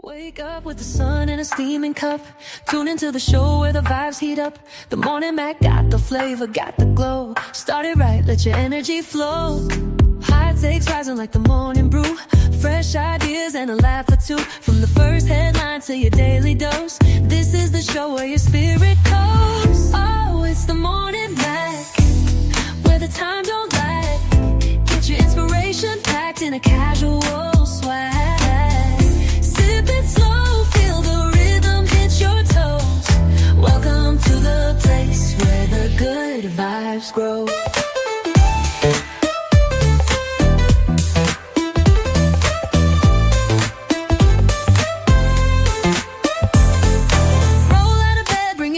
Wake up with the sun in a steaming cup. Tune into the show where the vibes heat up. The Morning Mac got the flavor, got the glow. Start it right, let your energy flow. High takes rising like the morning brew. Fresh ideas and a laugh or two. From the first headline to your daily dose. This is the show where your spirit goes. Oh, it's the Morning Mac, where the time don't lag. Get your inspiration packed in a casual swag. Sip it slow, feel the rhythm hit your toes. Welcome to the place where the good vibes grow.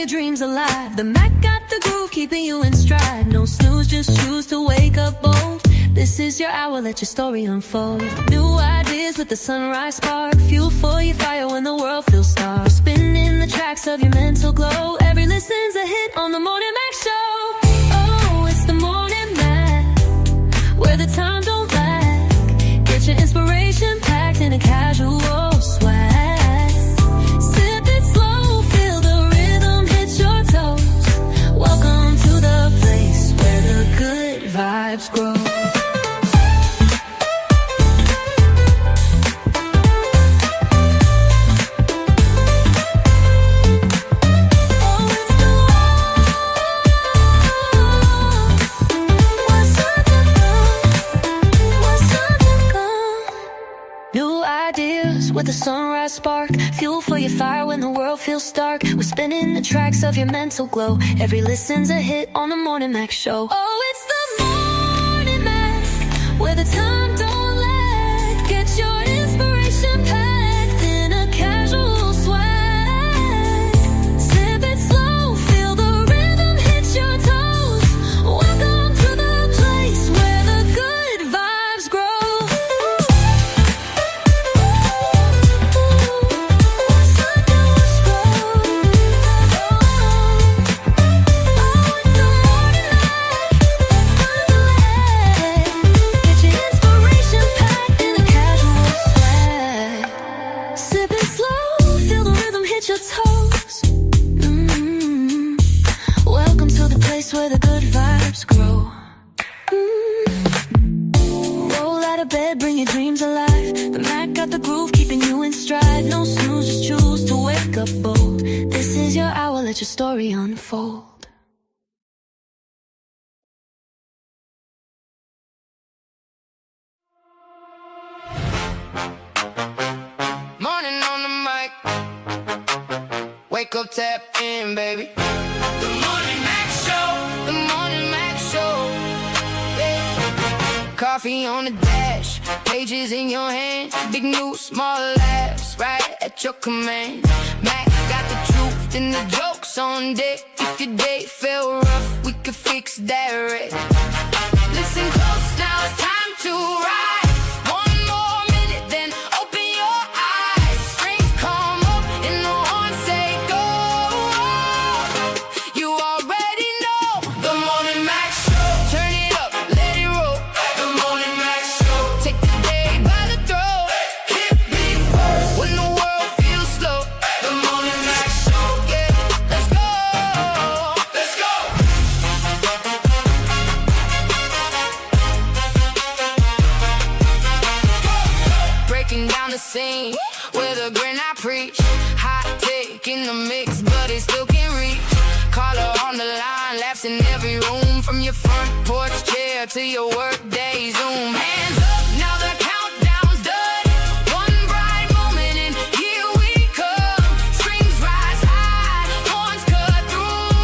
Dreams alive. The Mac got the groove, keeping you in stride. No snooze, just choose to wake up bold. This is your hour, let your story unfold. New ideas with the sunrise spark. Fuel for your fire when the world feels stark. Spinning the tracks of your mental glow. Every listen's a hit on the Morning Mac Show. Oh, it's the Morning Mac, where the time don't lag. Get your inspiration packed in a casual swag. Welcome to the place where the good vibes grow. With a sunrise spark, fuel for your fire when the world feels stark. We're spinning the tracks of your mental glow. Every listen's a hit on the Morning Mac Show. Oh, it's the Morning Mac, where the time don't lag. Get your inspiration packed in a casual swag. Sip it slow, feel the rhythm hit your toes. Welcome to the place where the good vibes grow. Where the good vibes grow. Roll out of bed, bring your dreams alive. The Mac got the groove, keeping you in stride. No snooze, just choose to wake up bold. This is your hour, let your story unfold. Morning on the mic. Wake up, tap in, baby. The Morning Mac Show. The Morning Mac Show. Yeah. Coffee on the dash, pages in your hand. Big news, small laughs, right at your command. Mac got the truth and the jokes on deck. If your day felt rough, we could fix that right. Listen close, now it's time to ride. Scene with a grin I preach. Hot take in the mix, but it still can reach. Caller on the line, laughs in every room. From your front porch chair to your work day Zoom. Hands up, now the countdown's done. One bright moment and here we come. Strings rise high, horns cut through.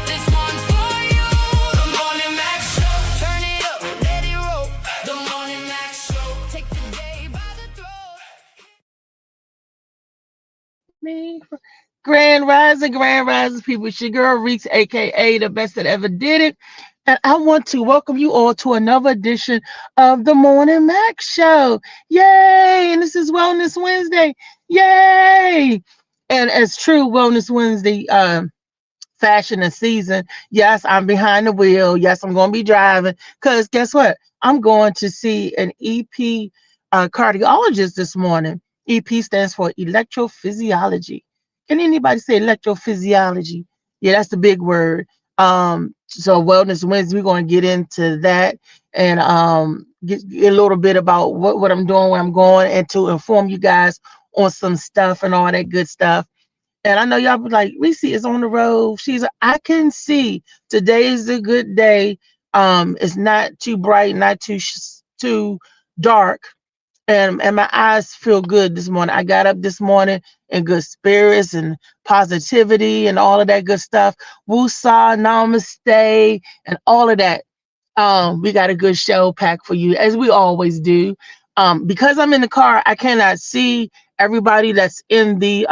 This one's for you. The Morning Mac Show. Turn it up, let it roll. The Morning Mac Show. Take the day by the throat. Grand Rising people. It's your girl Reeks, aka the best that ever did it. And I want to welcome you all to another edition of the Morning Mac Show. Yay! And this is Wellness Wednesday. Yay! And as true Wellness Wednesday fashion and season, yes, I'm behind the wheel. Yes, I'm going to be driving. Because guess what? I'm going to see an EP cardiologist this morning. EP stands for electrophysiology. Can anybody say electrophysiology? Yeah, that's the big word. So Wellness Wednesday, we're going to get into that and get a little bit about what I'm doing, where I'm going, and to inform you guys on some stuff and all that good stuff. And I know y'all be like, Reese is on the road. I can see today is a good day. It's not too bright, not too dark, and my eyes feel good this morning. I got up this morning in good spirits and positivity and all of that good stuff. Woosah, namaste, and all of that. We got a good show packed for you, as we always do. Because I'm in the car, I cannot see everybody that's in the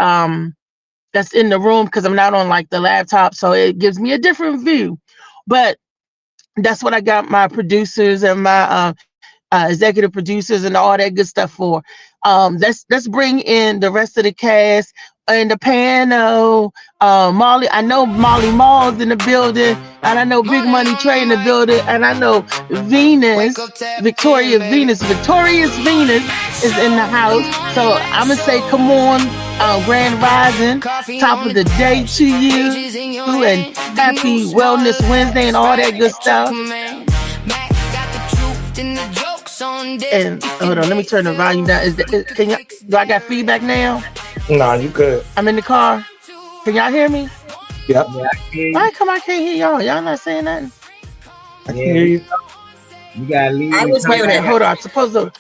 room because I'm not on like the laptop, so it gives me a different view. But that's what I got my producers and my executive producers and all that good stuff for. Let's bring in the rest of the cast and the panel. Molly, I know Molly Mall's in the building, and I know Big Money Trey in the building, and I know Victorious Venus is in the house. So I'm gonna say, come on, Grand Rising, top of the day to you, and happy Wellness Wednesday and all that good stuff. And hold on, let me turn the volume down. Do I got feedback now? Nah, you good. I'm in the car. Can y'all hear me? Yep. Yeah, why come I can't hear y'all? Y'all not saying nothing? I can hear you. You gotta leave. I was wait a minute. Hold on. I'm supposed to.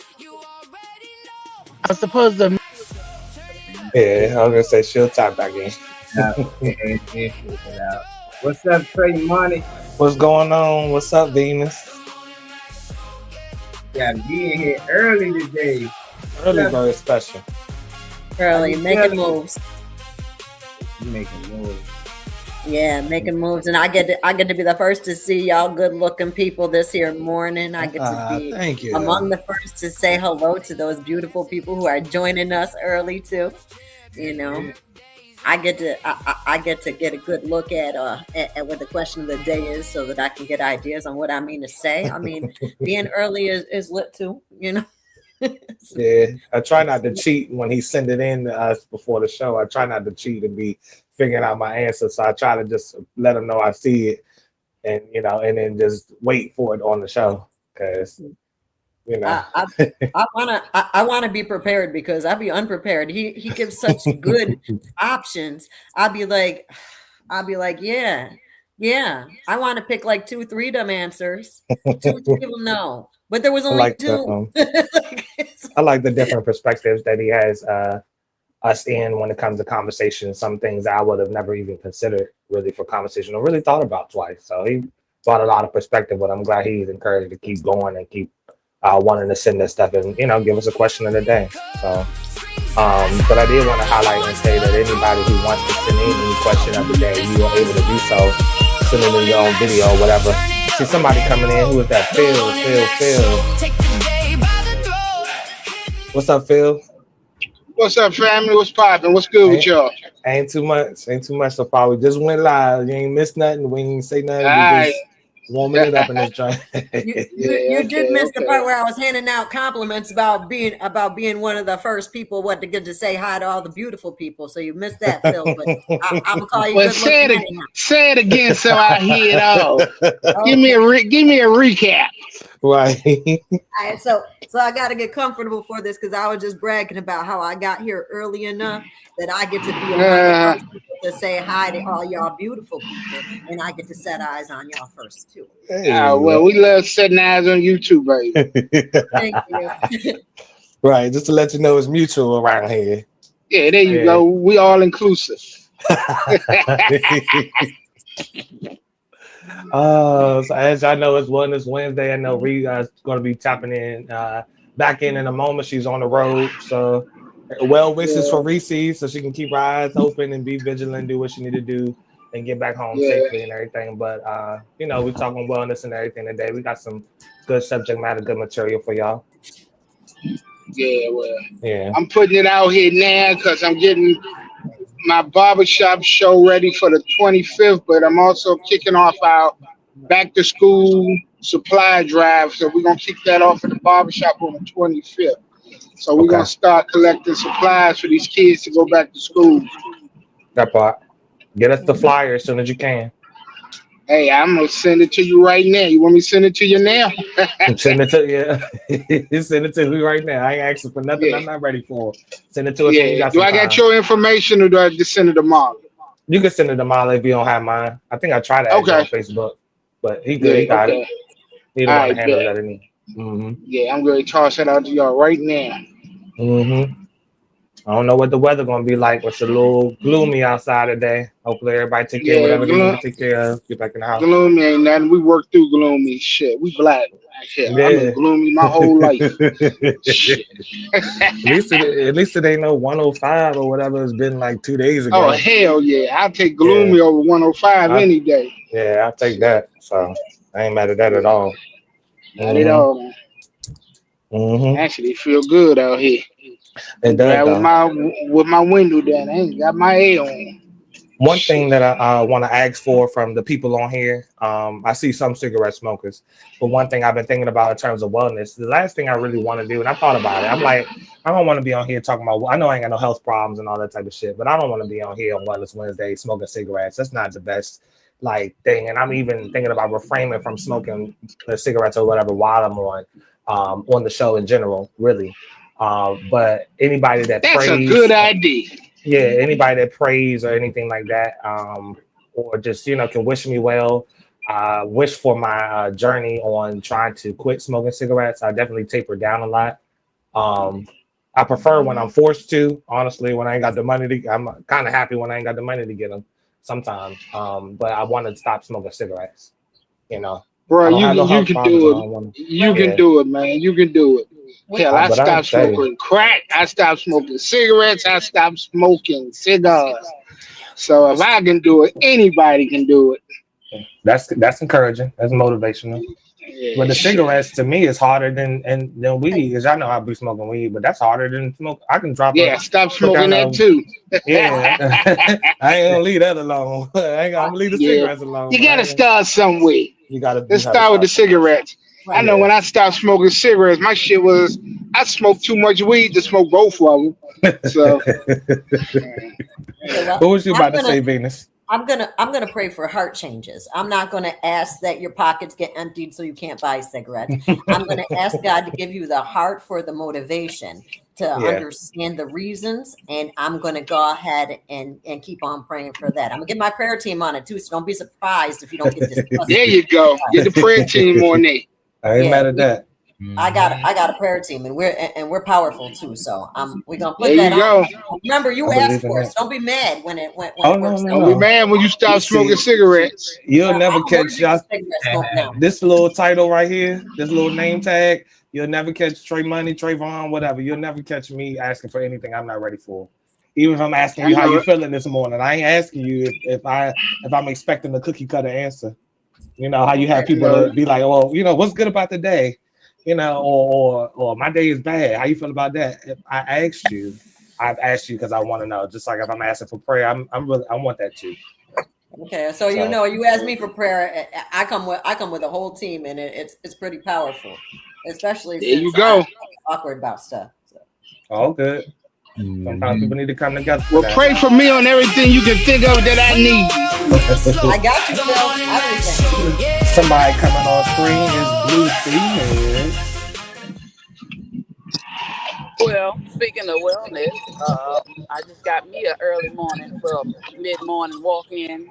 Yeah, I was gonna say she'll talk back in. What's up, Trey Money? What's going on? What's up, Venus? Yeah, being here early today. Early very special. Early, making moves. You making moves. Yeah, making moves, and I get to be the first to see y'all good-looking people this here morning. I get to be thank you. among the first to say hello to those beautiful people who are joining us early too. You know, I get to get a good look at what the question of the day is, so that I can get ideas on what I mean to say. I mean, being early is lit too. You know. Yeah, I try not to cheat when he send it in to us before the show. I try not to cheat and be figuring out my answer. So I try to just let him know I see it, and and then just wait for it on the show, because I wanna be prepared, because I'll be unprepared. He gives such good options. I'll be like, yeah. I want to pick like 2-3 of them answers. 2-3 of them no. But there was only two. I like the different perspectives that he has us in when it comes to conversation. Some things I would have never even considered really for conversation or really thought about twice. So he brought a lot of perspective, but I'm glad he's encouraged to keep going and keep wanting to send this stuff and give us a question of the day. So but I did want to highlight and say that anybody who wants to send in any question of the day, you are able to do so. Send in your own video or whatever. See somebody coming in. Who is that? Phil. What's up, Phil? What's up, family? What's poppin'? What's good with y'all? Ain't too much so far. We just went live. You ain't missed nothing. We ain't say nothing. Right. Just warming it up in this joint. You did miss the part where I was handing out compliments about being one of the first people to get to say hi to all the beautiful people. So you missed that, Phil. But I'm gonna call you. Well, say it again so I hear it all. Give me a recap. Right. All right, so I got to get comfortable for this, because I was just bragging about how I got here early enough that I get to be the first people to say hi to all y'all beautiful people, and I get to set eyes on y'all first too. Hey. Well, we love setting eyes on you too, baby. Thank you. Right, just to let you know it's mutual around here. Yeah, there you go. We all inclusive. So as y'all know, it's Wellness Wednesday. I know Ree going to be tapping in back in a moment. She's on the road, so well wishes for Reese, so she can keep her eyes open and be vigilant, do what she need to do, and get back home safely and everything. But we're talking wellness and everything today. We got some good subject matter, good material for y'all. Yeah, well, I'm putting it out here now because I'm getting my barbershop show ready for the 25th, but I'm also kicking off our back to school supply drive. So we're going to kick that off at the barbershop on the 25th. So we're gonna Okay. start collecting supplies for these kids to go back to school. That part. Get us the flyer as soon as you can. Hey, I'm gonna send it to you right now. You want me to send it to you now? Send it to you. Send it to me right now. I ain't asking for nothing Yeah, I'm not ready for. Send it to us when you yeah. got Do some I got time. your information or do I just send it to Mark? You can send it to Molly if you don't have mine. I think I tried to add you on Okay. Facebook, but he good. He Yeah. got it. Okay. He the All one to right. handle Bet. that. Mm-hmm. Yeah, I'm gonna toss it out to y'all right now. Mm-hmm. I don't know what the weather gonna be like. It's a little gloomy outside today. Hopefully everybody take care of Yeah, whatever they need to take care of. Get back in the house. gloomy ain't nothing. We work through gloomy shit. We black. Shit, I've been Yeah. gloomy my whole life. Shit. At least it ain't no 105 or whatever it's been like 2 days Oh ago. hell yeah! I'll take Yeah. gloomy over 105 I, any day. yeah, I'll take that. So I ain't mad at that at Yeah, all. not at Mm-hmm. all, man. Mm-hmm. Actually, feel good out here. It does Glad though. with my window down. I ain't got my A on. One Shit. thing that I want to ask for from the people on here, I see some cigarette smokers, but one thing I've been thinking about in terms of wellness, the last thing I really want to do, and I thought about it, I'm like, I don't want to be on here talking about, I know I ain't got no health problems and all that type of shit, but I don't want to be on here on Wellness Wednesday smoking cigarettes. That's not the best like thing. And I'm even thinking about refraining from smoking cigarettes or whatever while I'm on the show in general, really. But anybody that That's a prays, good idea. yeah, anybody that prays or anything like that, or just can wish me well, wish for my journey on trying to quit smoking cigarettes. I definitely taper down a lot. I prefer when I'm forced to. Honestly, when I ain't got the money to, I'm kind of happy when I ain't got the money to get them sometimes. But I want to stop smoking cigarettes. I Bro, don't have no you health can problems. I do don't it. want to. You Yeah, can do it, man. You can do it. Hell, I but I stopped tell you, smoking crack. I stopped smoking cigarettes. I stopped smoking cigars. So if I can do it, anybody can do it. that's encouraging. That's motivational. Yeah, But the shit. cigarettes to me is harder than weed, because y'all know I be smoking weed, but that's harder than smoke. I can drop Yeah, stop smoking kind that of too. yeah. I ain't gonna leave that alone. I'm gonna leave the Yeah, cigarettes alone, you but I gotta ain't gonna, start somewhere. you gotta Let's start with the start somewhere. cigarettes. I know Right. Yeah. when I stopped smoking cigarettes, my shit was I smoked too much weed to smoke both of them. So Okay, well, What was you I'm about to gonna say, Venus? I'm gonna pray for heart changes. I'm not gonna ask that your pockets get emptied so you can't buy cigarettes. I'm gonna ask God to give you the heart for the motivation to Yeah. understand the reasons, and I'm gonna go ahead and keep on praying for that. I'm gonna get my prayer team on it too, so don't be surprised if you don't get discussed. there you go. Get the prayer team on there. I ain't Yeah, mad at that. I got a prayer team, and we're powerful too. So we're gonna There put that you on. go. Remember, you I asked believe in for it, so that. don't be mad when it Oh, no, works no, out. Don't be no. mad when you You stop smoking see, cigarettes. you'll I'm never catch allergic to y'all. cigarette smoke now. This little title right here, this little name tag, you'll never catch Trey Money, Trayvon, whatever. You'll never catch me asking for anything I'm not ready for. Even if I'm asking I you how know you it. feeling this morning, I ain't asking you if I'm expecting a cookie cutter answer. How you have I people know to it. be like, well, what's good about the day, or my day is bad. How you feel about that? If I've asked you because I want to know. Just like if I'm asking for prayer, I want that too. Okay, so you ask me for prayer. I come with a whole team, and it's pretty powerful, especially There you since I'm go. awkward about stuff. So. All good. Sometimes people need to come together for Well, that. pray for me on everything you can think of that I need. I got you, Phil. Everything. Somebody coming on screen is Blue Phoenix. Well, speaking of wellness, I just got me an early morning, mid-morning walk-in.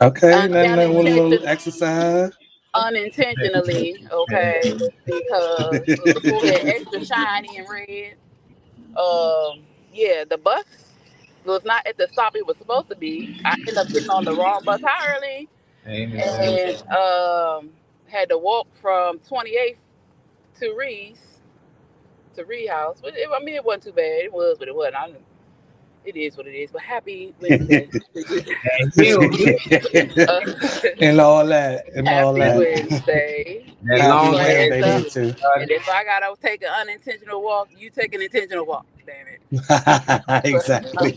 Okay, nothing with a little Unintention, exercise. unintentionally, okay, because it was so that extra shiny and red. Yeah, the bus was not at the stop it was supposed to be. I ended up getting on the wrong bus. Hi, early, and had to walk from 28th to Reed House. I mean, it wasn't too bad. It was, but it wasn't. It is what it is. But happy Wednesday. And all that. Happy Wednesday. Happy But Wednesday, me too. and if I gotta take an unintentional walk, you take an intentional walk. Damn it. Exactly.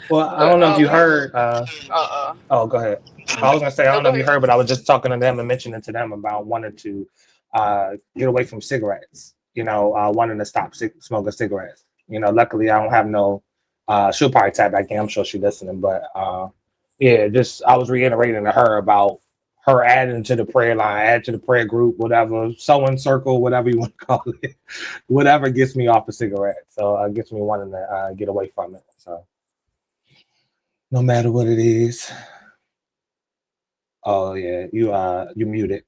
Well, I don't know if you heard. Oh, go ahead. I was gonna say I don't know if you heard, but I was just talking to them and mentioning to them about wanting to get away from cigarettes. wanting to stop smoking cigarettes. Luckily I don't have no. She'll probably tap back in. I'm sure she's listening, but yeah, just I was reiterating to her about her adding to the prayer line, add to the prayer group, whatever, sewing circle, whatever you want to call it, whatever gets me off a cigarette. So gets me wanting to get away from it. So no matter what it is. Oh yeah, you muted.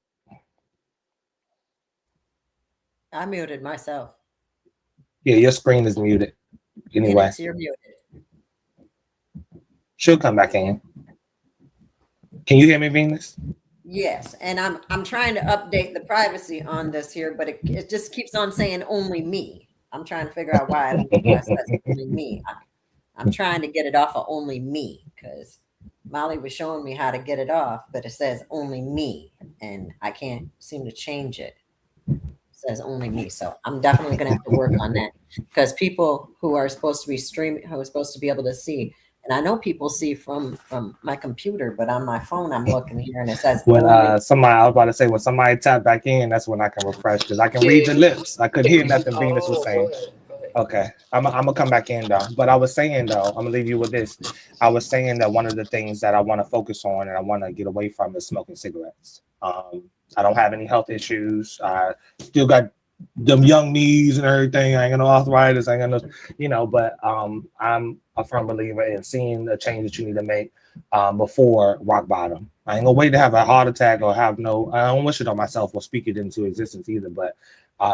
I muted myself. Yeah, your screen is muted. Anyway, you're muted. She'll come back in. Can you hear me, Venus? Yes, and I'm trying to update the privacy on this here, but it just keeps on saying only me. I'm trying to figure out why it says only me. I'm trying to get it off of only me because Molly was showing me how to get it off, but it says only me, and I can't seem to change it. It says only me, so I'm definitely going to have to work on that because people who are supposed to be streaming, who are supposed to be able to see, and I know people see from my computer, but on my phone I'm looking here and it says when I was about to say when somebody tap back in, that's when I can refresh because I can read the lips. I couldn't hear nothing Venus was saying. Okay, I'm gonna come back in though. But I was saying though, I'm gonna leave you with this. I was saying that one of the things that I want to focus on and I want to get away from is smoking cigarettes. I don't have any health issues. I still got them young knees and everything. I ain't got no arthritis. I ain't got no, but I'm a firm believer in seeing the change that you need to make before rock bottom. I ain't gonna wait to have a heart attack or I don't wish it on myself or speak it into existence either, but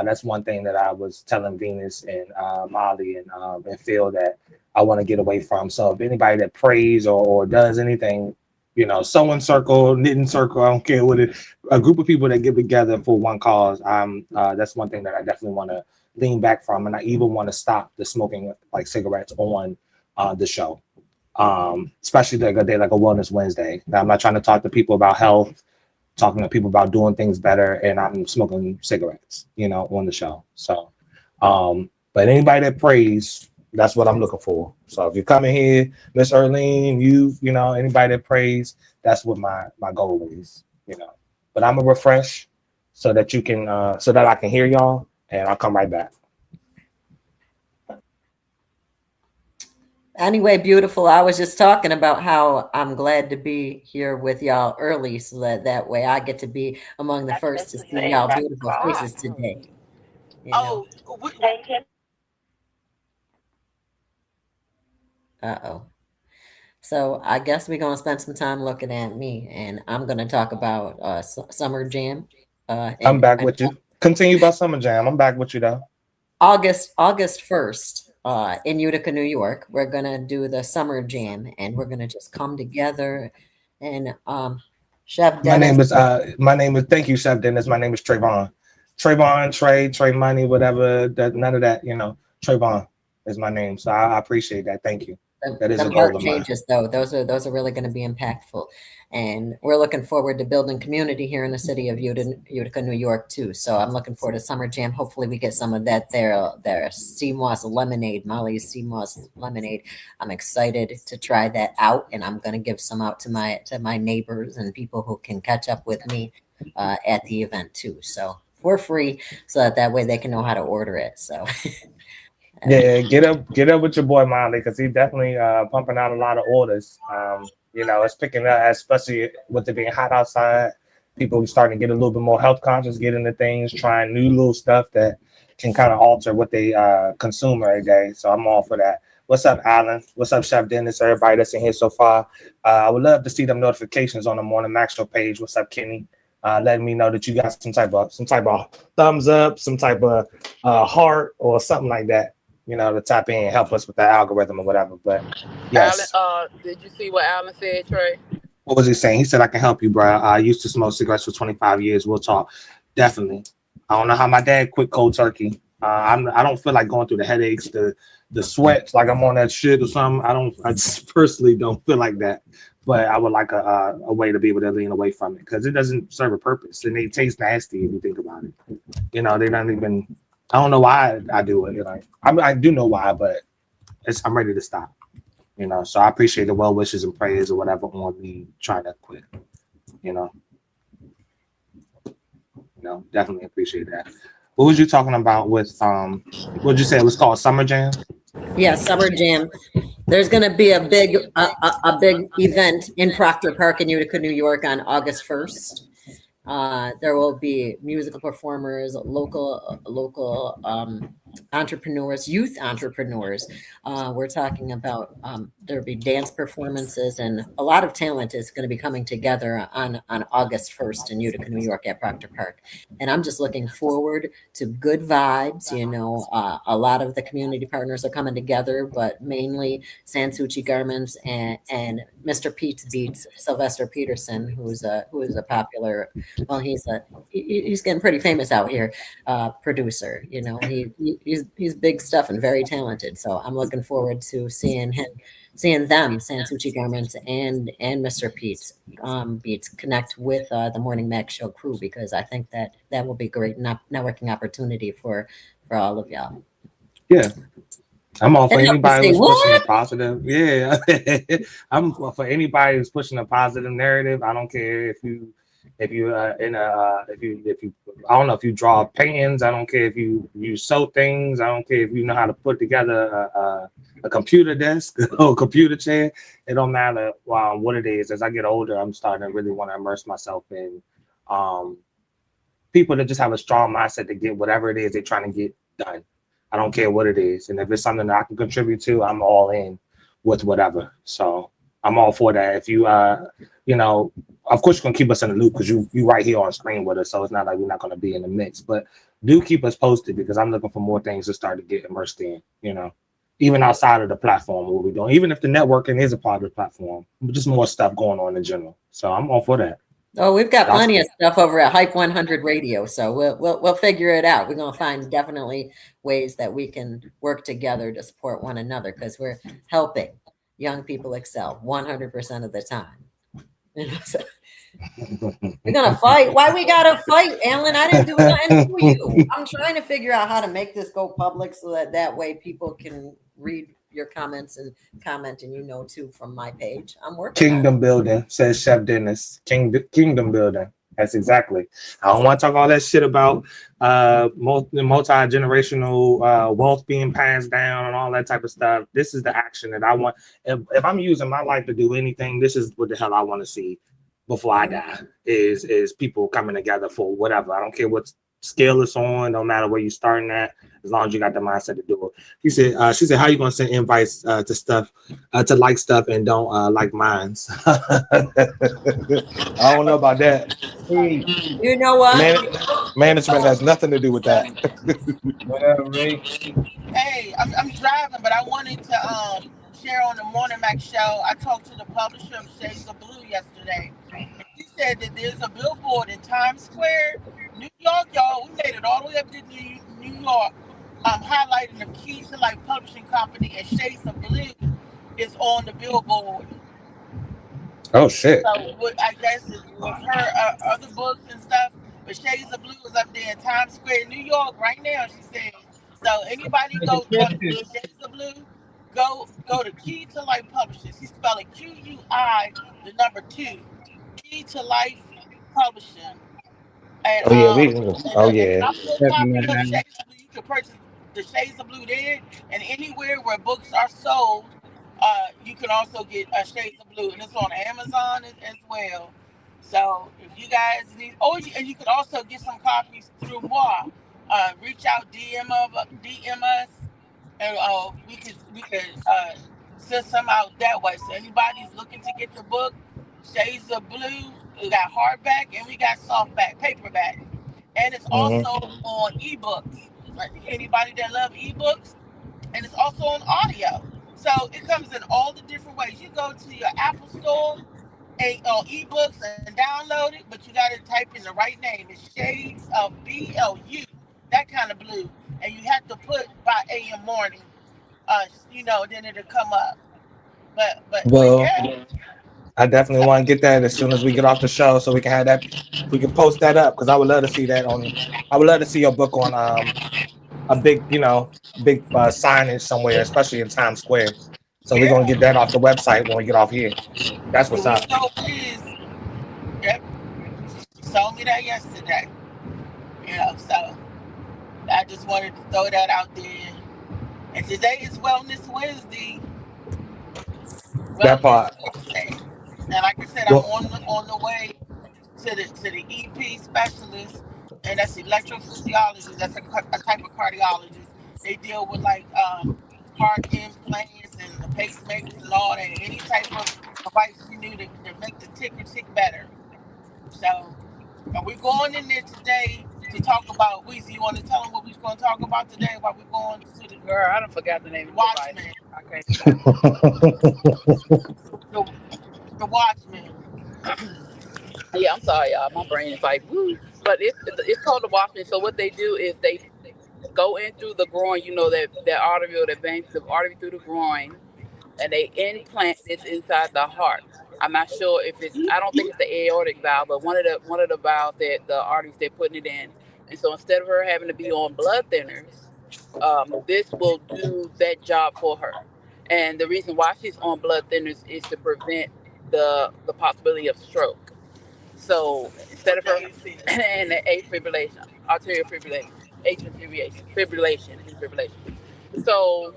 that's one thing that I was telling Venus and Molly and Phil that I want to get away from. So if anybody that prays or does anything, sewing circle, knitting circle, I don't care what it, a group of people that get together for one cause. That's one thing that I definitely want to lean back from, and I even want to stop the smoking like cigarettes on the show, especially like a day like a Wellness Wednesday. Now, I'm not trying to talk to people about health, talking to people about doing things better, and I'm smoking cigarettes, on the show. So, but anybody that prays, that's what I'm looking for. So if you're coming here, Miss Erlene, anybody that prays, that's what my goal is, But I'm gonna refresh so that you can, so that I can hear y'all, and I'll come right back. Anyway, beautiful. I was just talking about how I'm glad to be here with y'all early so that way I get to be among the first to see y'all beautiful faces today. Uh-oh. So I guess we're going to spend some time looking at me, and I'm going to talk about Summer Jam. I'm back with you. Continue about Summer Jam. I'm back with you, though. August 1st in Utica, New York, we're going to do the Summer Jam, and we're going to just come together. And Chef Dennis. My name is, thank you, Chef Dennis. My name is Trayvon. Trey Money, whatever. None of that, Trayvon is my name. So I appreciate that. Thank you. That is a goal of mine. Changes, though. Those are really going to be impactful, and we're looking forward to building community here in the city of Utica, New York, too. So I'm looking forward to Summer Jam. Hopefully, we get some of that their sea moss lemonade, Molly's sea moss lemonade. I'm excited to try that out, and I'm going to give some out to my neighbors and people who can catch up with me at the event too. So we're free, so that way they can know how to order it. So. Yeah, get up with your boy Molly because he's definitely pumping out a lot of orders. It's picking up, especially with it being hot outside. People are starting to get a little bit more health conscious, get into things, trying new little stuff that can kind of alter what they consume every day. So I'm all for that. What's up, Alan? What's up, Chef Dennis? Everybody that's in here so far. I would love to see them notifications on the Morning Max Show page. What's up, Kenny? Letting me know that you got some type of thumbs up, some type of heart or something like that. To tap in and help us with that algorithm or whatever. But yes. Alan, did you see what Alan said, Trey? What was he saying? He said, I can help you, bro. I used to smoke cigarettes for 25 years. We'll talk. Definitely. I don't know how my dad quit cold turkey. I don't feel like going through the headaches, the sweats, like I'm on that shit or something. I just personally don't feel like that. But I would like a way to be able to lean away from it because it doesn't serve a purpose. And they taste nasty if you think about it. They don't even... I don't know why I do it. I do know why, but I'm ready to stop. So I appreciate the well wishes and prayers or whatever on me trying to quit. Definitely appreciate that. What was you talking about with what'd you say it was called, Summer Jam? Yeah, Summer Jam. There's going to be a big event in Proctor Park in Utica, New York on August 1st. There will be musical performers, local entrepreneurs, youth entrepreneurs. We're talking about there'll be dance performances, and a lot of talent is going to be coming together on August 1st in Utica, New York at Proctor Park. And I'm just looking forward to good vibes. You know, a lot of the community partners are coming together, but mainly Sansucci Garments and Mr. Pete's Beats, Sylvester Peterson, who is a popular, well, he's getting pretty famous out here, producer. You know, he's big stuff and very talented. So I'm looking forward to seeing them, Sansucci Garments and Mr. Pete's Beats, connect with the Morning Mac Show crew, because I think that will be a great networking opportunity for all of y'all. Yeah. I'm all for anybody who's pushing a positive. Yeah. I'm for anybody who's pushing a positive narrative. I don't care if you I don't know if you draw paintings. I don't care if you sew things. I don't care if you know how to put together a computer desk or a computer chair. It don't matter what it is. As I get older, I'm starting to really want to immerse myself in people that just have a strong mindset to get whatever it is they're trying to get done. I don't care what it is. And if it's something that I can contribute to, I'm all in with whatever. So I'm all for that. If you, of course, you're going to keep us in the loop because you right here on screen with us. So it's not like we're not going to be in the mix. But do keep us posted, because I'm looking for more things to start to get immersed in, even outside of the platform, what we're doing. Even if the networking is a part of the platform, just more stuff going on in general. So I'm all for that. Oh, we've got plenty of stuff over at Hype 100 Radio, so we'll figure it out. We're gonna find definitely ways that we can work together to support one another, because we're helping young people excel 100% of the time. So we're gonna fight. Why we gotta fight, Alan? I didn't do nothing to you. I'm trying to figure out how to make this go public so that way people can read your comments and comment, and too, from my page. I'm working. Kingdom building, says Chef Dennis. Kingdom building. That's exactly. I don't want to talk all that shit about multi-generational wealth being passed down and all that type of stuff. This is the action that I want. If I'm using my life to do anything, this is what the hell I want to see before I die. Is people coming together for whatever. I don't care what scale it's on. No matter where you're starting at, as long as you got the mindset to do it. She said, how you gonna send invites to stuff, to like stuff and don't like mines? I don't know about that. You know what? Management has nothing to do with that. Whatever, Ray. Hey, I'm driving, but I wanted to share on the Morning Mac Show. I talked to the publisher of Shades of Blue yesterday. She said that there's a billboard in Times Square, New York, y'all. We made it all the way up to New York, highlighting the Key to Life Publishing Company, and Shades of Blue is on the billboard. Oh shit! So I guess it was her other books and stuff, but Shades of Blue is up there in Times Square, New York, right now. She said. So anybody go to Shades of Blue, go to Key to Life Publishing. She spelled it QUI, the number 2, Key to Life Publishing. And, you can purchase the Shades of Blue there, and anywhere where books are sold, you can also get Shades of Blue, and it's on Amazon as well. So if you guys need, and you can also get some copies through Moi. Reach out, DM us, and we could send some out that way. So anybody's looking to get the book, Shades of Blue, we got hardback and we got softback, paperback, and it's also on ebooks. Like anybody that love ebooks, and it's also on audio. So it comes in all the different ways. You go to your Apple store and ebooks and download it, but you got to type in the right name. It's Shades of BLU, that kind of blue, and you have to put by AM morning. Then it'll come up. But yeah. I definitely want to get that as soon as we get off the show, so we can have that. We can post that up, because I would love to see that on. I would love to see your book on a big signage somewhere, especially in Times Square. So we're gonna get that off the website when we get off here. That's what's up. Yep. She told me that yesterday. So I just wanted to throw that out there. And today is Wellness Wednesday. That part. Wednesday. And like I said, I'm Well, on the way to the EP specialist, and that's electrophysiologist. That's a type of cardiologist. They deal with like heart implants and the pacemakers and all that. Any type of device you need to make the ticker tick better. So, and we're going in there today to talk about. Weezy, you want to tell them what we're going to talk about today? While we're going to the Girl, I don't forgot the name of the Watchman. The Watchman. Yeah, I'm sorry, y'all. My brain is like, woo. But it's called the Watchman. So what they do is they go in through the groin, that artery or that vein, the artery through the groin, and they implant this inside the heart. I'm not sure if I don't think it's the aortic valve, but one of the valves that the arteries they're putting it in. And so instead of her having to be on blood thinners, this will do that job for her. And the reason why she's on blood thinners is to prevent the possibility of stroke. So instead of her and the fibrillation, arterial fibrillation, fibrillation. So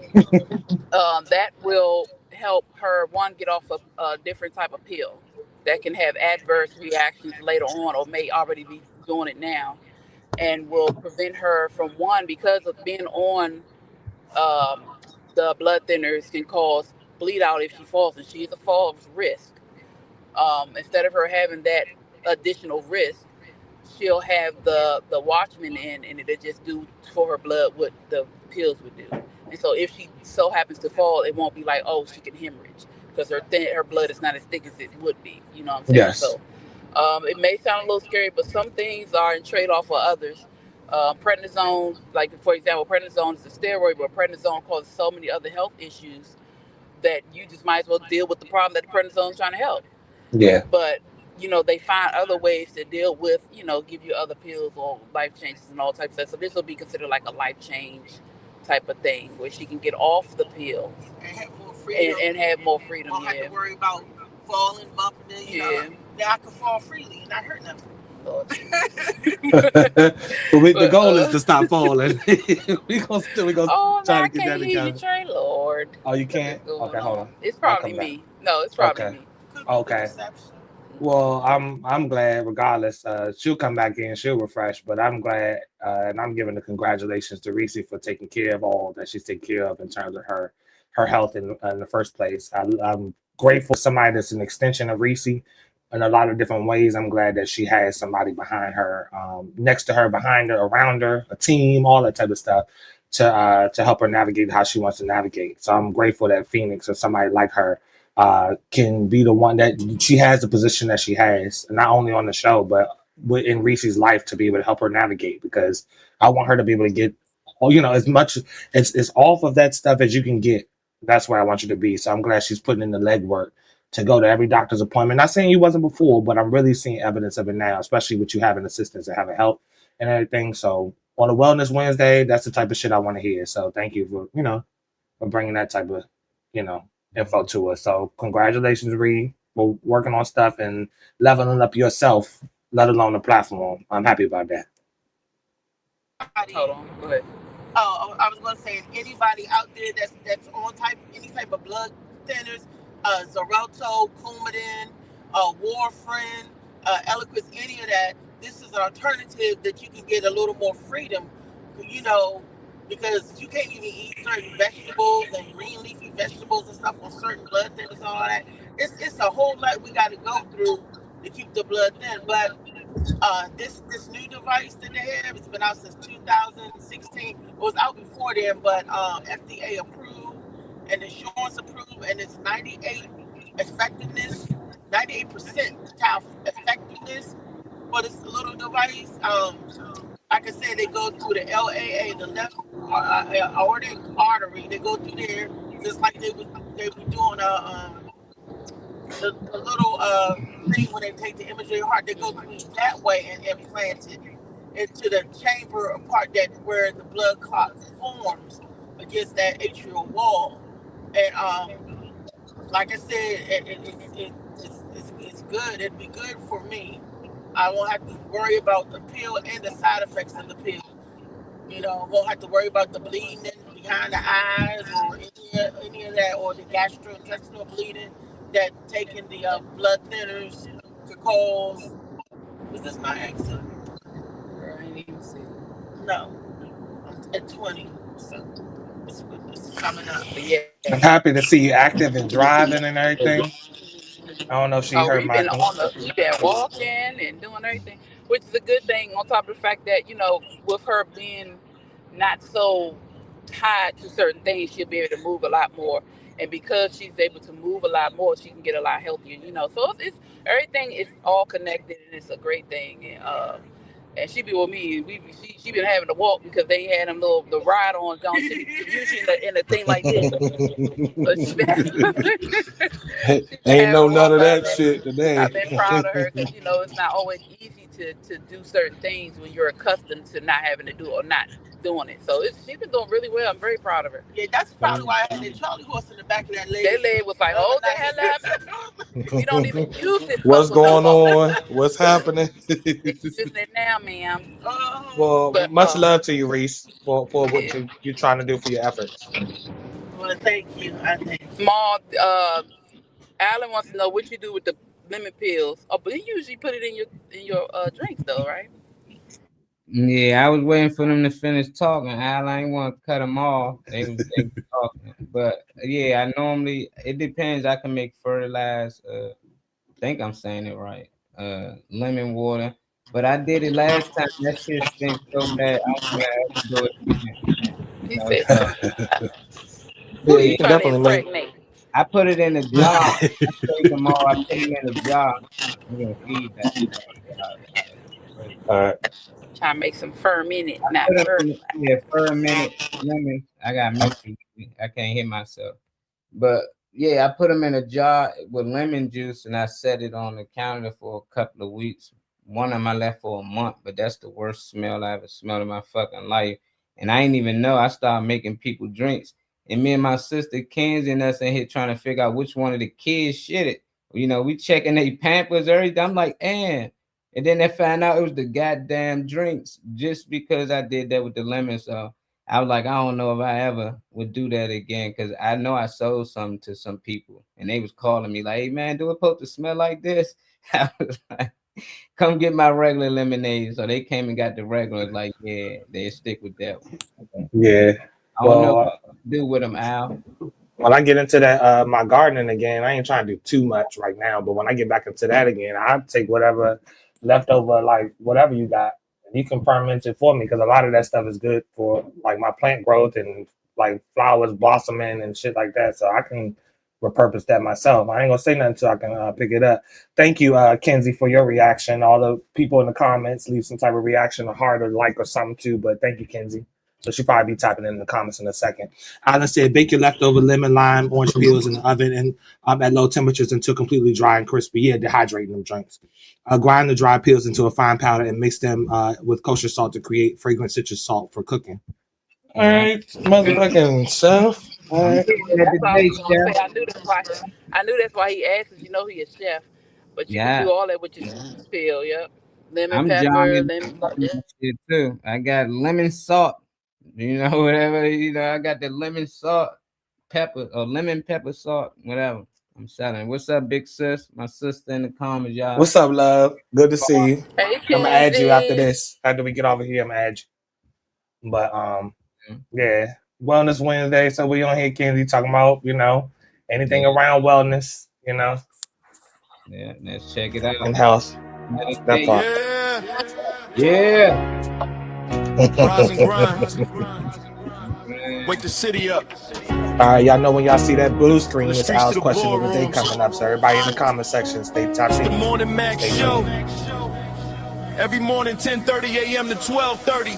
that will help her get off of a different type of pill that can have adverse reactions later on, or may already be doing it now, and will prevent her from because of being on the blood thinners can cause bleed out if she falls, and she's a fall risk. Instead of her having that additional risk, she'll have the Watchman in, and it'll just do for her blood what the pills would do. And so if she so happens to fall, it won't be like, oh, she can hemorrhage, because her blood is not as thick as it would be. You know what I'm saying? Yes. So it may sound a little scary, but some things are in trade-off for others. Prednisone, like for example, prednisone is a steroid, but prednisone causes so many other health issues that you just might as well deal with the problem that the prednisone is trying to help. Yeah. But they find other ways to deal with, give you other pills or life changes and all types of stuff. So this will be considered like a life change type of thing, where she can get off the pill and have more freedom. And have more freedom. Don't have to worry about falling, bumping. Now I can fall freely and not hurt nothing. The goal is to stop falling. we gonna try to get that together. Trey, Lord. Oh, you can't? Okay, hold on. It's probably me. No, it's probably me. Okay. Well, I'm glad. Regardless, she'll come back in. She'll refresh. But I'm glad, and I'm giving the congratulations to Reese for taking care of all that she's taking care of in terms of her health in the first place. I'm grateful for somebody that's an extension of Reese in a lot of different ways. I'm glad that she has somebody behind her, next to her, behind her, around her, a team, all that type of stuff to help her navigate how she wants to navigate. So I'm grateful that Phoenix or somebody like her can be the one that she has the position that she has, not only on the show, but in Reese's life, to be able to help her navigate, because I want her to be able to get, as much as off of that stuff as you can get. That's where I want you to be. So I'm glad she's putting in the legwork to go to every doctor's appointment. Not saying you wasn't before, but I'm really seeing evidence of it now, especially with you having assistants and having help and everything. So on a Wellness Wednesday, that's the type of shit I want to hear. So thank you for bringing that type of, info to us. So congratulations, Reed, for working on stuff and leveling up yourself, let alone the platform. I'm happy about that. Hold on, go ahead. Oh, I was going to say, anybody out there that's on any type of blood thinners, Xarelto, Coumadin, Warfarin, Eliquis, any of that, this is an alternative that you can get a little more freedom, because you can't even eat certain vegetables and green leafy vegetables and stuff on certain blood thinners and all that. It's a whole lot we got to go through to keep the blood thin. But this new device that they have, it's been out since 2016. It was out before then, but FDA approved and insurance approved, and it's 98% effectiveness for this little device. Like I said, they go through the LAA, the left aortic artery. They go through there just like they would doing the little thing when they take the image of your heart. They go through that way and implant it into the chamber part where the blood clot forms against that atrial wall. And like I said, it's good. It'd be good for me. I won't have to worry about the pill and the side effects of the pill. You know, won't have to worry about the bleeding behind the eyes or any of that, or the gastrointestinal bleeding that taking the blood thinners could cause. Was this my accent? I ain't even see. No, I'm at 20, so it's coming up. But yeah, I'm happy to see you active and driving and everything. I don't know if she heard we've my. we've been walking and doing everything, which is a good thing. On top of the fact that, you know, with her being not so tied to certain things, she'll be able to move a lot more. And because she's able to move a lot more, she can get a lot healthier. You know, so it's everything is all connected, and it's a great thing. And she be with me. She been having to walk because they had them the ride on. Usually in a thing like this. Ain't no none of that shit today. I've been proud of her because, you know, it's not always easy to do certain things when you're accustomed to not having to do or not doing it. So she's been doing really well. I'm very proud of her. Yeah, that's probably why I had the Charlie horse in the back of that leg. That leg was like, hold the hell up. You don't even use it. What's going on? What's happening? Using it now, ma'am. Well, much love to you, Reese, for what you're trying to do for your efforts. Well, thank you. Small, Alan wants to know what you do with the lemon pills. Oh, but you usually put it in your drinks, though, right? Yeah, I was waiting for them to finish talking. I ain't want to cut them off. They was talking. But yeah, I normally, it depends. I can make fertilized, I think I'm saying it right, lemon water. But I did it last time. That shit stinks so bad. I don't have to do it again. He said, yeah, you can definitely make. I put it in a jar. I take them all. I put them in a jar. I'm going to feed that. All right. Trying to make some fermented, not fermented. Yeah, fermented lemon. I got mixed. I can't hear myself. But yeah, I put them in a jar with lemon juice and I set it on the counter for a couple of weeks. One of them I left for a month, but that's the worst smell I ever smelled in my fucking life. And I didn't even know. I started making people drinks. And me and my sister Kenzie and us in here trying to figure out which one of the kids shitted. You know, we checking their Pampers, everything. I'm like, and then they found out it was the goddamn drinks just because I did that with the lemon. So I was like, I don't know if I ever would do that again because I know I sold something to some people and they was calling me like, hey, man, do it supposed to smell like this? I was like, come get my regular lemonade. So they came and got the regular. Like, yeah, they stick with that one. Okay. Yeah. I don't know what to do with them, Al. When I get into that, my gardening again, I ain't trying to do too much right now. But when I get back into that again, I take whatever leftover, like whatever you got, and you can ferment it for me because a lot of that stuff is good for like my plant growth and like flowers blossoming and shit like that. So I can repurpose that myself. I ain't gonna say nothing until I can pick it up. Thank you, Kenzie, for your reaction. All the people in the comments leave some type of reaction, a heart or like or something too. But thank you, Kenzie. So she'll probably be typing in the comments in a second. Alan said, bake your leftover lemon, lime, orange peels in the oven and at low temperatures until completely dry and crispy. Yeah, dehydrating them drinks. Grind the dry peels into a fine powder and mix them with kosher salt to create fragrant citrus salt for cooking. All right, motherfucking chef. All right. I knew that's why he asked us. You know he a chef, but you can do all that with your peel. Yep, lemon pepper, lemon salt. Shit too. I got lemon salt. You know, whatever, you know, I got the lemon salt, pepper, or lemon pepper salt, whatever. I'm selling. What's up, big sis? My sister in the comments, y'all. What's up, love? Good to see you. Hey, I'm gonna add you after this. After we get over here, I'm gonna add you. But yeah, Wellness Wednesday. So we on here, Kenzie, talking about, you know, anything around wellness, you know. Yeah, let's check it out. And health. That part. Yeah. Rise and grind. Wake the city up. All right, y'all know when y'all see that blue screen, it's Al's question of the day coming up. So everybody in the comment section, stay tapped in. The Morning Max Show. Every morning, 10:30 a.m. to 12:30.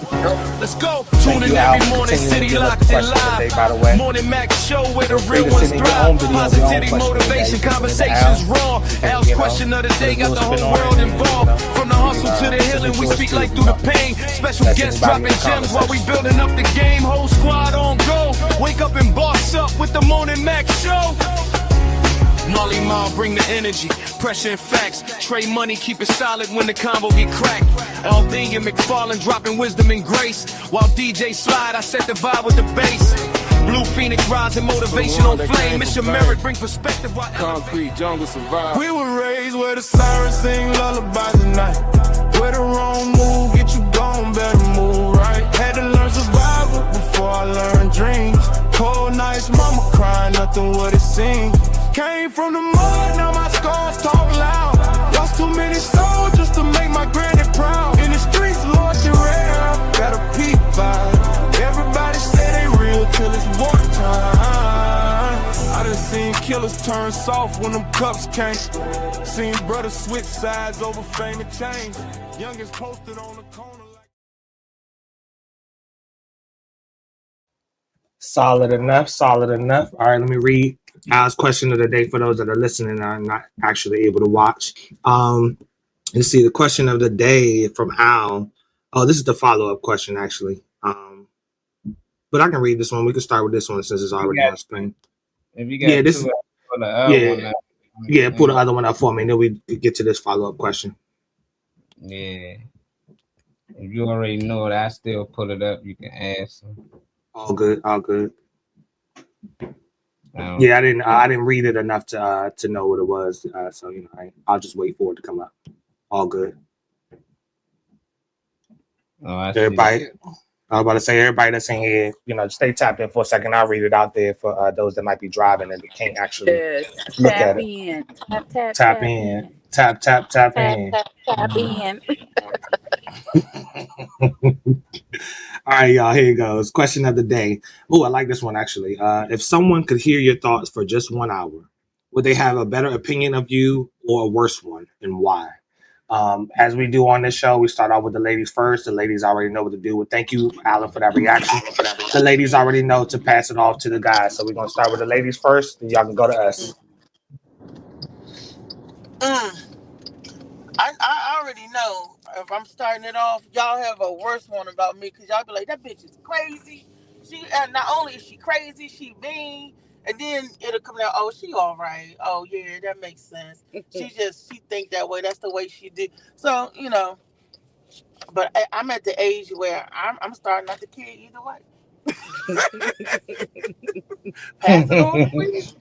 Let's go. Tune in every morning, city locked and live. Morning Max Show where the real ones thrive. Positivity, motivation, conversations raw. Al's question of the day got the whole world involved. From the hustle to the healing, we speak like through the pain. Special guests dropping gems while we building up the game. Whole squad on go. Wake up and boss up with the Morning Max Show. Marley Marl bring the energy, pressure and facts. Trade money, keep it solid when the combo get cracked. LD and McFarlane dropping wisdom and grace. While DJ slide, I set the vibe with the bass. Blue Phoenix rising, motivation on flame. Mission merit, bring perspective. Concrete jungle survive. We were raised where the sirens sing lullabies at night. Where the wrong move get you gone, better move right. Had to learn survival before I learned dreams. Cold nights, mama crying, nothing what it seems. Came from the mud, now my scars talk loud. Lost too many soldiers to make my granny proud. In the streets, Lord, you're rare, got a peak vibe. Everybody say they real till it's wartime. I done seen killers turn soft when them cups came. Seen brothers switch sides over fame and change. Youngest posted on the corner like... Solid enough. All right, let me read Al's question of the day for those that are listening and are not actually able to watch. Let's see, the question of the day from Al. Oh, this is the follow-up question, actually. But I can read this one. We can start with this one since it's already on screen. If you got this pull the other one up for me, and then we get to this follow-up question. Yeah. If you already know it, I still pull it up. You can ask them. All good. Yeah, I didn't read it enough to know what it was. So I'll just wait for it to come up. All good. Everybody, I was about to say, everybody that's in here, stay tapped in for a second. I'll read it out there for those that might be driving and can't actually look at it. In. Tap in. Tap in. Tap in. All right, y'all, here it goes. Question of the day. Oh, I like this one, actually. If someone could hear your thoughts for just 1 hour, would they have a better opinion of you or a worse one, and why? As we do on this show, we start out with the ladies first. The ladies already know what to do. Well, thank you, Alan, for that reaction. The ladies already know to pass it off to the guys. So we're going to start with the ladies first, then y'all can go to us. I already know if I'm starting it off, y'all have a worse one about me because y'all be like, that bitch is crazy. Not only is she crazy, she mean, and then it'll come out, oh, she all right. Oh yeah, that makes sense. She think that way. That's the way she did. So but I'm at the age where I'm starting not to care either way. Pass it on, please.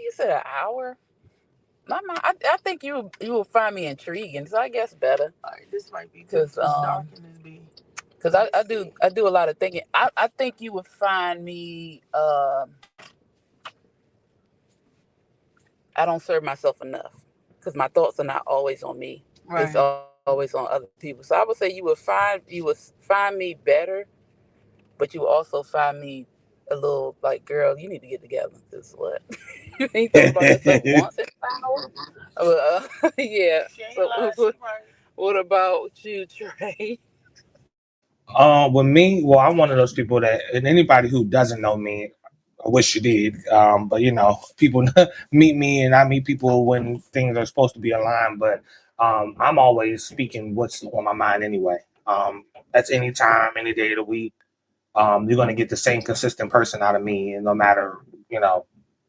You said an hour. I think you will find me intriguing, so I guess better. All right, this might be because I do a lot of thinking. I think you would find me. I don't serve myself enough because my thoughts are not always on me. Right. It's always on other people. So I would say you would find me better, but you would also find me a little like, girl, you need to get together. This is what you ain't talking about yourself once in an hour. Yeah. So, what about you, Trey? With me, well, I'm one of those people that, and anybody who doesn't know me, I wish you did. But people meet me, and I meet people when things are supposed to be aligned. But I'm always speaking what's on my mind anyway. That's any time, any day of the week. You're going to get the same consistent person out of me, and no matter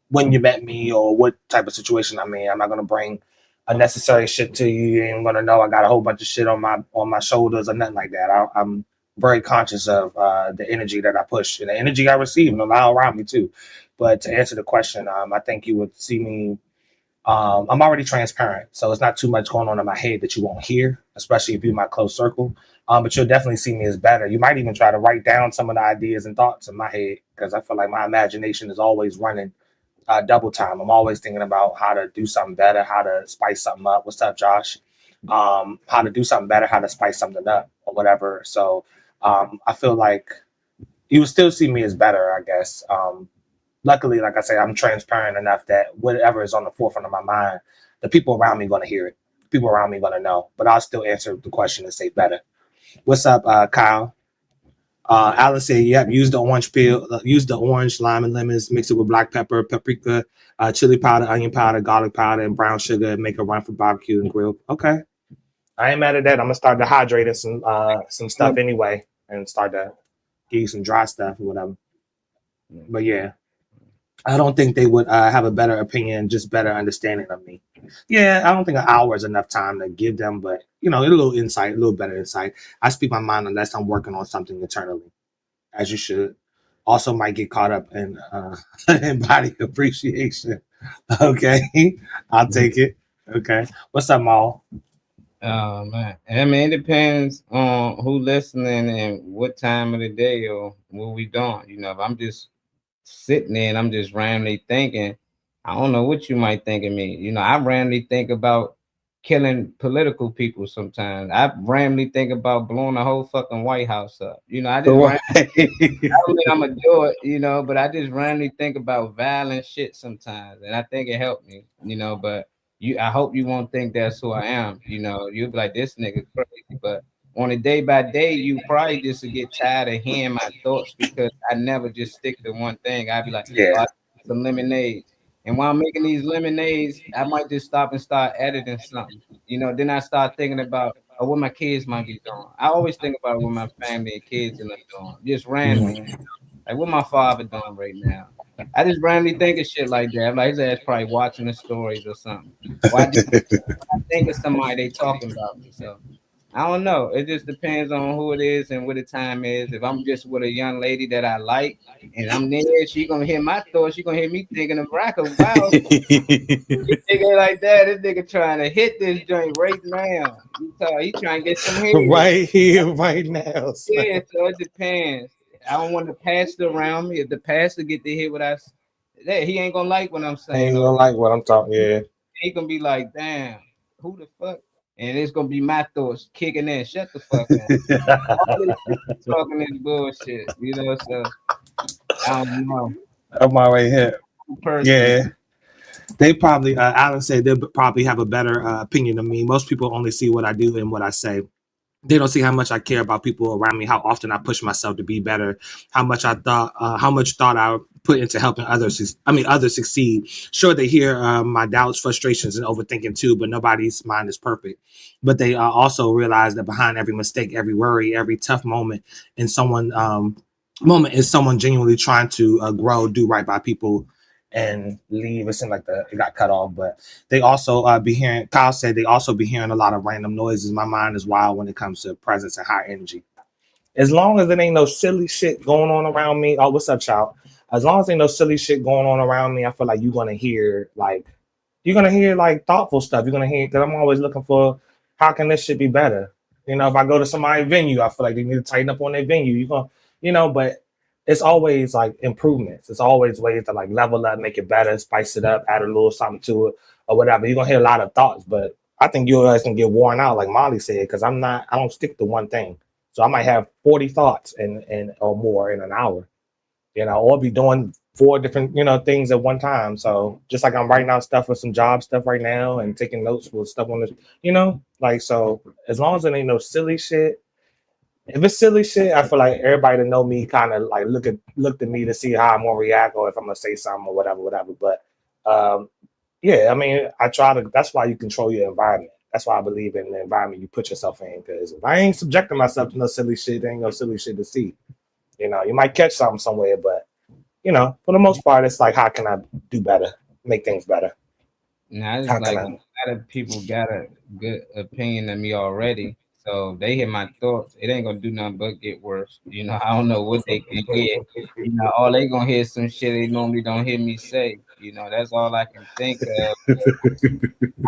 when you met me or what type of situation I'm in, I'm not going to bring unnecessary shit to you. You ain't going to know I got a whole bunch of shit on my shoulders or nothing like that. I'm very conscious of the energy that I push and the energy I receive and allow around me too. But to answer the question, I think you would see me. I'm already transparent, so it's not too much going on in my head that you won't hear, especially if you're my close circle. But you'll definitely see me as better. You might even try to write down some of the ideas and thoughts in my head because I feel like my imagination is always running double time. I'm always thinking about how to do something better, how to spice something up. What's up, Josh? How to do something better, how to spice something up or whatever. So I feel like you will still see me as better, I guess. Luckily, like I say, I'm transparent enough that whatever is on the forefront of my mind, the people around me are going to hear it. People around me are going to know. But I'll still answer the question and say better. What's up, Kyle? Alice said, yep, use the orange peel, use the orange, lime, and lemons, mix it with black pepper, paprika, chili powder, onion powder, garlic powder, and brown sugar, and make a run for barbecue and grill. Okay. I ain't mad at that. I'm going to start dehydrating some stuff anyway and start to give you some dry stuff or whatever. But yeah, I don't think they would have a better opinion, just better understanding of me. Yeah, I don't think an hour is enough time to give them, but a little insight, a little better insight. I speak my mind unless I'm working on something internally, as you should. Also, might get caught up in in body appreciation. Okay, I'll take it. Okay, what's up, Maul? Oh man, I mean, it depends on who listening and what time of the day or what we doing. If I'm just sitting there and I'm just randomly thinking, I don't know what you might think of me. I randomly think about killing political people sometimes. I randomly think about blowing the whole fucking White House up. I just randomly, I don't mean I'm gonna do it, but I just randomly think about violent shit sometimes, and I think it helped me. But I hope you won't think that's who I am. You'll be like, this nigga crazy. But on a day by day, you probably just get tired of hearing my thoughts because I never just stick to one thing. I'd be like, some lemonade. And while I'm making these lemonades, I might just stop and start editing something. Then I start thinking about what my kids might be doing. I always think about what my family and kids are doing, just randomly. Like what my father doing right now. I just randomly think of shit like that. Like his ass probably watching the stories or something. I think of somebody they talking about me. So I don't know. It just depends on who it is and what the time is. If I'm just with a young lady that I like and I'm there, she gonna hear my thoughts. She gonna hear me thinking of Barack Obama. Nigga like that. This nigga trying to hit this joint right now. He trying to get some here. Right here, right now. Yeah, so it depends. I don't want the pastor around me. If the pastor get to hear what I say, he ain't gonna like what I'm saying. He ain't gonna like what I'm talking. Yeah. He gonna be like, damn, who the fuck? And it's gonna be my thoughts kicking in. Shut the fuck up. Talking this bullshit, so I don't know. I'm my way here. Yeah. They probably, Alan said they probably have a better opinion of me. Most people only see what I do and what I say. They don't see how much I care about people around me, how often I push myself to be better, how much thought I put into helping others succeed. Sure, they hear my doubts, frustrations, and overthinking too, but nobody's mind is perfect. But they also realize that behind every mistake, every worry, every tough moment in someone is someone genuinely trying to grow, do right by people, and leave. It seemed like it got cut off, but they also be hearing. Kyle said they also be hearing a lot of random noises. My mind is wild when it comes to presence and high energy. As long as there ain't no silly shit going on around me. Oh, what's up, child? As long as there ain't no silly shit going on around me, I feel like you're gonna hear thoughtful stuff. You're gonna hear, because I'm always looking for how can this shit be better. If I go to somebody's venue, I feel like they need to tighten up on their venue. You're gonna, but it's always like improvements. It's always ways to like level up, make it better, spice it up, add a little something to it or whatever. You're gonna hear a lot of thoughts, but I think you guys can get worn out, like Molly said, because I don't stick to one thing. So I might have 40 thoughts and or more in an hour, or be doing 4 different, things at one time. So just like I'm writing out stuff for some job stuff right now and taking notes with stuff on this, so as long as it ain't no silly shit. If it's silly shit, I feel like everybody to know me kind of like looked at me to see how I'm gonna react or if I'm gonna say something or whatever. But yeah, I mean, I try to. That's why you control your environment. That's why I believe in the environment you put yourself in. Because if I ain't subjecting myself to no silly shit, there ain't no silly shit to see. You might catch something somewhere, but for the most part, it's like, how can I do better, make things better? Now, it's like a lot of people got a good opinion of me already. So they hear my thoughts, it ain't gonna do nothing but get worse. I don't know what they can hear. All they gonna hear some shit they normally don't hear me say. That's all I can think of.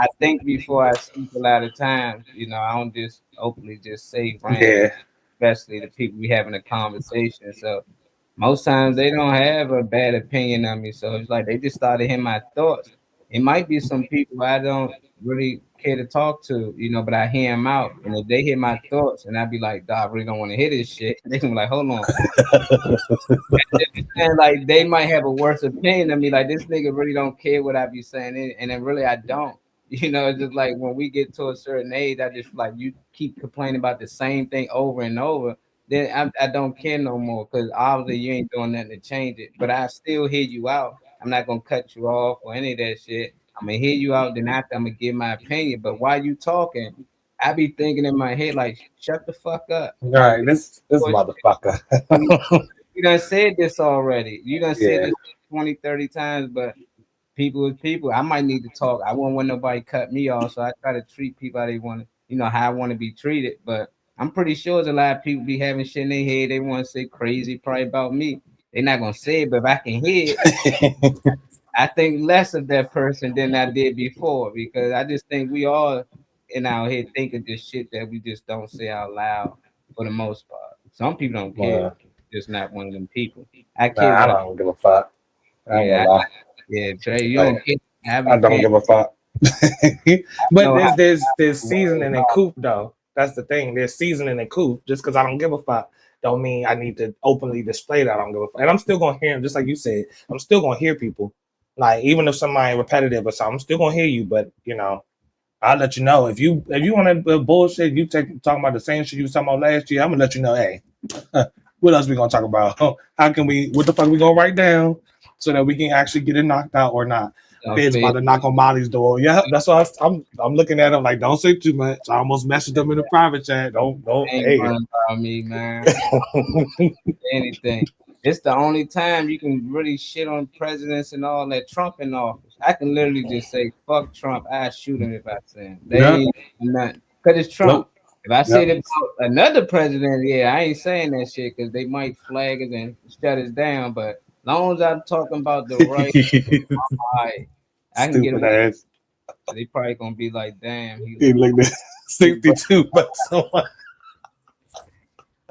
I think before I speak a lot of times. I don't just openly just say random, especially the people we having a conversation. So most times they don't have a bad opinion of me. So it's like they just started hearing my thoughts. It might be some people I don't really care to talk to, but I hear them out. And if they hear my thoughts and I be like, dog, I really don't want to hear this shit, they can be like, hold on. And like they might have a worse opinion of me, like this nigga really don't care what I be saying. And then really I don't. It's just like when we get to a certain age, I just like you keep complaining about the same thing over and over. Then I don't care no more because obviously you ain't doing nothing to change it. But I still hear you out. I'm not gonna cut you off or any of that shit. I'm gonna hear you out. Then after I'm gonna give my opinion. But while you talking, I be thinking in my head like, shut the fuck up. All right, this motherfucker. You done said this already. You done said this 20, 30 times, but people is people. I might need to talk. I won't want nobody cut me off, so I try to treat people how they want to, how I want to be treated. But I'm pretty sure there's a lot of people be having shit in their head. They want to say crazy probably about me. They're not gonna say it, but if I can hear it, I think less of that person than I did before, because I just think we all in our head thinking this shit that we just don't say out loud for the most part. Some people don't care. Just not one of them people. I don't give a fuck. Yeah, Trey, you don't care. I don't give a fuck. But there's seasoning and coop though. That's the thing. There's seasoning and coop. Just because I don't give a fuck don't mean I need to openly display that I don't give a fuck. And I'm still gonna hear them, just like you said. I'm still gonna hear people. Like even if somebody repetitive or something, I'm still gonna hear you. But I'll let you know if you want to bullshit. You talking about the same shit you was talking about last year. I'm gonna let you know. Hey, what else we gonna talk about? How can we? What the fuck we gonna write down so that we can actually get it knocked out or not? Fed's about to knock on Molly's door. Yeah, that's why I'm looking at him like, don't say too much. I almost messaged them in the private chat. Don't. Ain't about me, man. Anything. It's the only time you can really shit on presidents and all that. Trump in office, I can literally just say fuck Trump. I shoot him if I see him. They ain't nothing because it's Trump. Nope. If I say it about another president, I ain't saying that shit because they might flag us and shut us down. But as long as I'm talking about the right, I can get away. They probably gonna be like, damn, he like that 62 but someone.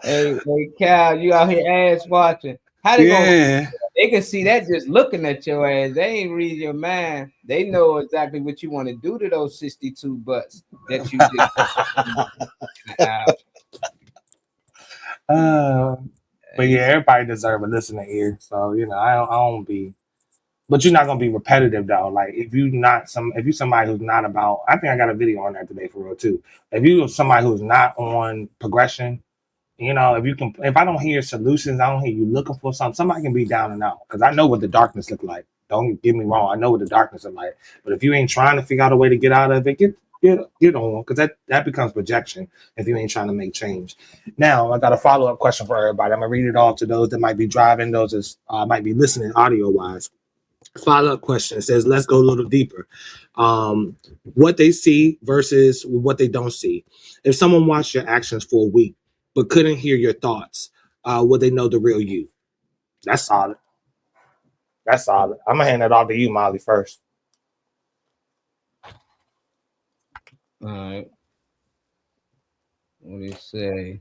Hey, Cal, you out here ass watching. How they gonna? They can see that just looking at your ass. They ain't read your mind. They know exactly what you want to do to those 62 butts that you just. But everybody deserve a listening ear. So I don't be. But you're not gonna be repetitive though. Like if you somebody who's not about. I think I got a video on that today for real too. If you somebody who's not on progression. If I don't hear solutions, I don't hear you looking for something. Somebody can be down and out because I know what the darkness look like. Don't get me wrong, I know what the darkness is like. But if you ain't trying to figure out a way to get out of it, get on, because that becomes projection if you ain't trying to make change. Now I got a follow-up question for everybody. I'm gonna read it off to those that might be driving, those that might be listening audio wise. Follow-up question. It says, let's go a little deeper. What they see versus what they don't see. If someone watched your actions for a week but couldn't hear your thoughts, would they know the real you? That's solid. I'm gonna hand it off to you, Molly, first. All right. What do you say?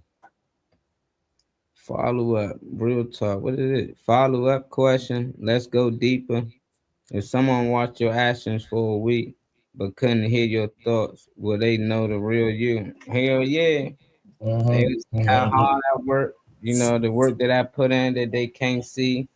Follow up, real talk. What is it? Follow up question. Let's go deeper. If someone watched your actions for a week but couldn't hear your thoughts, will they know the real you? Hell yeah. How hard I work, the work that I put in that they can't see.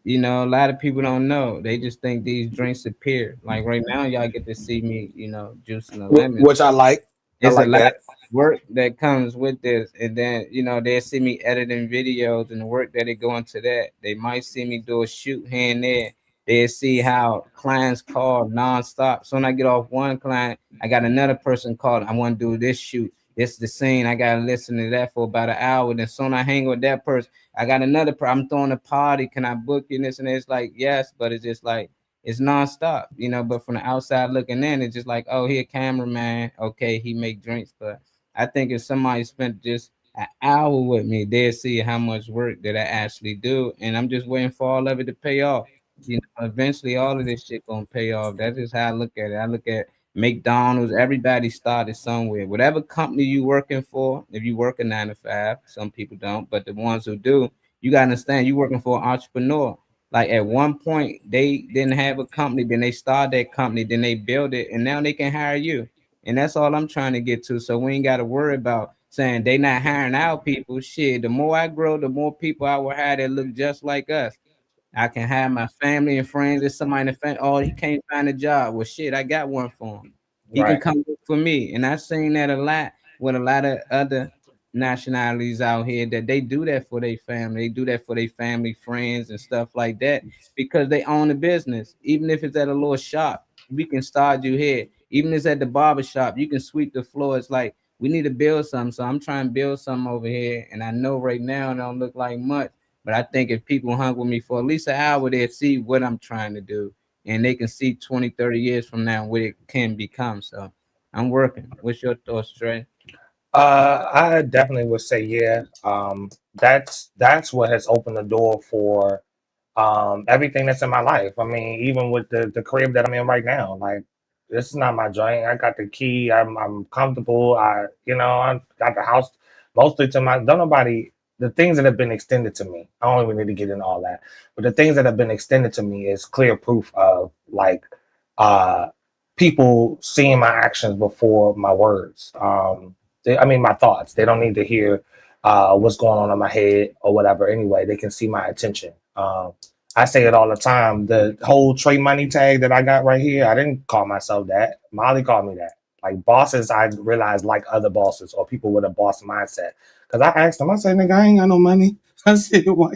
A lot of people don't know. They just think these drinks appear. Like right now, y'all get to see me, juicing the lemon. Which I like. It's a lot of work that comes with this. And then, they'll see me editing videos and the work that they go into that. They might see me do a shoot here and there. They'll see how clients call nonstop. So when I get off one client, I got another person called. I want to do this shoot. It's the scene. I gotta listen to that for about an hour. Then soon I hang with that person. I got another person. I'm throwing a party. Can I book you? And this and that? It's like, yes, but it's just like it's nonstop, But from the outside looking in, it's just like, oh, he a cameraman. Okay, he make drinks. But I think if somebody spent just an hour with me, they'll see how much work that I actually do. And I'm just waiting for all of it to pay off. Eventually all of this shit gonna pay off. That's just how I look at it. I look at McDonald's, everybody started somewhere. Whatever company you working for, if you work a 9 to 5, some people don't, but the ones who do, you gotta understand you working for an entrepreneur. Like at one point they didn't have a company, then they started that company, then they build it, and now they can hire you. And that's all I'm trying to get to. So we ain't got to worry about saying they not hiring our people. Shit, the more I grow, the more people I will hire that look just like us. I can have my family and friends. There's somebody in the family. Oh, he can't find a job. Well, shit, I got one for him. He can come look for me. And I've seen that a lot with a lot of other nationalities out here that they do that for their family. They do that for their family, friends, and stuff like that because they own a business. Even if it's at a little shop, we can start you here. Even if it's at the barber shop, you can sweep the floor. It's like we need to build something. So I'm trying to build something over here. And I know right now it don't look like much. But I think if people hung with me for at least an hour, they'll see what I'm trying to do. And they can see 20, 30 years from now what it can become. So I'm working. What's your thoughts, Trey? I definitely would say, yeah. That's what has opened the door for everything that's in my life. I mean, even with the crib that I'm in right now, like this is not my joint. I got the key. I'm comfortable. I got the house mostly to my. Don't nobody. The things that have been extended to me. I don't even need to get into all that. But the things that have been extended to me is clear proof of like people seeing my actions before my words. My thoughts. They don't need to hear what's going on in my head or whatever. Anyway, they can see my intention. I say it all the time. The whole Trey Money tag that I got right here, I didn't call myself that. Molly called me that. Like bosses, I realized like other bosses or people with a boss mindset. Because I asked him, I said, nigga, I ain't got no money. I said, why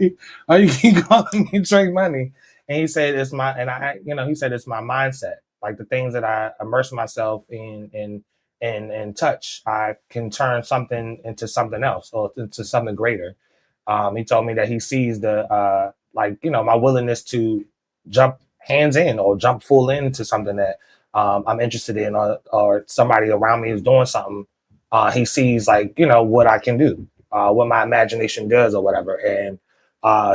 you keep calling me Trey Money? And he said, it's my, and I, he said, it's my mindset. Like the things that I immerse myself in touch, I can turn something into something else or into something greater. He told me that he sees the, my willingness to jump hands in or jump full into something that I'm interested in or somebody around me is doing something. He sees what I can do, what my imagination does or whatever. And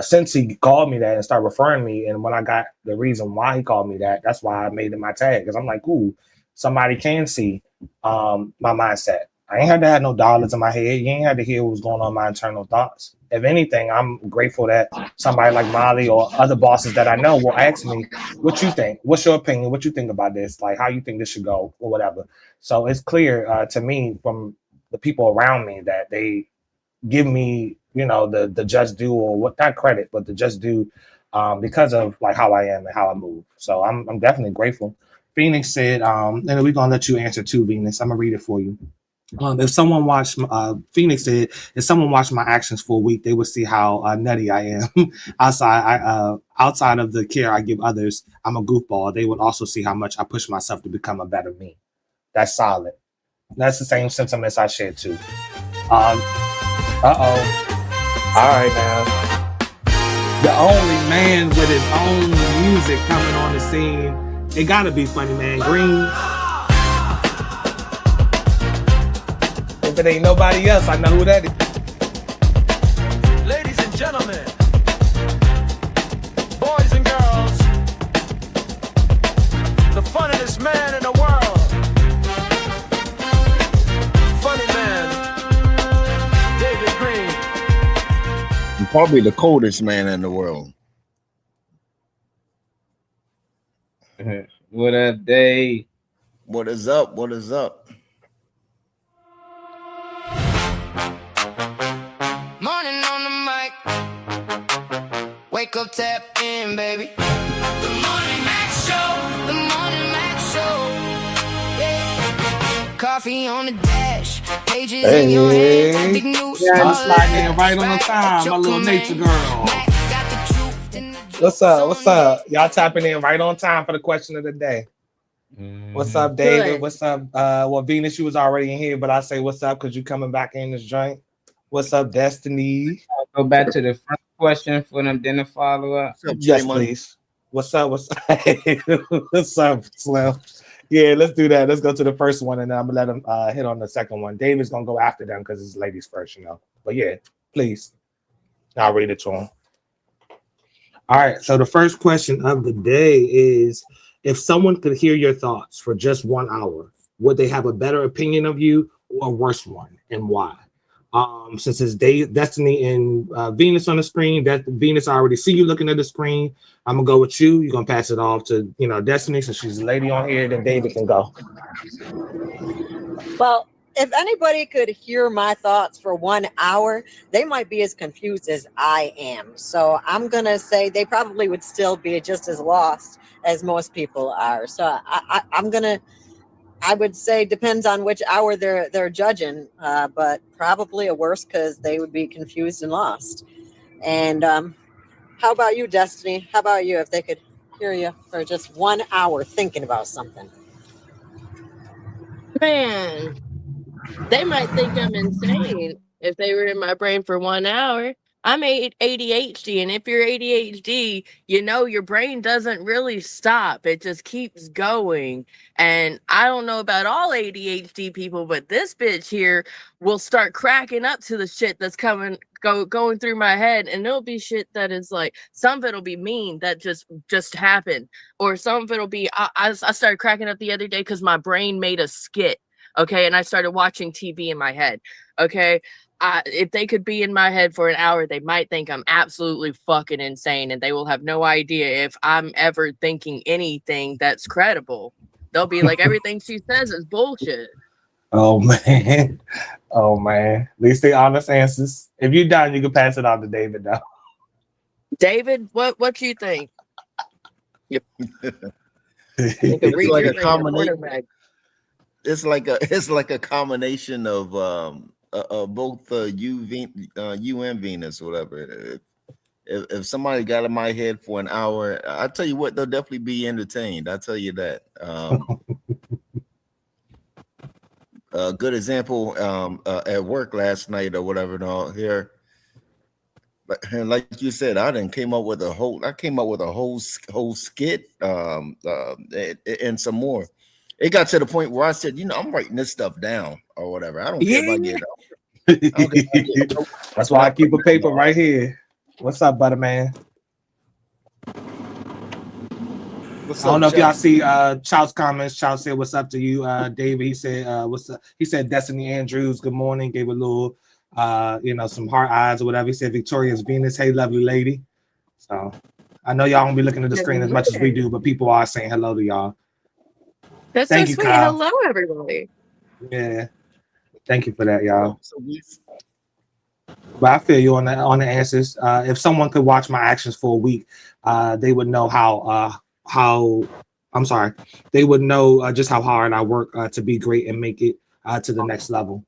since he called me that and started referring me, and when I got the reason why he called me that, that's why I made it my tag. Because I'm like, ooh, somebody can see my mindset. I ain't had to have no dollars in my head. You ain't had to hear what was going on in my internal thoughts. If anything, I'm grateful that somebody like Molly or other bosses that I know will ask me, what you think? What's your opinion? What you think about this? Like, how you think this should go or whatever. So it's clear to me from the people around me that they give me, the just due or what, not credit, but the just due because of like how I am and how I move. So I'm definitely grateful. Phoenix said, and we're going to let you answer too, Venus. I'm going to read it for you. If someone watched, Phoenix said, if someone watched my actions for a week, they would see how nutty I am. Outside of the care I give others, I'm a goofball. They would also see how much I push myself to become a better me. That's solid. That's the same sentiments I share too. All right now. The only man with his own music coming on the scene. It gotta be Funny Man Green. If it ain't nobody else, I know who that is. Ladies and gentlemen, boys and girls, the funniest man in the world, Funny Man, David Green. Probably the coldest man in the world. What up, Dave? What is up? What is up? Morning on the mic. Wake up, tap in, baby. The Morning Max Show. The Morning Max Show. Yeah. Coffee on the dash. Pages in your head. Big news. I'm sliding in right on the time, my little nature girl. What's up? What's up? Y'all tapping in right on time for the question of the day. What's up, David? Good. What's up? Well, Venus, you was already in here, but I say what's up because you coming back in this joint. What's up, Destiny? I'll go back to the first question for them, then follow up. Yes, please. What's up? What's up, Slim? Yeah, let's do that. Let's go to the first one, and then I'm gonna let them hit on the second one. David's gonna go after them because it's ladies first, But yeah, please. I'll read it to him. All right. So the first question of the day is: if someone could hear your thoughts for just 1 hour, would they have a better opinion of you or a worse one, and why? Since it's Destiny and Venus on the screen, that Venus, I already see you looking at the screen. I'm gonna go with you. You're gonna pass it off to Destiny, since she's a lady on here. Then David can go. Well, if anybody could hear my thoughts for 1 hour, they might be as confused as I am. So I'm gonna say they probably would still be just as lost as most people are. So I would say depends on which hour they're judging, but probably a worse because they would be confused and lost. And how about you, Destiny? How about you if they could hear you for just 1 hour thinking about something? Man, they might think I'm insane if they were in my brain for 1 hour. I'm ADHD, and if you're ADHD, you know your brain doesn't really stop. It just keeps going. And I don't know about all ADHD people, but this bitch here will start cracking up to the shit that's going through my head, and it'll be shit that is like, some of it'll be mean that just happened, or some of it'll be I started cracking up the other day because my brain made a skit. Okay, and I started watching TV in my head. Okay. If they could be in my head for an hour, they might think I'm absolutely fucking insane, and they will have no idea if I'm ever thinking anything that's credible. They'll be like, everything she says is bullshit. Oh man. Oh man. At least they honest answers. If you're done, you can pass it on to David now. David, what you think? Yep. It's like a combination. It's like a combination of both you and Venus, whatever. If somebody got in my head for an hour, I tell you what, they'll definitely be entertained. I tell you that. A good example at work last night or whatever. And all here, and like you said, I came up with a whole skit and some more. It got to the point where I said, I'm writing this stuff down or whatever. I don't care if I get it. That's why I keep a paper right here. What's up, butter man? I don't know if y'all see Child's comments. Child said, "What's up to you, David?" He said, "What's up?" He said, "Destiny Andrews, good morning." Gave a little, some heart eyes or whatever. He said, "Victoria's Venus, hey, lovely lady." So I know y'all don't be looking at the screen as much as we do, but people are saying hello to y'all. That's Thank so sweet. Kyle. Hello, everybody. Yeah. Thank you for that, y'all. But I feel you on the answers. If someone could watch my actions for a week, they would know they would know just how hard I work to be great and make it to the next level.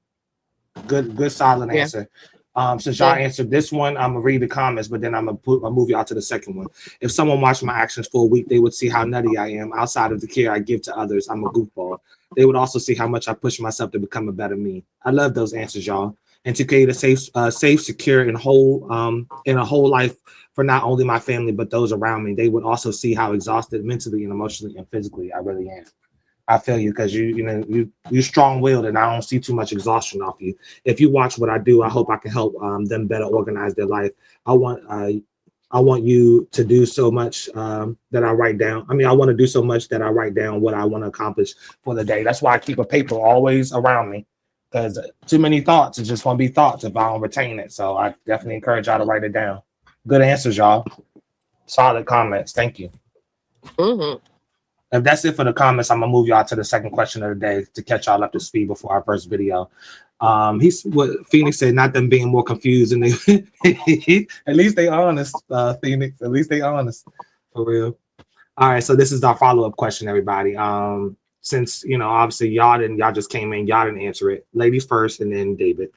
Good solid answer. Since y'all answered this one, I'm gonna read the comments, but then I'll move y'all to the second one. If someone watched my actions for a week, they would see how nutty I am outside of the care I give to others. I'm a goofball. They would also see how much I push myself to become a better me. I love those answers, y'all. And to create a safe, secure, and whole life for not only my family but those around me. They would also see how exhausted mentally and emotionally and physically I really am. I feel you because you're strong-willed, and I don't see too much exhaustion off you. If you watch what I do, I hope I can help them better organize their life. I want you to do so much that I write down. I want to do so much that I write down what I want to accomplish for the day. That's why I keep a paper always around me, because too many thoughts is just going to be thoughts if I don't retain it. So I definitely encourage y'all to write it down. Good answers, y'all. Solid comments. Thank you. Mm-hmm. If that's it for the comments, I'm gonna move y'all to the second question of the day to catch y'all up to speed before our first video. Phoenix said, not them being more confused, and they at least they honest, Phoenix. At least they honest, for real. All right, so this is our follow-up question, everybody. Since obviously y'all just came in, y'all didn't answer it. Ladies first, and then David.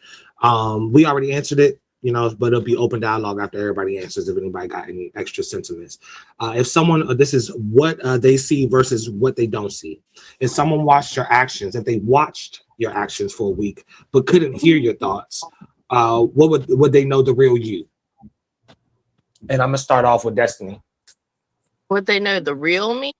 We already answered it. But it'll be open dialogue after everybody answers if anybody got any extra sentiments. If someone, this is what they see versus what they don't see. If someone watched your actions, if they watched your actions for a week but couldn't hear your thoughts, what would they know the real you? And I'm gonna start off with Destiny. Would they know the real me?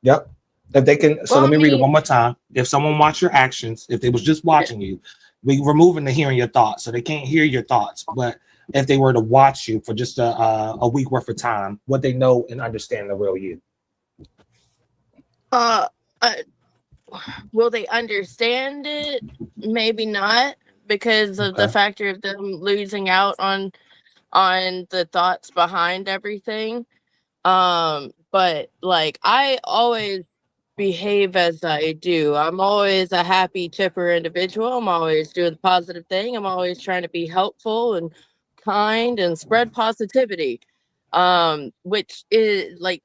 Yep. If they can, so let me read it one more time. If someone watched your actions, if they was just watching you, we removing the hearing your thoughts, so they can't hear your thoughts. But if they were to watch you for just a week worth of time, would they know and understand the real you? Will they understand it? Maybe not, because of the factor of them losing out on the thoughts behind everything. But like, I always behave as I do. I'm always a happy, chipper individual. I'm always doing the positive thing. I'm always trying to be helpful and kind and spread positivity. Which is like,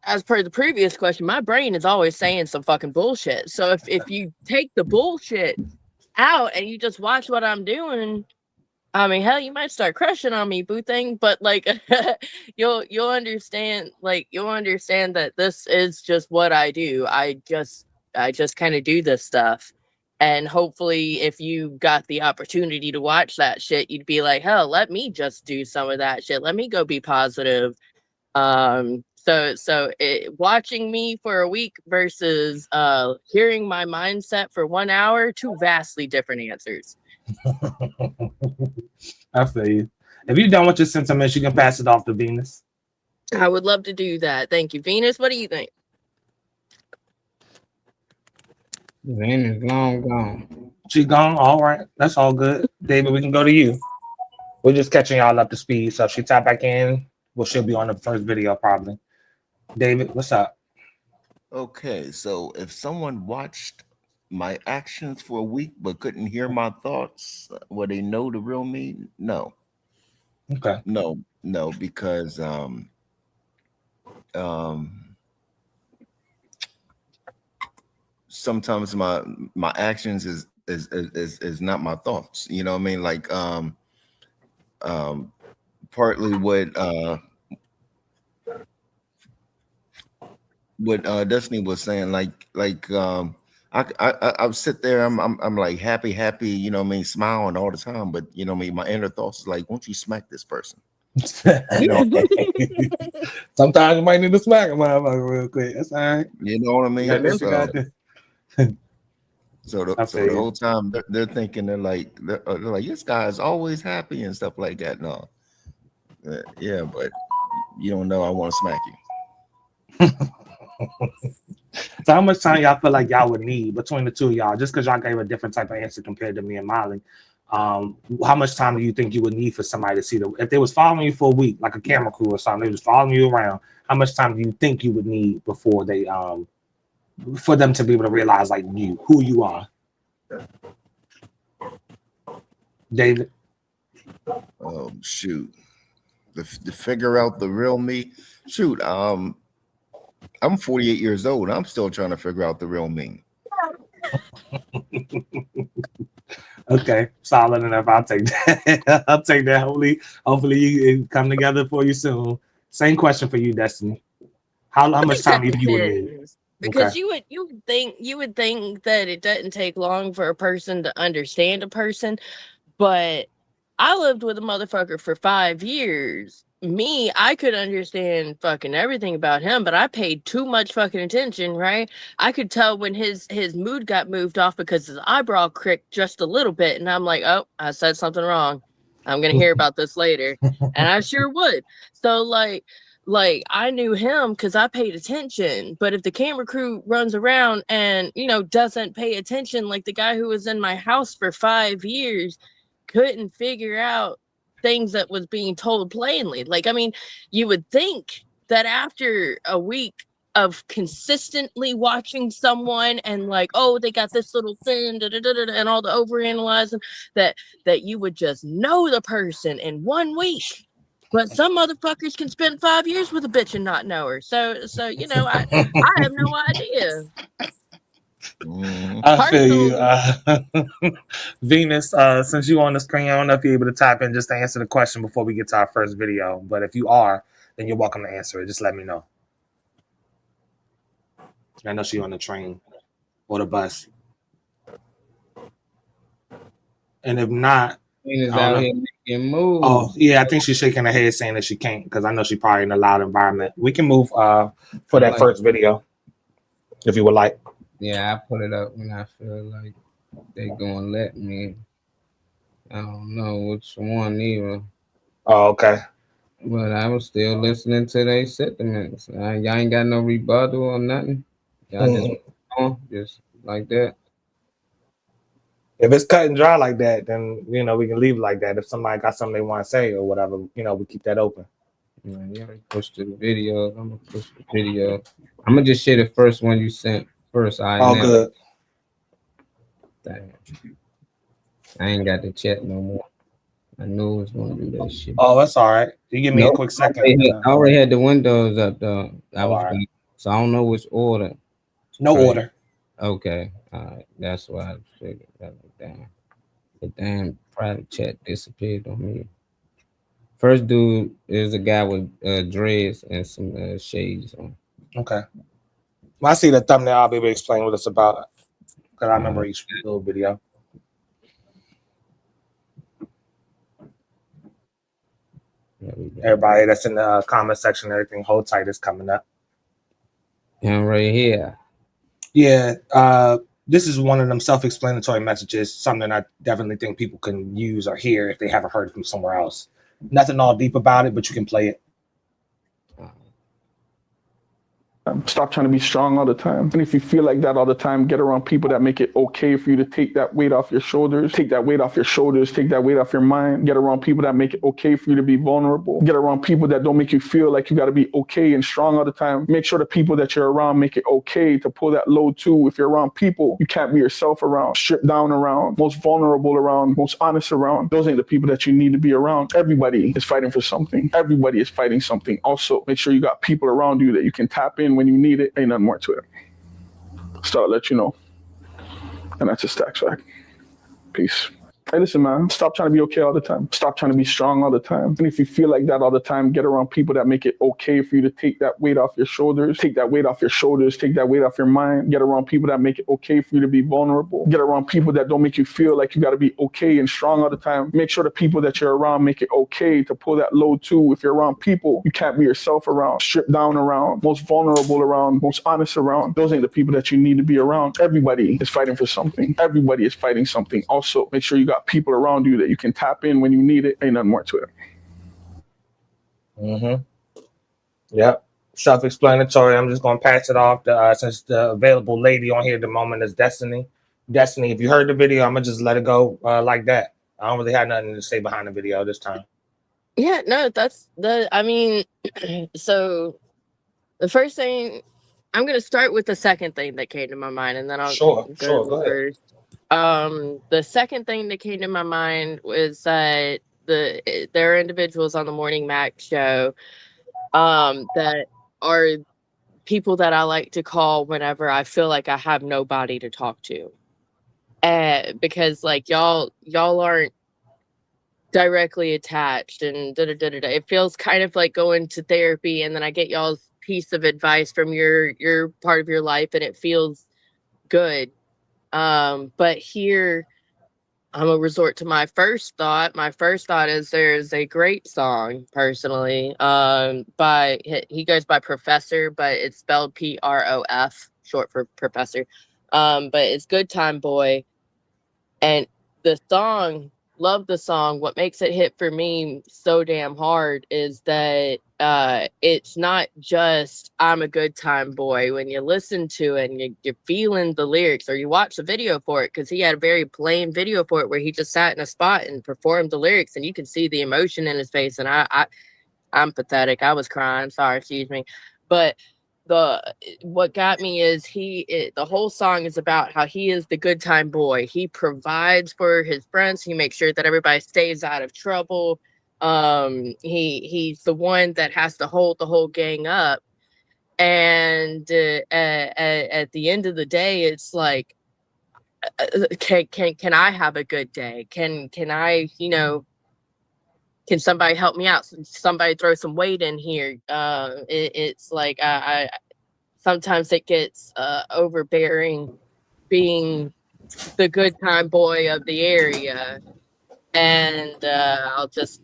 as per the previous question, my brain is always saying some fucking bullshit. So if you take the bullshit out and you just watch what I'm doing, hell, you might start crushing on me, boo thing, but like you'll understand that this is just what I do. I just kind of do this stuff. And hopefully if you got the opportunity to watch that shit, you'd be like, hell, let me just do some of that shit. Let me go be positive. So watching me for a week versus hearing my mindset for 1 hour, two vastly different answers. I feel you. If you're done with your sentiments, you can pass it off to Venus. I would love to do that. Thank you. Venus, what do you think? Venus long gone. She gone? All right. That's all good. David, we can go to you. We're just catching y'all up to speed. So if she tap back in, well, she'll be on the first video probably. David, what's up? Okay, so if someone watched my actions for a week but couldn't hear my thoughts, would they know the real me? No. Okay. No, because sometimes my actions is not my thoughts. You know what I mean? Like partly what Destiny was saying, I sit there, I'm like happy, you know what I mean, smiling all the time, but you know what I mean, my inner thoughts is like, won't you smack this person? You know? Sometimes you might need to smack him real quick. That's all right. You know what I mean? Yeah, so the whole time they're thinking they're like this guy is always happy and stuff like that. No, yeah, but you don't know I want to smack you. So how much time y'all feel like y'all would need between the two of y'all, just because y'all gave a different type of answer compared to me and Molly? How much time do you think you would need for somebody to see if they was following you for a week, like a camera crew or something, they was following you around, how much time do you think you would need before they for them to be able to realize like who you are? David? Oh shoot. To figure out the real me. Shoot, I'm 48 years old. I'm still trying to figure out the real me. Okay, solid enough. I'll take that. I'll take that. Hopefully you come together for you soon. Same question for you, Destiny. How much time do you would need? Because you would think that it doesn't take long for a person to understand a person, but I lived with a motherfucker for 5 years. Me, I could understand fucking everything about him, but I paid too much fucking attention, right? I could tell when his mood got moved off because his eyebrow cricked just a little bit, and I'm like, oh, I said something wrong. I'm gonna hear about this later, and I sure would. So like I knew him because I paid attention. But if the camera crew runs around and doesn't pay attention, like the guy who was in my house for 5 years couldn't figure out things that was being told plainly. Like, I mean, you would think that after a week of consistently watching someone and like, oh, they got this little thing, and all the overanalyzing, that you would just know the person in 1 week. But some motherfuckers can spend 5 years with a bitch and not know her. So I have no idea. I feel you. Venus, since you on the screen, I don't know if you're able to type in just to answer the question before we get to our first video. But if you are, then you're welcome to answer it. Just let me know. I know she's on the train or the bus. And if not, Venus out here making moves. Oh, yeah, I think she's shaking her head saying that she can't because I know she's probably in a loud environment. We can move for that first video if you would like. Yeah, I put it up when I feel like they gonna let me. I don't know which one either. Oh, okay. But I was still listening to their sentiments. Y'all ain't got no rebuttal or nothing. Y'all just like that. If it's cut and dry like that, then we can leave it like that. If somebody got something they want to say or whatever, we keep that open. Yeah, push the video. I'm gonna push the video. I'm gonna just share the first one you sent first. Good. Damn. I ain't got the chat no more. I knew it was gonna do that shit. Oh, that's all right. You give me a quick second. I already had the windows up though. So I don't know which order. No order. Okay. All right. That's why I figured that. Damn. The damn private chat disappeared on me. First dude is a guy with dreads and some shades on. Okay. When I see the thumbnail, I'll be able to explain what it's about. because I remember each little video. Everybody that's in the comment section, everything, hold tight is coming up. And right here. Yeah, this is one of them self-explanatory messages, something I definitely think people can use or hear if they haven't heard it from somewhere else. Nothing all deep about it, but you can play it. Stop trying to be strong all the time. And if you feel like that all the time, get around people that make it okay for you to take that weight off your shoulders, take that weight off your shoulders, take that weight off your mind. Get around people that make it okay for you to be vulnerable. Get around people that don't make you feel like you got to be okay and strong all the time. Make sure the people that you're around make it okay to pull that load too. If you're around people you can't be yourself around, stripped down around, most vulnerable around, most honest around, those ain't the people that you need to be around. Everybody is fighting for something. Everybody is fighting something. Also, make sure you got people around you that you can tap in when you need it. Ain't nothing more to it. So I'll let you know. And that's a Stacks fact. Peace. Hey, listen, man, stop trying to be okay all the time. Stop trying to be strong all the time. And if you feel like that all the time, get around people that make it okay for you to take that weight off your shoulders, take that weight off your shoulders, take that weight off your mind. Get around people that make it okay for you to be vulnerable. Get around people that don't make you feel like you got to be okay and strong all the time. Make sure the people that you're around make it okay to pull that load too. If you're around people you can't be yourself around, stripped down around, most vulnerable around, most honest around, those ain't the people that you need to be around. Everybody is fighting for something. Everybody is fighting something. Also, make sure you got people around you that you can tap in when you need it. Ain't nothing more to it. Yep. Self-explanatory. I'm just gonna pass it off to since the available lady on here at the moment is Destiny. Destiny, if you heard the video, I'm gonna just let it go like that. I don't really have nothing to say behind the video this time. Yeah, no, that's I mean, so the first thing, I'm gonna start with the second thing that came to my mind, and then I'll go ahead. first. The second thing that came to my mind was that there are individuals on the Morning Mac show that are people that I like to call whenever I feel like I have nobody to talk to. Because like y'all aren't directly attached and it feels kind of like going to therapy, and then I get y'all's piece of advice from your part of your life and it feels good. But here I'm gonna resort to my first thought. My first thought is there's a great song personally he goes by Professor, but it's spelled Prof, short for Professor. But it's Good Time Boy, and the song, love the song. What makes it hit for me so damn hard is that it's not just I'm a good time boy. When you listen to it and you're feeling the lyrics, or you watch the video for it, because he had a very plain video for it where he just sat in a spot and performed the lyrics, and you can see the emotion in his face. And I'm pathetic. I was crying. Sorry, excuse me. But what got me is the whole song is about how he is the good time boy. He provides for his friends. He makes sure that everybody stays out of trouble. He's the one that has to hold the whole gang up. And at the end of the day, it's like, can I have a good day? Can I, can somebody help me out? Somebody throw some weight in here. It's like I sometimes it gets overbearing being the good time boy of the area. And I'll just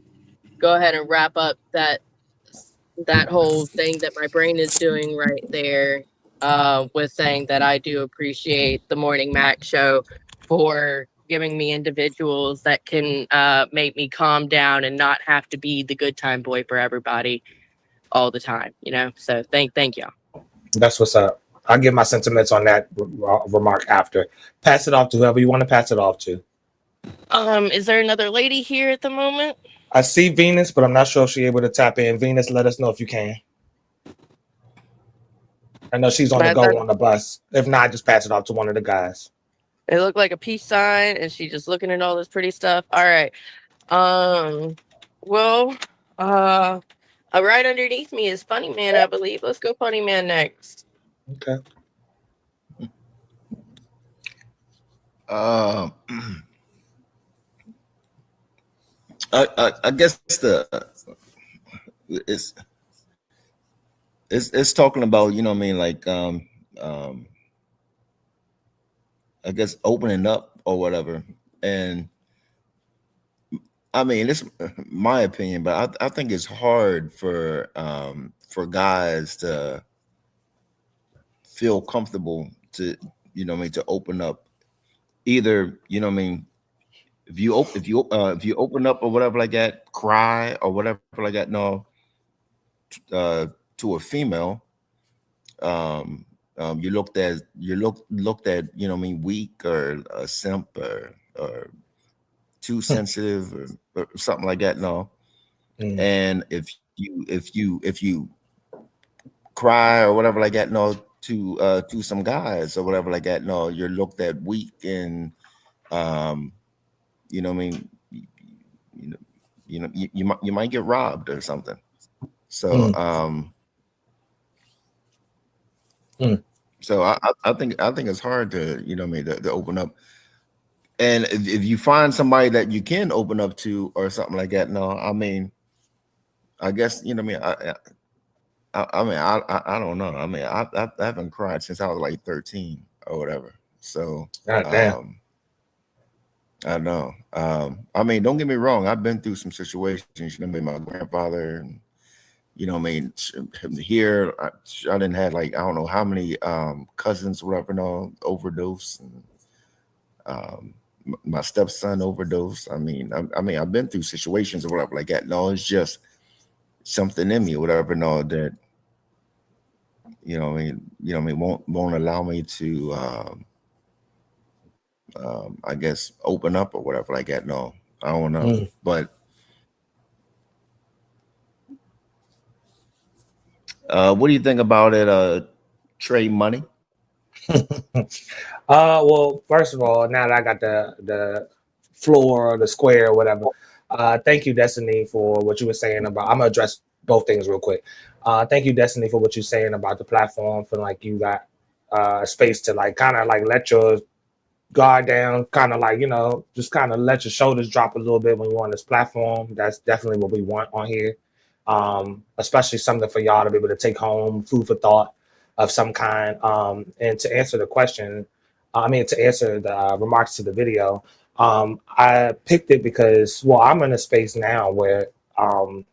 go ahead and wrap up that whole thing that my brain is doing right there with saying that I do appreciate the Morning Mac show for giving me individuals that can make me calm down and not have to be the good time boy for everybody all the time, So thank y'all. That's what's up. I'll give my sentiments on that remark after. Pass it off to whoever you want to pass it off to. Is there another lady here at the moment? I see Venus, but I'm not sure if she's able to tap in. Venus, let us know if you can. I know she's on the go on the bus. If not, just pass it off to one of the guys. It looked like a peace sign, and she's just looking at all this pretty stuff. All right. Right underneath me is Funny Man, I believe. Let's go Funny Man next. Okay. I guess it's talking about, like I guess opening up or whatever. And I mean, it's my opinion, but I think it's hard for guys to feel comfortable to, you know what I mean, to open up. Either, you know what I mean, if you open up or whatever like that, cry or whatever like that, no, to a female, you looked at, you know what I mean, weak or a simp or too sensitive or something like that, no. And if you cry or whatever like that, no, to some guys or whatever like that, no, you're looked at weak and you know what I mean, you might get robbed or something. So so I think it's hard to, you know what I mean, to open up. And if you find somebody that you can open up to or something like that, no, I mean, I guess, you know what I mean, I don't know. I mean, I haven't cried since I was like 13 or whatever. So I know. I mean, don't get me wrong. I've been through some situations, you know what I mean, my grandfather, and you know what I mean, here I didn't have like, I don't know how many cousins, whatever, no, overdose, and my stepson overdose. I mean, I've been through situations or whatever like that. No, it's just something in me or whatever, no, that you know what I mean, won't allow me to I guess open up or whatever like that. No, I don't know. But what do you think about it, Trey Money? Well, first of all, now that I got the floor or the square or whatever, thank you, Destiny, for what you were saying about. I'm gonna address both things real quick. Thank you, Destiny, for what you're saying about the platform. Feeling like you got space to like kind of like let your guard down, kind of like, you know, just kind of let your shoulders drop a little bit when you're on this platform. That's definitely what we want on here. Especially something for y'all to be able to take home, food for thought of some kind. And to answer the question, to answer the remarks to the video, I picked it because, well, I'm in a space now where I'm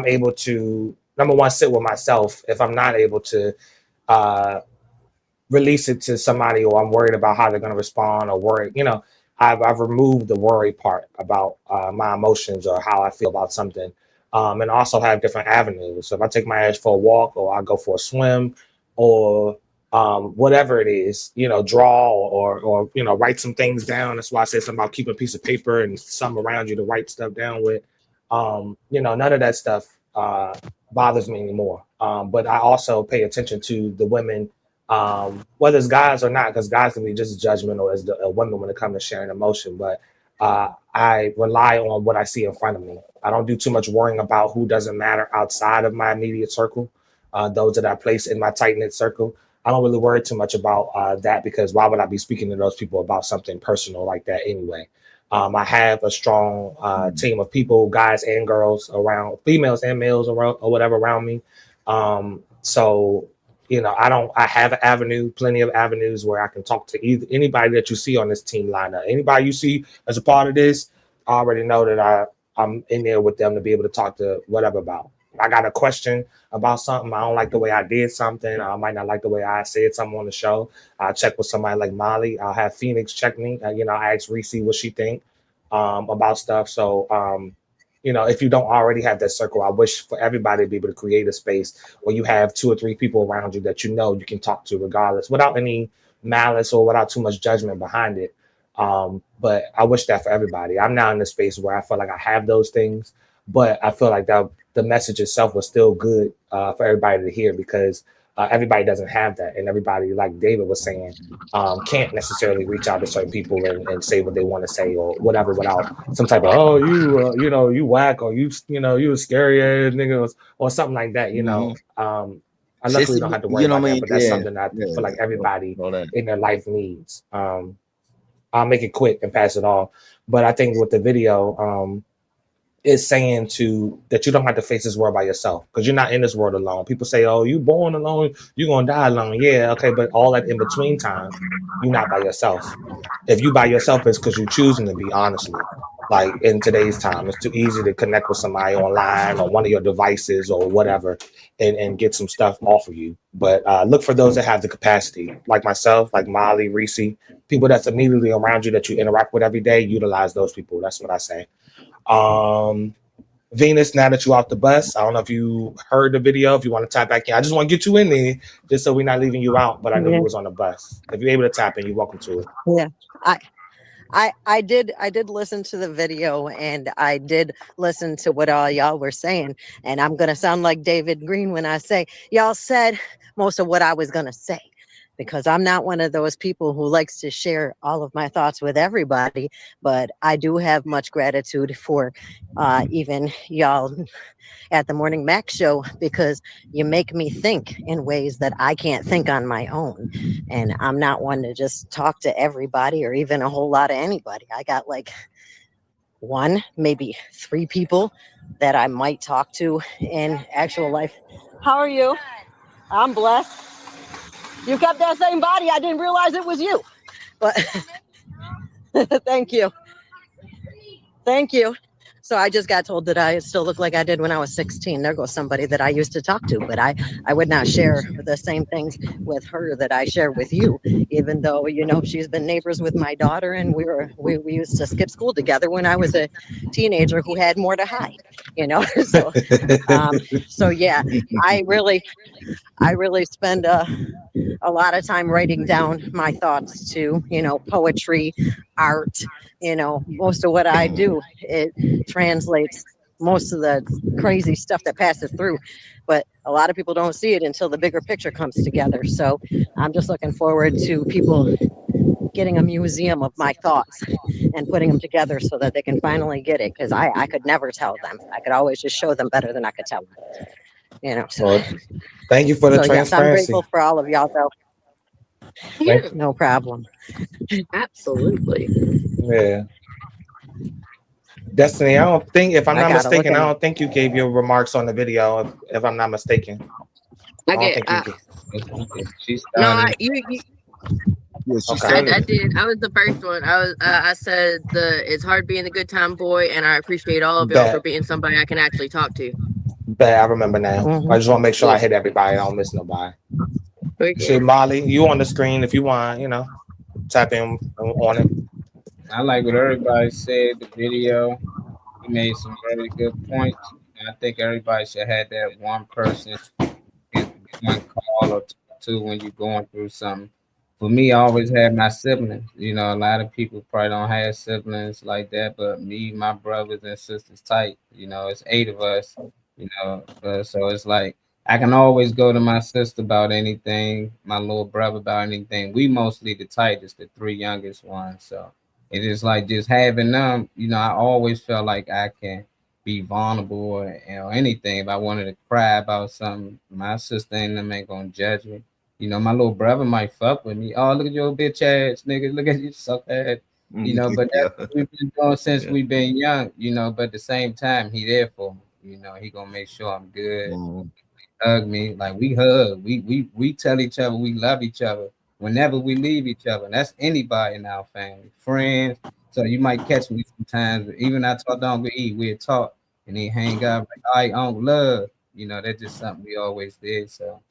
able to, number one, sit with myself if I'm not able to release it to somebody, or I'm worried about how they're going to respond, or worry, you know, I've removed the worry part about my emotions or how I feel about something. And also have different avenues. So if I take my ass for a walk, or I go for a swim, or whatever it is, you know, draw or you know, write some things down. That's why I said something about keeping a piece of paper and something around you to write stuff down with. You know, none of that stuff bothers me anymore. But I also pay attention to the women, whether it's guys or not, because guys can be just as judgmental as the women when it comes to sharing emotion. But I rely on what I see in front of me. I don't do too much worrying about who doesn't matter outside of my immediate circle, those that I place in my tight-knit circle. I don't really worry too much about that, because why would I be speaking to those people about something personal like that anyway? I have a strong team of people, guys and girls around, females and males around, or whatever around me. So, you know, I have an avenue, plenty of avenues where I can talk to anybody that you see on this team lineup. Anybody you see as a part of this, I already know that I'm in there with them to be able to talk to whatever about. I got a question about something. I don't like the way I did something. I might not like the way I said something on the show. I'll check with somebody like Molly. I'll have Phoenix check me. You know, I ask Reese what she think about stuff. So, you know, if you don't already have that circle, I wish for everybody to be able to create a space where you have 2 or 3 people around you that you know you can talk to regardless, without any malice or without too much judgment behind it. But I wish that for everybody. I'm now in a space where I feel like I have those things, but I feel like that the message itself was still good for everybody to hear, because everybody doesn't have that. And everybody, like David was saying, can't necessarily reach out to certain people and say what they want to say or whatever without some type of, oh, you know, you whack, or you know, you a scary ass nigga, or something like that, you know. I luckily don't have to worry about that, but that's something that I feel like everybody in their life needs. I'll make it quick and pass it off. But I think with the video, is saying that you don't have to face this world by yourself, because you're not in this world alone. People say, oh, you born alone, you're gonna die alone. Yeah, okay, but all that in between time, you're not by yourself. If you by yourself, it's because you're choosing to be, honestly. Like in today's time, it's too easy to connect with somebody online on one of your devices or whatever and get some stuff off of you. But look for those that have the capacity, like myself, like Molly, Reese, people that's immediately around you that you interact with every day. Utilize those people. That's what I say. Venus, now that you're off the bus, I don't know if you heard the video, if you want to tap back in. I just want to get you in there just so we're not leaving you out, but I know you was on the bus. If you're able to tap in, you're welcome to it. Yeah. I did listen to the video, and I did listen to what all y'all were saying, and I'm gonna sound like David Green when I say y'all said most of what I was gonna say, because I'm not one of those people who likes to share all of my thoughts with everybody, but I do have much gratitude for even y'all at the Morning Mac Show, because you make me think in ways that I can't think on my own. And I'm not one to just talk to everybody or even a whole lot of anybody. I got like one, maybe 3 people that I might talk to in actual life. How are you? I'm blessed. You kept that same body. I didn't realize it was you. But thank you. Thank you. So I just got told that I still look like I did when I was 16. There goes somebody that I used to talk to, but I would not share the same things with her that I share with you, even though, you know, she's been neighbors with my daughter, and we used to skip school together when I was a teenager who had more to hide, you know. So yeah, I really spend a lot of time writing down my thoughts too, you know, poetry, art, you know, most of what I do, it translates most of the crazy stuff that passes through, but a lot of people don't see it until the bigger picture comes together. So I'm just looking forward to people getting a museum of my thoughts and putting them together so that they can finally get it, because I could never tell them. I could always just show them better than I could tell them, you know. So well, thank you for the transparency. Yes, I'm grateful for all of y'all, though. Yeah. No problem. Absolutely. Yeah. Destiny, I don't think, if I'm not mistaken, I don't think you gave your remarks on the video, if I'm not mistaken. I did. I did. I was the first one. I said it's hard being a good time boy, and I appreciate all of y'all for being somebody I can actually talk to. I remember now. Mm-hmm. I just want to make sure I hit everybody. I don't miss nobody. Shit, Molly, you on the screen if you want, you know, tap in on it. I like what everybody said. The video, he made some very good points. And I think everybody should have that one person, one call or two when you're going through something. For me, I always had my siblings. You know, a lot of people probably don't have siblings like that, but me, my brothers and sisters tight. You know, it's 8 of us. You know, so it's like I can always go to my sister about anything, my little brother about anything. We mostly the tightest, the 3 youngest ones. So it is like just having them, you know, I always felt like I can be vulnerable or anything. If I wanted to cry about something, my sister and them ain't gonna judge me. You know, my little brother might fuck with me. Oh, look at your bitch ass, nigga. Look at you, suck ass. You know, but that's what we've been doing since we've been young, you know, but at the same time, he there for me. You know, he gonna make sure I'm good. Hug me, like we hug. We tell each other we love each other whenever we leave each other. And that's anybody in our family, friends. So you might catch me sometimes. Even I talk to Uncle E, we'd talk and he hang up like, all right, Uncle Love. You know, that's just something we always did. So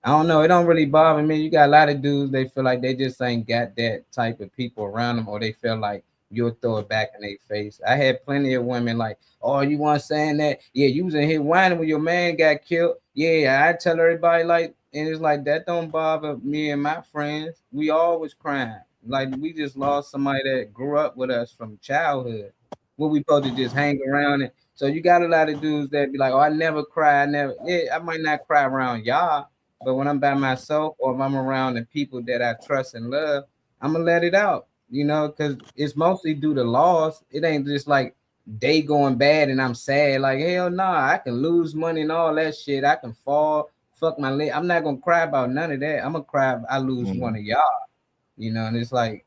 I don't know. It don't really bother me. You got a lot of dudes, they feel like they just ain't got that type of people around them, or they feel like you'll throw it back in their face. I had plenty of women like, oh, you want saying that? Yeah, you was in here whining when your man got killed. Yeah, I tell everybody like, and it's like, that don't bother me and my friends. We always crying. Like, we just lost somebody that grew up with us from childhood. What we supposed to just hang around? And so you got a lot of dudes that be like, oh, I never cry. Yeah, I might not cry around y'all, but when I'm by myself or if I'm around the people that I trust and love, I'm going to let it out. You know, because it's mostly due to loss. It ain't just like they going bad and I'm sad. Like, hell nah, I can lose money and all that shit. I can fall, fuck my leg. I'm not going to cry about none of that. I'm going to cry if I lose one of y'all. You know, and it's like,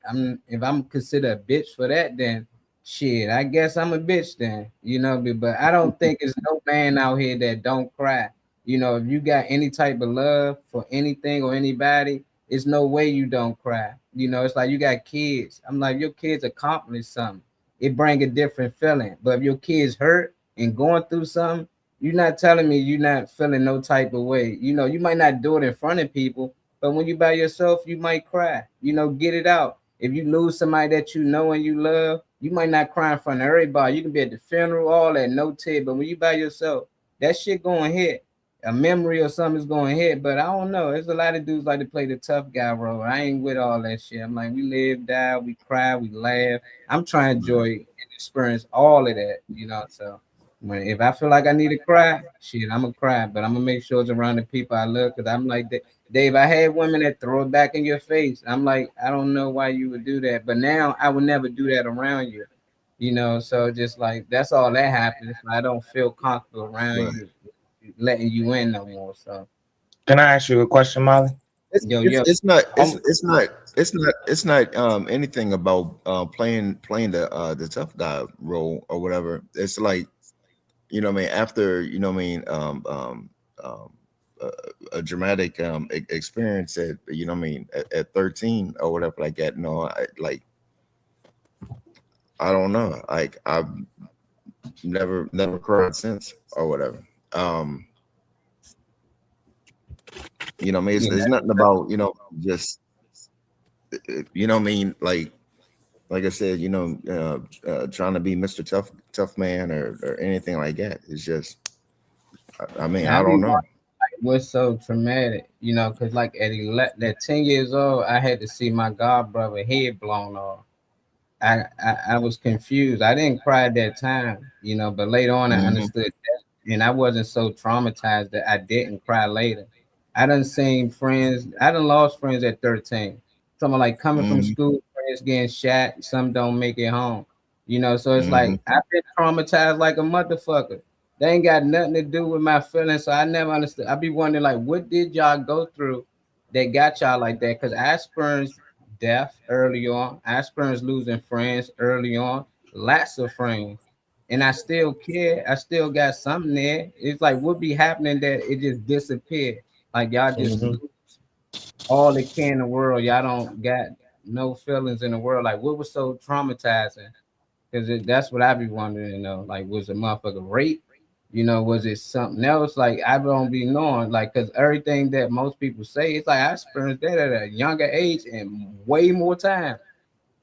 if I'm considered a bitch for that, then shit, I guess I'm a bitch then, you know. But I don't think there's no man out here that don't cry. You know, if you got any type of love for anything or anybody, it's no way you don't cry. You know, it's like you got kids. I'm like, your kids accomplish something. It bring a different feeling. But if your kids hurt and going through something, you're not telling me you're not feeling no type of way. You know, you might not do it in front of people, but when you by yourself, you might cry. You know, get it out. If you lose somebody that you know and you love, you might not cry in front of everybody. You can be at the funeral, all that, no tear. But when you by yourself, that shit going to hit. A memory or something is going to hit. But I don't know. There's a lot of dudes like to play the tough guy role. I ain't with all that shit. I'm like, we live, die, we cry, we laugh. I'm trying to enjoy and experience all of that, you know. So if I feel like I need to cry, shit, I'm going to cry. But I'm going to make sure it's around the people I love, because I'm like, Dave, I had women that throw it back in your face. I'm like, I don't know why you would do that. But now I would never do that around you. You know, so just like, that's all that happens. I don't feel comfortable around you, letting you in no more. So can I ask you a question, Molly? It's not anything about playing the tough guy role or whatever. It's like, you know what I mean, after, you know what I mean, a dramatic experience at, you know what I mean, at 13 or whatever like that. No, I don't know. Like, I've never cried since or whatever. You know what I mean? It's nothing about, you know, just, you know what I mean? Like I said, you know, trying to be Mr. Tough man or anything like that. It's just, I mean, I don't know. What's so traumatic, you know, because like at 10 years old, I had to see my god brother head blown off. I was confused. I didn't cry at that time, you know, but later on I understood that, and I wasn't so traumatized that I didn't cry later. I done lost friends at 13. Someone like coming from school, friends getting shot, some don't make it home. You know, so it's like I've been traumatized like a motherfucker. They ain't got nothing to do with my feelings, so I never understood. I be wondering, like, what did y'all go through that got y'all like that? Because I experienced death early on. I experienced losing friends early on, lots of friends, and I still care. I still got something there. It's like, what be happening that it just disappeared? Like, y'all just lose all the care in the world. Y'all don't got no feelings in the world. Like, what was so traumatizing? Because that's what I be wondering, you know, like, was a motherfucker rape? You know, was it something else? Like, I don't be knowing, like, because everything that most people say, it's like I experienced that at a younger age and way more time.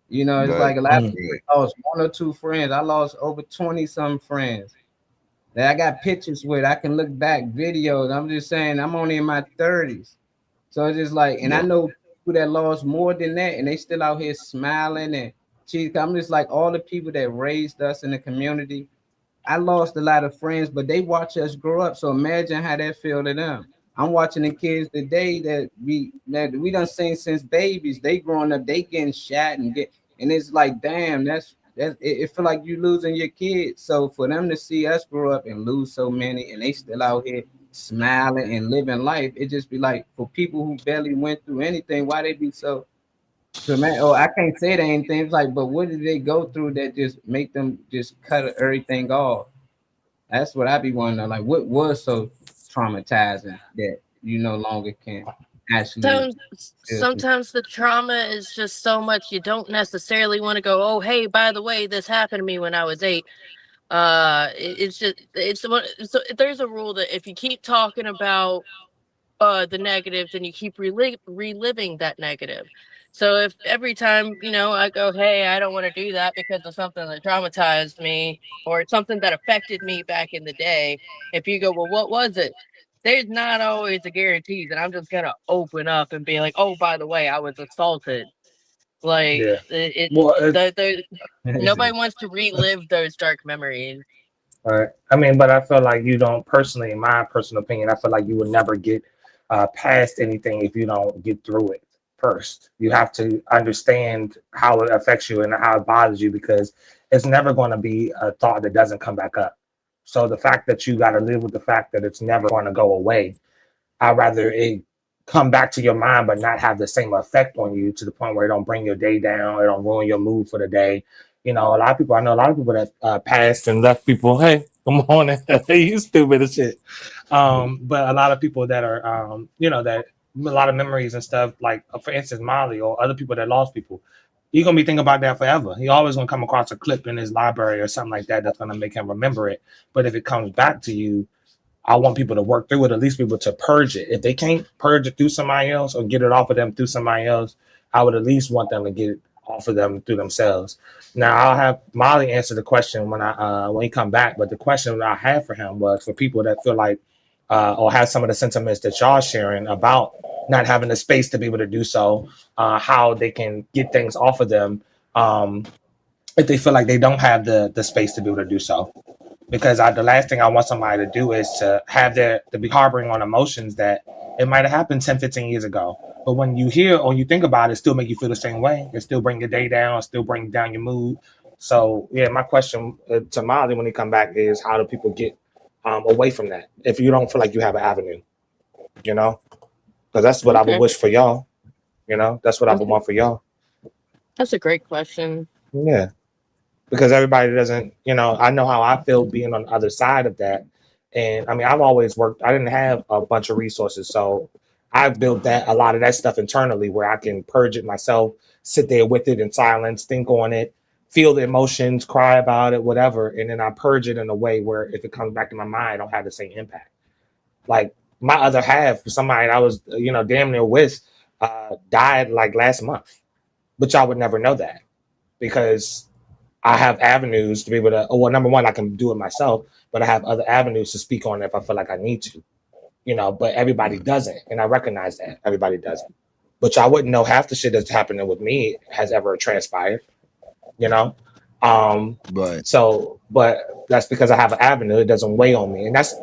You know, it's like a lot of people lost 1 or 2 friends. I lost over 20-some friends that I got pictures with. I can look back, videos. I'm just saying, I'm only in my 30s. So it's just like, and I know people that lost more than that, and they still out here smiling and cheese. I'm just like, all the people that raised us in the community, I lost a lot of friends, but they watch us grow up. So imagine how that feel to them. I'm watching the kids today that we done seen since babies. They growing up, they getting shot and it's like, damn, it feel like you losing your kids. So for them to see us grow up and lose so many, and they still out here smiling and living life, it just be like, for people who barely went through anything, why they be so traumatic? Oh, I can't say that anything. It's like, but what did they go through that just make them just cut everything off? That's what I be wondering. Like, what was so traumatizing that you no longer can actually? Sometimes the trauma is just so much you don't necessarily want to go, oh, hey, by the way, this happened to me when I was 8. So there's a rule that if you keep talking about the negatives and you keep reliving that negative. So if every time, you know, I go, hey, I don't want to do that because of something that traumatized me or something that affected me back in the day, if you go, well, what was it? There's not always a guarantee that I'm just going to open up and be like, oh, by the way, I was assaulted. Like, nobody wants to relive those dark memories. Right. I mean, but I feel like you don't personally, in my personal opinion, I feel like you will never get past anything if you don't get through it first. You have to understand how it affects you and how it bothers you, because it's never going to be a thought that doesn't come back up. So the fact that you got to live with the fact that it's never going to go away, I'd rather it come back to your mind but not have the same effect on you to the point where it don't bring your day down, it don't ruin your mood for the day. You know, a lot of people, I know a lot of people that passed and left people. Hey, good morning. You stupid as shit. But a lot of people that are, you know, that a lot of memories and stuff, like for instance, Molly or other people that lost people. You're gonna be thinking about that forever. He always gonna come across a clip in his library or something like that that's gonna make him remember it. But if it comes back to you, I want people to work through it, at least be able to purge it. If they can't purge it through somebody else or get it off of them through somebody else, I would at least want them to get it off of them through themselves. Now I'll have Molly answer the question when he come back, but the question that I had for him was for people that feel like or have some of the sentiments that y'all sharing about not having the space to be able to do so, how they can get things off of them if they feel like they don't have the space to be able to do so. Because the last thing I want somebody to do is to have to be harboring on emotions that it might have happened 10, 15 years ago. But when you hear or you think about it, it still make you feel the same way. It still bring your day down, still bring down your mood. So yeah, my question to Molly when he come back is how do people get away from that if you don't feel like you have an avenue, you know? Because that's what I would wish for y'all. You know, that's what I would want for y'all. That's a great question. Yeah. Because everybody doesn't, you know, I know how I feel being on the other side of that. And I mean, I've always worked, I didn't have a bunch of resources. So I've built a lot of that stuff internally where I can purge it myself, sit there with it in silence, think on it, feel the emotions, cry about it, whatever. And then I purge it in a way where if it comes back to my mind, I don't have the same impact. Like my other half, somebody I was, you know, damn near with, died like last month, but y'all would never know that because I have avenues to be able to, well, number one, I can do it myself, but I have other avenues to speak on if I feel like I need to, you know, but everybody doesn't. And I recognize that everybody doesn't, but y'all wouldn't know half the shit that's happening with me has ever transpired, you know? So, but that's because I have an avenue. It doesn't weigh on me. And that's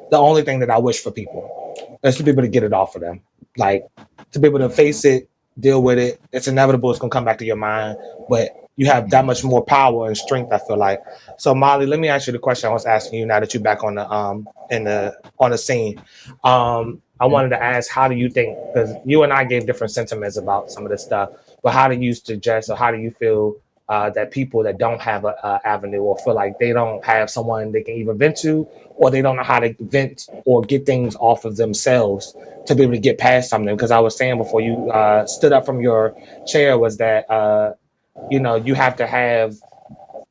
the only thing that I wish for people is to be able to get it off of them. Like to be able to face it, deal with it. It's inevitable. It's going to come back to your mind, but you have that much more power and strength, I feel like. So Molly, let me ask you the question I was asking you now that you're back on the on the scene. I wanted to ask, how do you think, because you and I gave different sentiments about some of this stuff, but how do you suggest or how do you feel that people that don't have a avenue or feel like they don't have someone they can either vent to or they don't know how to vent or get things off of themselves to be able to get past something? Because I was saying before you stood up from your chair was that you know, you have to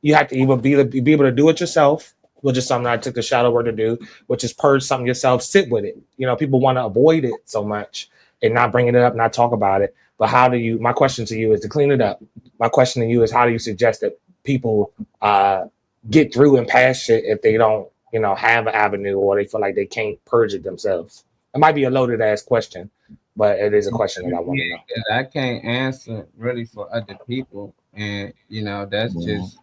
either be able to do it yourself, which is something I took the shadow work to do, which is purge something yourself, sit with it. You know, people want to avoid it so much and not bringing it up, not talk about it. But how do you, my question to you is to clean it up. My question to you is how do you suggest that people get through and past shit if they don't, you know, have an avenue or they feel like they can't purge it themselves? It might be a loaded ass question, but it is a question that I want to know. I can't answer really for other people. And, you know, that's just,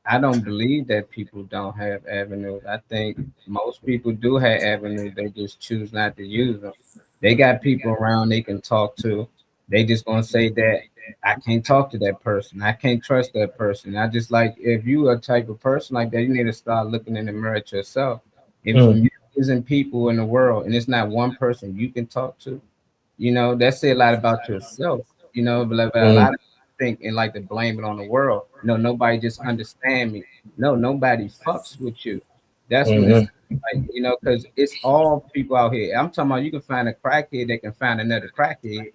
I don't believe that people don't have avenues. I think most people do have avenues. They just choose not to use them. They got people around they can talk to. They just going to say that I can't talk to that person. I can't trust that person. I just like, if you are a type of person like that, you need to start looking in the mirror at yourself. If there isn't people in the world and it's not one person you can talk to, you know, that say a lot about yourself, you know, but a lot of think and like to blame it on the world. No, nobody just understand me. No, nobody fucks with you. That's what it's like, you know, because it's all people out here. I'm talking about you can find a crackhead that can find another crackhead.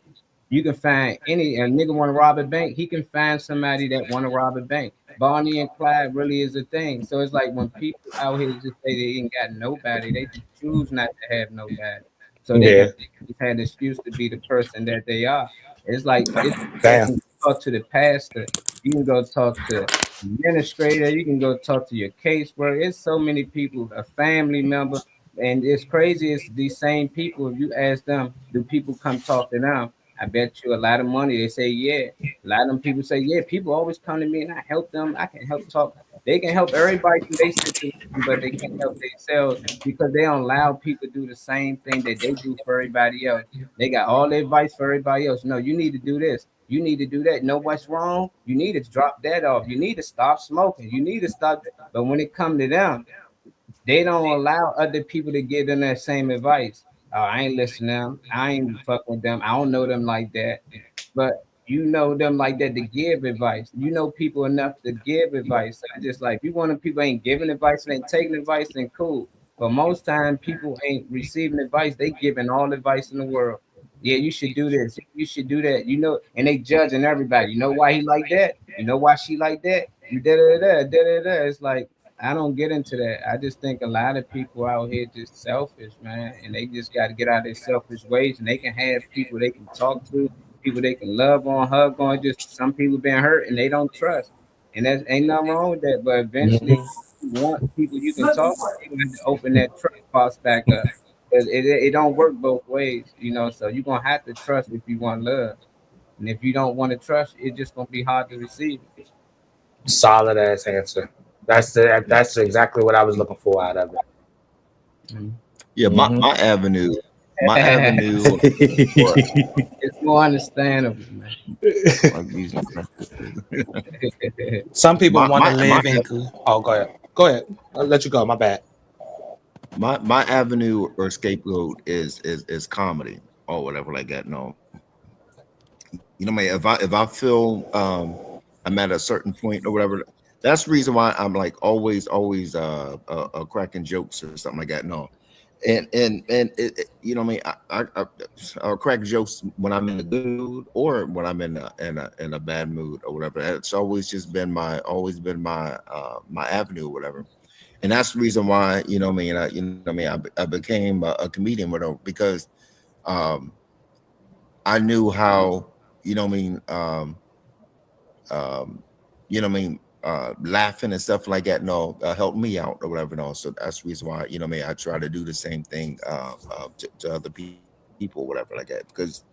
You can find a nigga want to rob a bank, he can find somebody that want to rob a bank. Bonnie and Clyde really is a thing. So it's like when people out here just say they ain't got nobody, they just choose not to have nobody. So they just had an excuse to be the person that they are. It's like talk to the pastor, you can go talk to administrator, you can go talk to your caseworker. It's so many people, a family member, and it's crazy. It's these same people. If you ask them, do people come talk to them? I bet you a lot of money. They say yeah. A lot of them people say yeah. People always come to me and I help them. I can help talk. They can help everybody through their situation, but they can't help themselves because they don't allow people to do the same thing that they do for everybody else. They got all the advice for everybody else. No, you need to do this. You need to do that. Know what's wrong? You need to drop that off. You need to stop smoking. You need to stop. But when it comes to them, they don't allow other people to give them that same advice. Oh, I ain't listening to them. I ain't fucking with them. I don't know them like that. But you know them like that to give advice. You know people enough to give advice. So I just like, if you want them people ain't giving advice, they ain't taking advice, then cool. But most time people ain't receiving advice. They giving all advice in the world. Yeah, you should do this. You should do that. You know, and they judging everybody. You know why he like that? You know why she like that? You da da da da da. It's like, I don't get into that. I just think a lot of people out here just selfish, man, and they just got to get out of their selfish ways. And they can have people they can talk to, people they can love on, hug on. Just some people been hurt and they don't trust, and that ain't nothing wrong with that. But eventually, you want people you can talk to, you have to open that trust box back up. It don't work both ways, you know. So you're gonna have to trust if you want love, and if you don't want to trust, it's just gonna be hard to receive it. Solid ass answer. That's exactly what I was looking for out of it. Yeah, my avenue. It's more understandable, man. Some people want to live in. Oh, go ahead. Go ahead. I'll let you go. My bad. My avenue or scapegoat is comedy or whatever like that. No, you know, if I feel I'm at a certain point or whatever, that's the reason why I'm like always cracking jokes or something like that. No, and it, you know, what I mean, I'll crack jokes when I'm in a good mood or when I'm in a bad mood or whatever. It's always just been my my avenue or whatever. And that's the reason why, you know what I mean, I became a comedian with her, because I knew how, you know what I mean, laughing and stuff like that, helped me out or whatever. So that's the reason why, you know what I mean, I try to do the same thing to other people, whatever like that, because,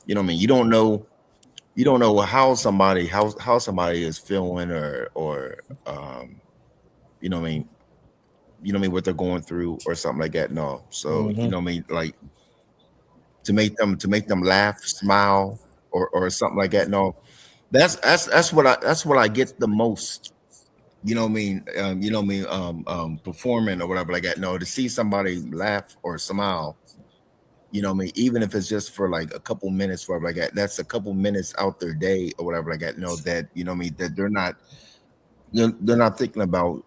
you know what I mean, you don't know how somebody is feeling or you know what I mean, what they're going through or something like that. No, so you know what I mean, like to make them laugh, smile, or something like that. No, that's what I get the most. You know what I mean, performing or whatever like that. No, to see somebody laugh or smile, you know what I mean, even if it's just for like a couple minutes, whatever like that. That's a couple minutes out their day or whatever like that. No, that, you know what I mean, that they're not thinking about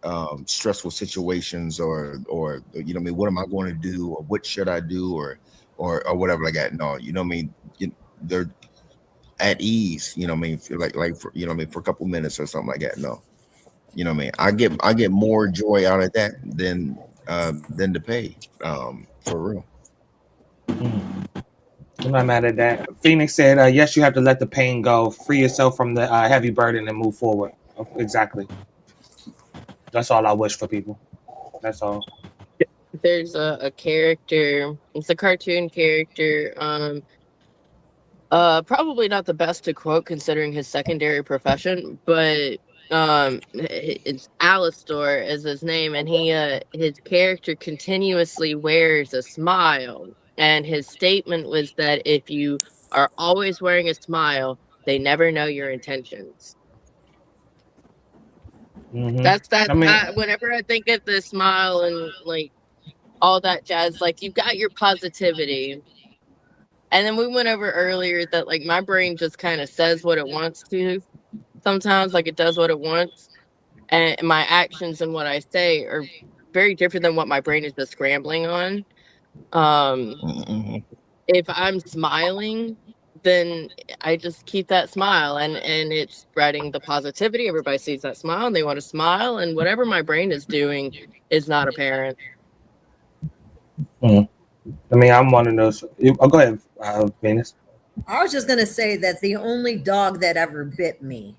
stressful situations or you know what I mean, what am I going to do or what should I do or whatever like that. No, you know what I mean, they're at ease, you know what I mean, like for, you know what I mean, for a couple minutes or something like that. No, you know what I mean, I get more joy out of that than to pay, for real. I'm not mad at that. Phoenix said, yes, you have to let the pain go, free yourself from the heavy burden and move forward. Exactly. That's all I wish for people. That's all. There's a character. It's a cartoon character. Probably not the best to quote considering his secondary profession, but it's Alastor is his name, and his character continuously wears a smile, and his statement was that if you are always wearing a smile, they never know your intentions. That's I mean, whenever I think of the smile and like all that jazz, like you've got your positivity. And then we went over earlier that like my brain just kind of says what it wants to sometimes, like it does what it wants. And my actions and what I say are very different than what my brain is just scrambling on. If I'm smiling, then I just keep that smile and it's spreading the positivity. Everybody sees that smile and they want to smile, and whatever my brain is doing is not apparent. I mean, I'm one of those. Oh, go ahead, Venus. I was just going to say that the only dog that ever bit me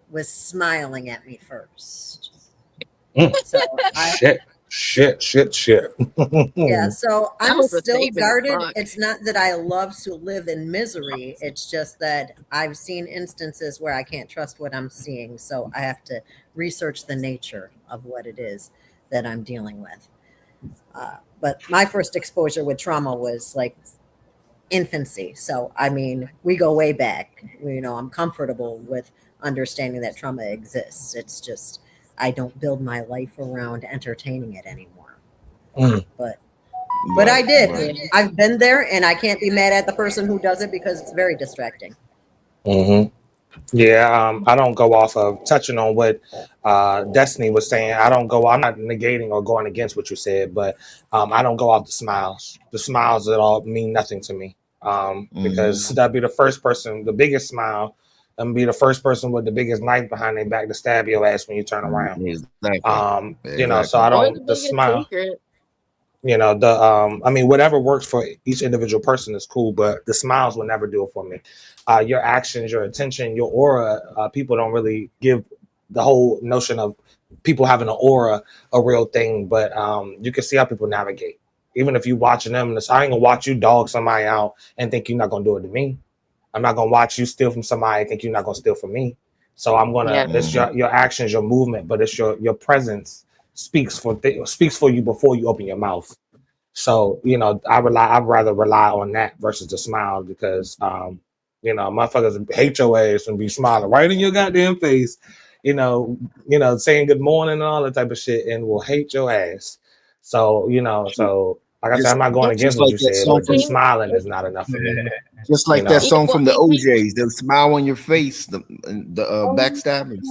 was smiling at me first. So Shit. Yeah, so I'm still guarded. It's not that I love to live in misery. It's just that I've seen instances where I can't trust what I'm seeing. So I have to research the nature of what it is that I'm dealing with. But my first exposure with trauma was like infancy. So, I mean, we go way back. You know, I'm comfortable with understanding that trauma exists. It's just I don't build my life around entertaining it anymore. But I did. I've been there, and I can't be mad at the person who does it because it's very distracting. Mm-hmm. Yeah, I don't go off of touching on what Destiny was saying. I'm not negating or going against what you said, but I don't go off the smiles. The smiles at all mean nothing to me. Because that'd be the first person, the biggest smile, and be the first person with the biggest knife behind their back to stab your ass when you turn around. Exactly. You know, so I Or don't the the biggest smile. secret. You know, I mean, whatever works for each individual person is cool, but the smiles will never do it for me. Your actions, your attention, your aura, people don't really give the whole notion of people having an aura a real thing, but you can see how people navigate. Even if you watching them, I ain't gonna watch you dog somebody out and think you're not gonna do it to me. I'm not gonna watch you steal from somebody and think you're not gonna steal from me. So I'm gonna, it's your actions, your movement, but it's your presence speaks for you before you open your mouth. So, you know, I'd rather rely on that versus the smile because you know, motherfuckers hate your ass and be smiling right in your goddamn face, saying good morning and all that type of shit and will hate your ass. So, like I said, I'm not going against Just what like you that said, song but from just smiling is not enough for me. just like that song from the OJs, the smile on your face, the backstabbers.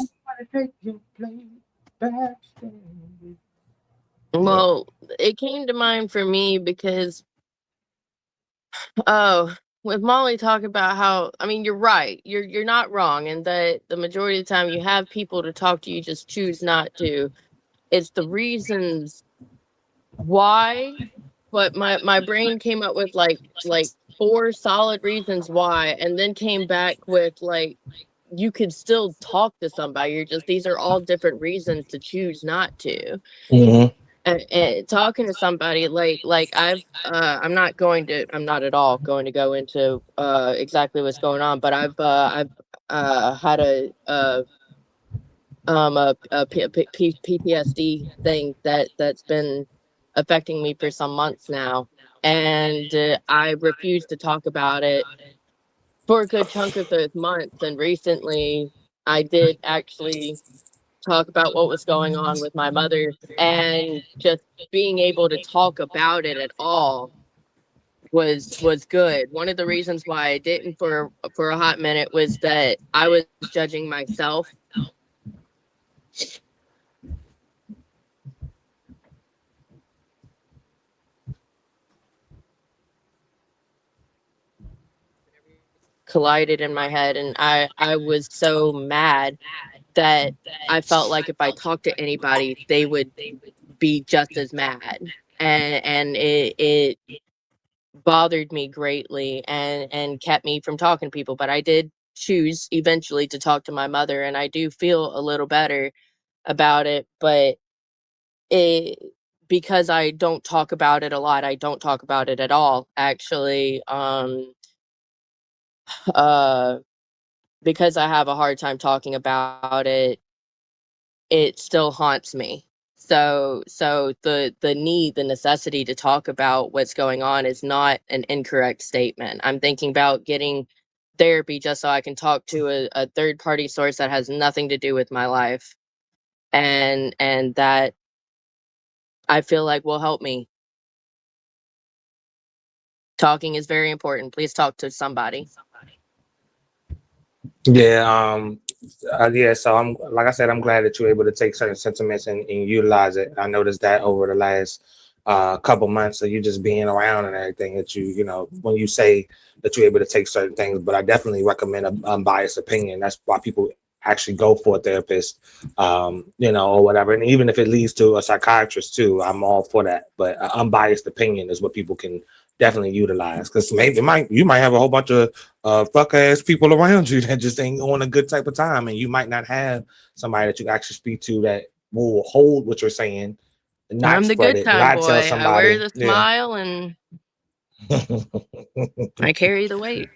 Well, it came to mind for me because, with Molly talking about how, I mean, you're right. You're not wrong, and that the majority of the time you have people to talk to, you just choose not to. It's the reasons why, but my brain came up with like 4 solid reasons why, and then came back with like you could still talk to somebody. You're just these are all different reasons to choose not to. Mm-hmm. And talking to somebody like I'm not at all going to go into exactly what's going on, but I've had a PTSD thing that's been affecting me for some months now, and I refuse to talk about it for a good chunk of those months. And recently, I did actually talk about what was going on with my mother, and just being able to talk about it at all was good. One of the reasons why I didn't for a hot minute was that I was judging myself. Collided in my head, and I was so mad that I felt like if I talked to anybody, they would be just as mad, and it bothered me greatly and kept me from talking to people. But I did choose eventually to talk to my mother, and I do feel a little better about it. But it because I don't talk about it a lot, I don't talk about it at all, actually. Because I have a hard time talking about it, it still haunts me. So the necessity to talk about what's going on is not an incorrect statement. I'm thinking about getting therapy just so I can talk to a third party source that has nothing to do with my life, and that I feel like will help me. Talking is very important. Please talk to somebody. Yeah, yeah. So like I said, I'm glad that you're able to take certain sentiments and utilize it. I noticed that over the last couple months of you just being around and everything that when you say that you're able to take certain things. But I definitely recommend an unbiased opinion. That's why people actually go for a therapist, or whatever. And even if it leads to a psychiatrist too, I'm all for that. But an unbiased opinion is what people can definitely utilize, because maybe you might have a whole bunch of fuck ass people around you that just ain't on a good type of time, and you might not have somebody that you actually speak to that will hold what you're saying and not I'm the spread good it, time not boy. tell somebody. I wear the smile and I carry the weight.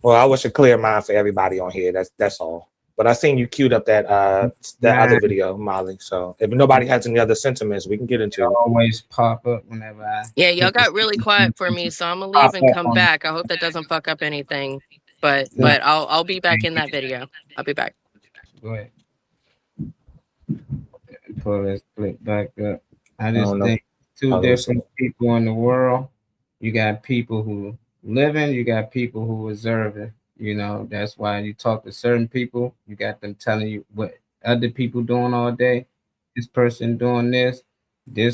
Well, I wish a clear mind for everybody on here. That's all. But I seen you queued up that other video, Molly. So if nobody has any other sentiments, we can get into it. Always pop up whenever I. Yeah, y'all got really quiet for me, so I'm gonna leave and come back. I hope that doesn't fuck up anything. But I'll be back in that video. I'll be back. Go ahead. Pull this clip back up. I just think two different people in the world. You got people who living, you got people who observing. You know, that's why you talk to certain people, you got them telling you what other people doing all day. This person doing this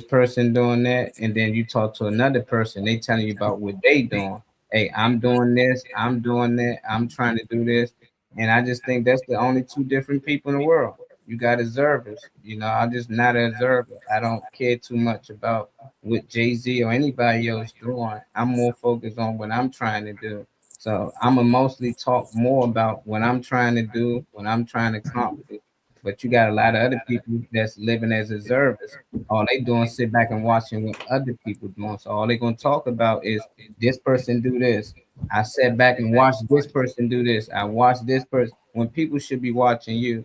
person doing that, and then you talk to another person, they telling you about what they doing. Hey, I'm doing this, I'm doing that, I'm trying to do this. And I just think that's the only two different people in the world. You got observers. You know, I'm just not an observer. I don't care too much about what Jay-Z or anybody else doing. I'm more focused on what I'm trying to do. So I'm gonna mostly talk more about what I'm trying to do, what I'm trying to accomplish. But you got a lot of other people that's living as observers. All they doing is sit back and watching what other people doing. So all they gonna talk about is this person do this. I sat back and watched this person do this. I watched this person when people should be watching you,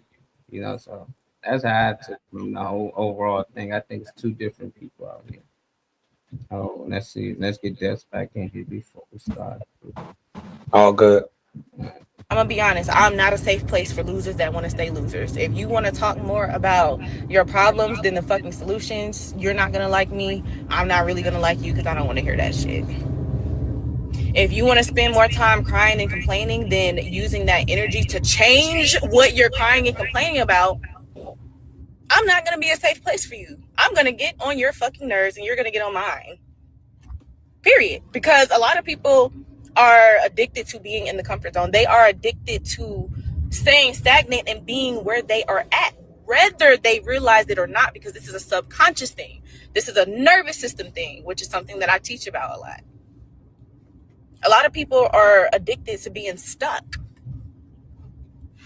you know. So that's how I took from the whole overall thing. I think it's two different people out here. Oh, let's see. Let's get Des back in here before we start. All good. I'm gonna be honest, I'm not a safe place for losers that want to stay losers. If you want to talk more about your problems than the fucking solutions, you're not gonna like me. I'm not really gonna like you because I don't want to hear that shit. If you want to spend more time crying and complaining than using that energy to change what you're crying and complaining about, I'm not gonna be a safe place for you. I'm gonna get on your fucking nerves and you're gonna get on mine. Period. Because a lot of people are addicted to being in the comfort zone. They are addicted to staying stagnant and being where they are at, whether they realize it or not, because this is a subconscious thing. This is a nervous system thing, which is something that I teach about a lot. A lot of people are addicted to being stuck,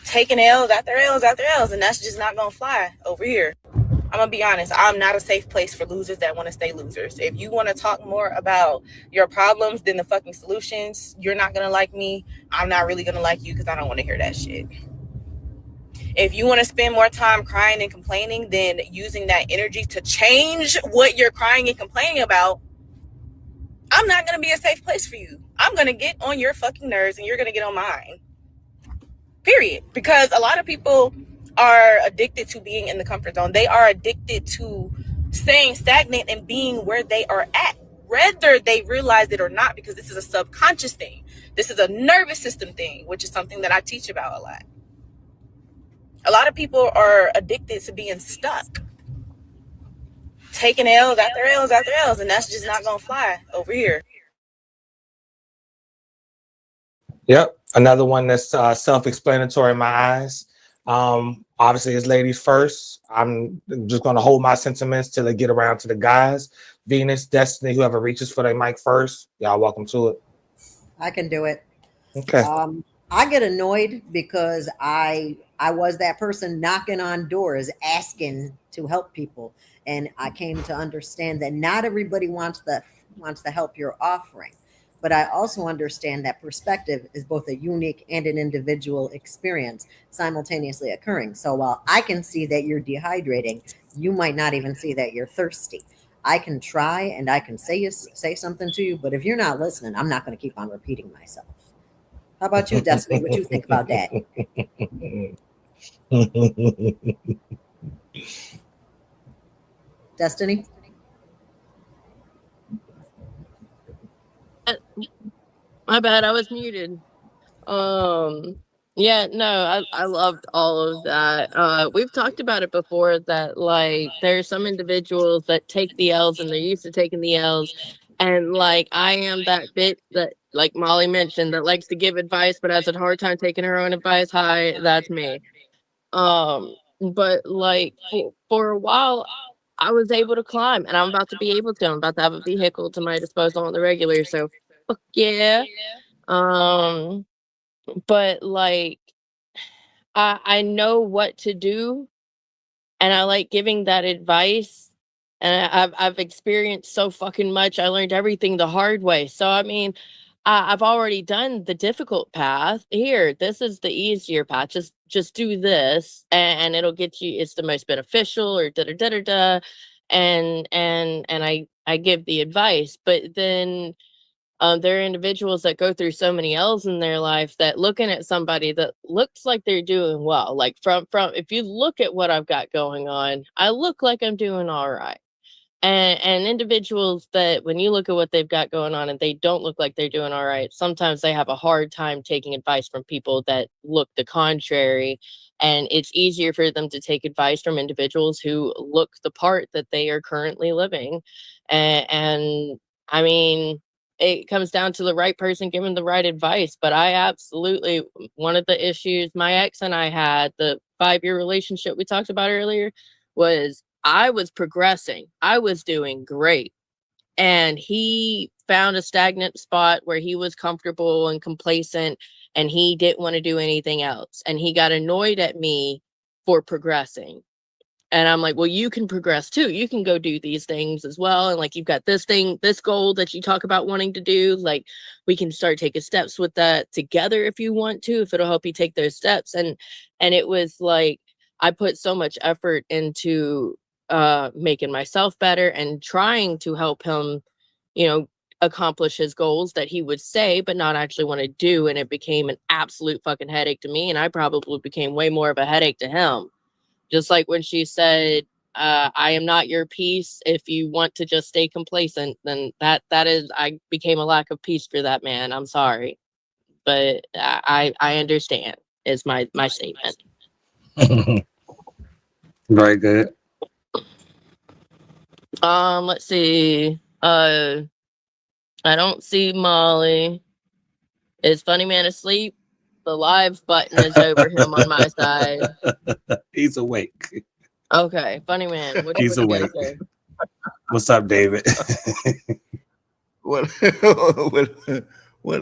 taking L's after L's after L's, and that's just not gonna fly over here. I'm gonna be honest, I'm not a safe place for losers that want to stay losers. If you want to talk more about your problems than the fucking solutions, you're not gonna like me. I'm not really gonna like you because I don't want to hear that shit. If you want to spend more time crying and complaining than using that energy to change what you're crying and complaining about, I'm not gonna be a safe place for you. I'm gonna get on your fucking nerves and you're gonna get on mine. Period. Because a lot of people are addicted to being in the comfort zone. They are addicted to staying stagnant and being where they are at, whether they realize it or not, because this is a subconscious thing. This is a nervous system thing, which is something that I teach about a lot. A lot of people are addicted to being stuck, taking L's after L's after L's, and that's just not gonna fly over here. Yep, another one that's self-explanatory in my eyes. Obviously, it's ladies first. I'm just going to hold my sentiments till they get around to the guys. Venus, Destiny, whoever reaches for their mic first, y'all welcome to it. I can do it. Okay. I get annoyed because I was that person knocking on doors, asking to help people, and I came to understand that not everybody wants the help you're offering. But I also understand that perspective is both a unique and an individual experience simultaneously occurring. So while I can see that you're dehydrating, you might not even see that you're thirsty. I can try and I can say something to you, but if you're not listening, I'm not going to keep on repeating myself. How about you, Destiny? What do you think about that? Destiny? My bad, I was muted. Yeah, no, I loved all of that. We've talked about it before that like there are some individuals that take the L's and they're used to taking the L's. And like I am that bitch that like Molly mentioned that likes to give advice but has a hard time taking her own advice. Hi, that's me. But like for a while I was able to climb and I'm about to be able to. I'm about to have a vehicle to my disposal on the regular, so fuck yeah. But like I know what to do and I like giving that advice, and I've experienced so fucking much. I learned everything the hard way. So I mean, I've already done the difficult path. Here, this is the easier path. Just do this and it'll get you, it's the most beneficial, or da da da da da. And I give the advice, but then there are individuals that go through so many L's in their life that looking at somebody that looks like they're doing well, like from if you look at what I've got going on, I look like I'm doing all right. And individuals that, when you look at what they've got going on and they don't look like they're doing all right, sometimes they have a hard time taking advice from people that look the contrary. And it's easier for them to take advice from individuals who look the part that they are currently living. And I mean, it comes down to the right person giving the right advice. But I absolutely, one of the issues my ex and I had, the 5-year relationship we talked about earlier, was I was progressing. I was doing great. And he found a stagnant spot where he was comfortable and complacent, and he didn't want to do anything else. And he got annoyed at me for progressing. And I'm like, well, you can progress too. You can go do these things as well. And like, you've got this thing, this goal that you talk about wanting to do. Like, we can start taking steps with that together if you want to, if it'll help you take those steps. And it was like, I put so much effort into making myself better and trying to help him, you know, accomplish his goals that he would say, but not actually want to do. And it became an absolute fucking headache to me. And I probably became way more of a headache to him. Just like when she said, I am not your peace. If you want to just stay complacent, then that is, I became a lack of peace for that man. I'm sorry. But I understand is my statement. Very good. Let's see. I don't see Molly. Is Funny Man asleep? The live button is over him on my side. He's awake. Okay, Funny Man. He's awake. What's up, David? What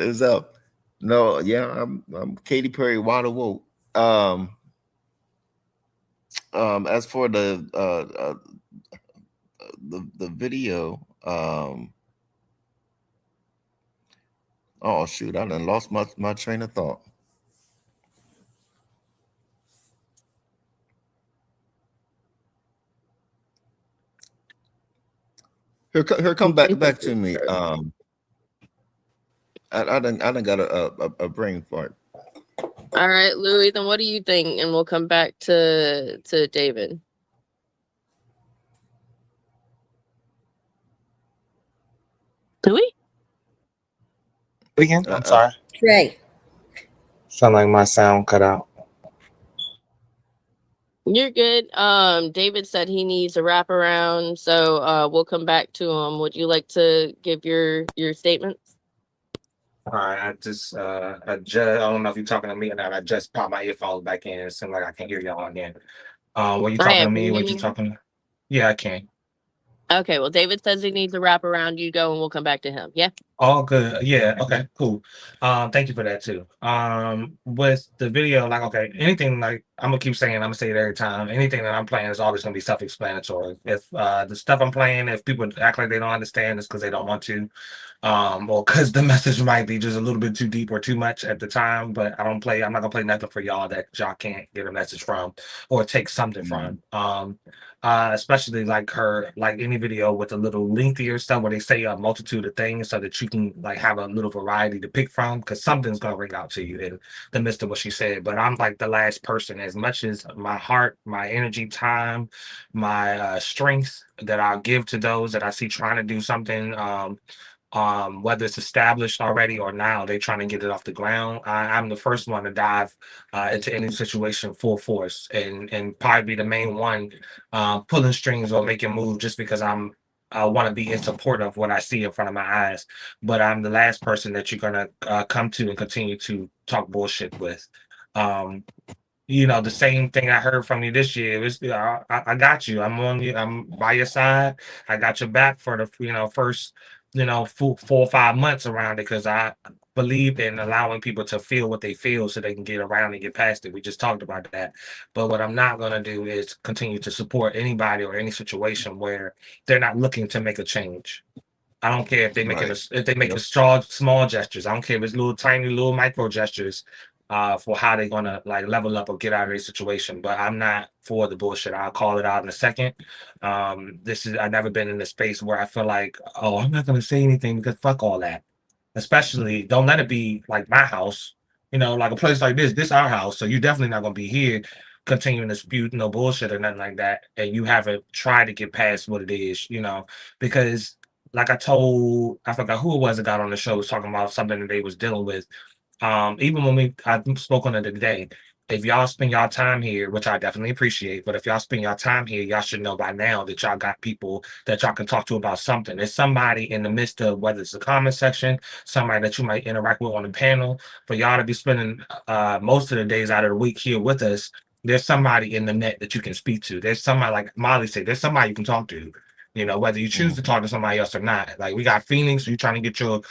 is up? No, yeah, I'm Katy Perry Water Woke. As for the video, oh shoot, I done lost my train of thought. Here come back to me. I done got a brain fart. All right, Louis, then what do you think? And we'll come back to David. Louis? Again? I'm sorry. Trey. Sound like my sound cut out. You're good. David said he needs a wraparound, so we'll come back to him. Would you like to give your statements? All right, I don't know if you're talking to me or not. I just popped my earphones back in. It seems like I can hear y'all again. Were you talking to me? Were you talking to? Yeah, I can. Okay, well, David says he needs a wraparound. You go, and we'll come back to him. Yeah. All good. Yeah. Okay. Cool. Thank you for that too. With the video, like, okay, anything like I'm gonna keep saying, I'm gonna say it every time. Anything that I'm playing is always gonna be self-explanatory. If the stuff I'm playing, if people act like they don't understand, it's because they don't want to, or because the message might be just a little bit too deep or too much at the time. But I'm not gonna play nothing for y'all that y'all can't get a message from or take something from. Especially like any video with a little lengthier stuff where they say a multitude of things so that you can like have a little variety to pick from, because something's gonna ring out to you in the midst of what she said. But I'm like the last person, as much as my heart, my energy, time, my strength that I'll give to those that I see trying to do something, whether it's established already or now they're trying to get it off the ground. I'm the first one to dive into any situation full force and probably be the main one pulling strings or making moves just because I want to be in support of what I see in front of my eyes. But I'm the last person that you're gonna come to and continue to talk bullshit with. You know, the same thing I heard from you this year is, I got you. I'm on you. I'm by your side. I got your back for the first 4 or 5 months around it, because I believe in allowing people to feel what they feel so they can get around and get past it. We just talked about that. But what I'm not going to do is continue to support anybody or any situation where they're not looking to make a change. I don't care if they make small gestures. I don't care if it's little micro gestures for how they're gonna like level up or get out of a situation. But I'm not for the bullshit. I'll call it out in a second. I've never been in a space where I feel like, oh, I'm not gonna say anything because fuck all that. Especially don't let it be like my house, like a place like this our house, so you're definitely not gonna be here. continuing to spew no bullshit or nothing like that, and you haven't tried to get past what it is, because like I forgot who it was that got on the show was talking about something that they was dealing with. Even when I spoke on it today, if y'all spend y'all time here, which I definitely appreciate, but if y'all spend y'all time here, y'all should know by now that y'all got people that y'all can talk to about something. There's somebody in the midst of, whether it's the comment section, somebody that you might interact with on the panel, for y'all to be spending most of the days out of the week here with us. There's somebody in the net that you can speak to. There's somebody, like Molly said, there's somebody you can talk to. Whether you choose to talk to somebody else or not. Like, we got Phoenix, you're trying to get your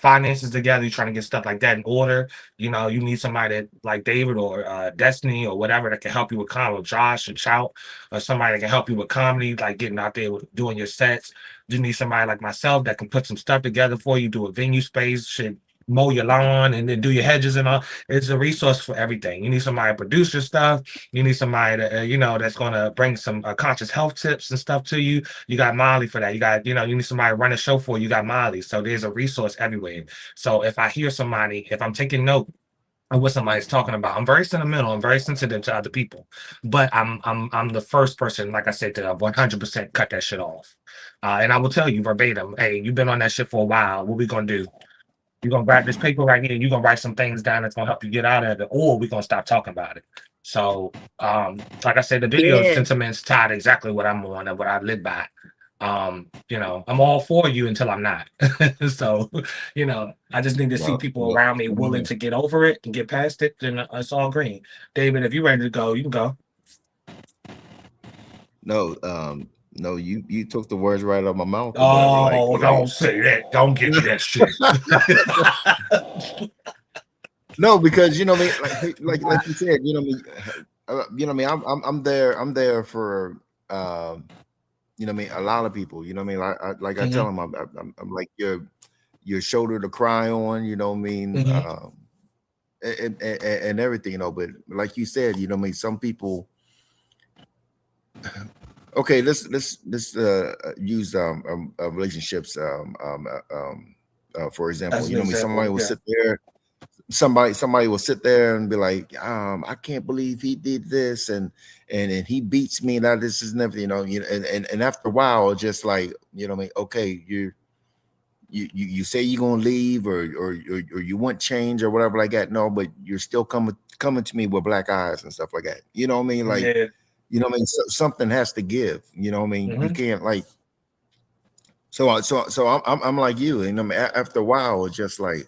finances together, you're trying to get stuff like that in order. You need somebody that, like David or Destiny or whatever, that can help you with comedy, Josh and Shout, or somebody that can help you with comedy, like getting out there with doing your sets. You need somebody like myself that can put some stuff together for you, do a venue space, shit, mow your lawn and then do your hedges and all. It's a resource for everything. You need somebody to produce your stuff. You need somebody that that's going to bring some conscious health tips and stuff to you. You got Molly for that. You got you need somebody to run a show for you. You got Molly. So there's a resource everywhere. So if I hear somebody, if I'm taking note of what somebody's talking about, I'm very sentimental. I'm very sensitive to other people, but I'm the first person, like I said, to 100% cut that shit off. And I will tell you verbatim, hey, you've been on that shit for a while. What we gonna do? You're going to grab this paper right here. You're going to write some things down that's going to help you get out of it, or we're going to stop talking about it. So, like I said, the video sentiments tied exactly what I'm on and what I live by. I'm all for you until I'm not. So, I just need to see people around me willing to get over it and get past it. Then it's all green. David, if you're ready to go, you can go. No, you took the words right out of my mouth. Oh, don't say that. Don't give me that shit. No, because like you said, I'm there for a lot of people. I tell them I'm like your shoulder to cry on. And everything. But like you said, some people. Okay, let's use relationships for example. Somebody will sit there. Somebody will sit there and be like, I can't believe he did this, and he beats me. That this is never, and after a while, just like okay, you say you're gonna leave or you want change or whatever like that. No, but you're still coming to me with black eyes and stuff like that. You know what I mean? Like. Yeah. Something has to give. You can't like. So I'm like you, and after a while, it's just like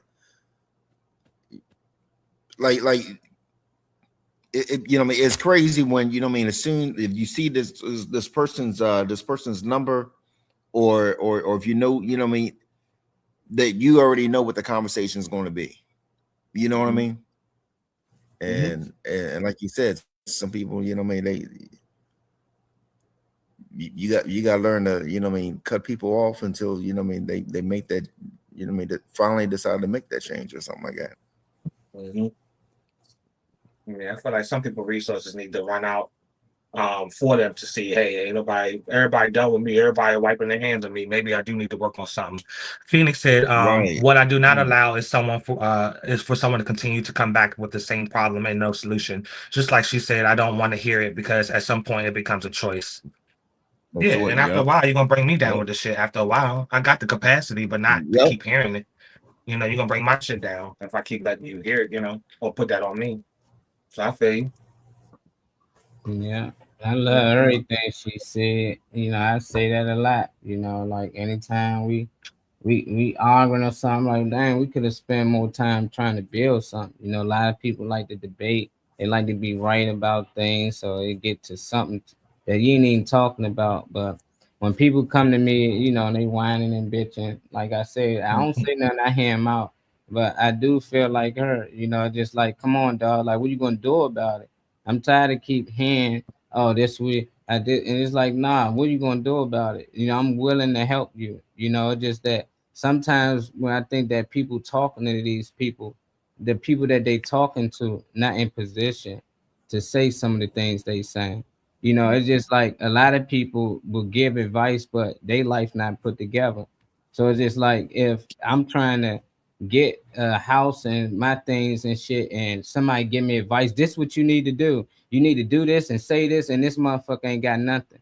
it's crazy when as soon if you see this person's number, or if that you already know what the conversation is going to be. You know what I mean? And like you said. Some people, you got to learn to, cut people off until, they make that, that finally decide to make that change or something like that. Yeah, I feel like some people resources need to run out for them to see, hey, ain't everybody done with me, everybody wiping their hands on me. Maybe I do need to work on something. Phoenix said, what I do not allow is for someone to continue to come back with the same problem and no solution. Just like she said, I don't want to hear it because at some point it becomes a choice. And after a while, you're gonna bring me down with the shit. After a while, I got the capacity, but not to keep hearing it. You're gonna bring my shit down if I keep letting you hear it, or put that on me. So I feel you. Yeah. I love everything she said. I say that a lot. Like anytime we arguing or something, like, dang, we could have spent more time trying to build something. A lot of people like to debate. They like to be right about things, so it get to something that you ain't even talking about. But when people come to me, they whining and bitching. Like I said, I don't say nothing. I hear them out, but I do feel like her. Just like, come on, dog. Like, what you gonna do about it? I'm tired of keep hearing, oh, this way I did, and it's like, nah, what are you gonna do about it? I'm willing to help you. Just that sometimes when I think that people talking to these people, the people that they talking to not in position to say some of the things they saying. It's just like a lot of people will give advice, but their life not put together. So it's just like if I'm trying to get a house and my things and shit, and somebody give me advice. This is what you need to do. You need to do this and say this, and this motherfucker ain't got nothing.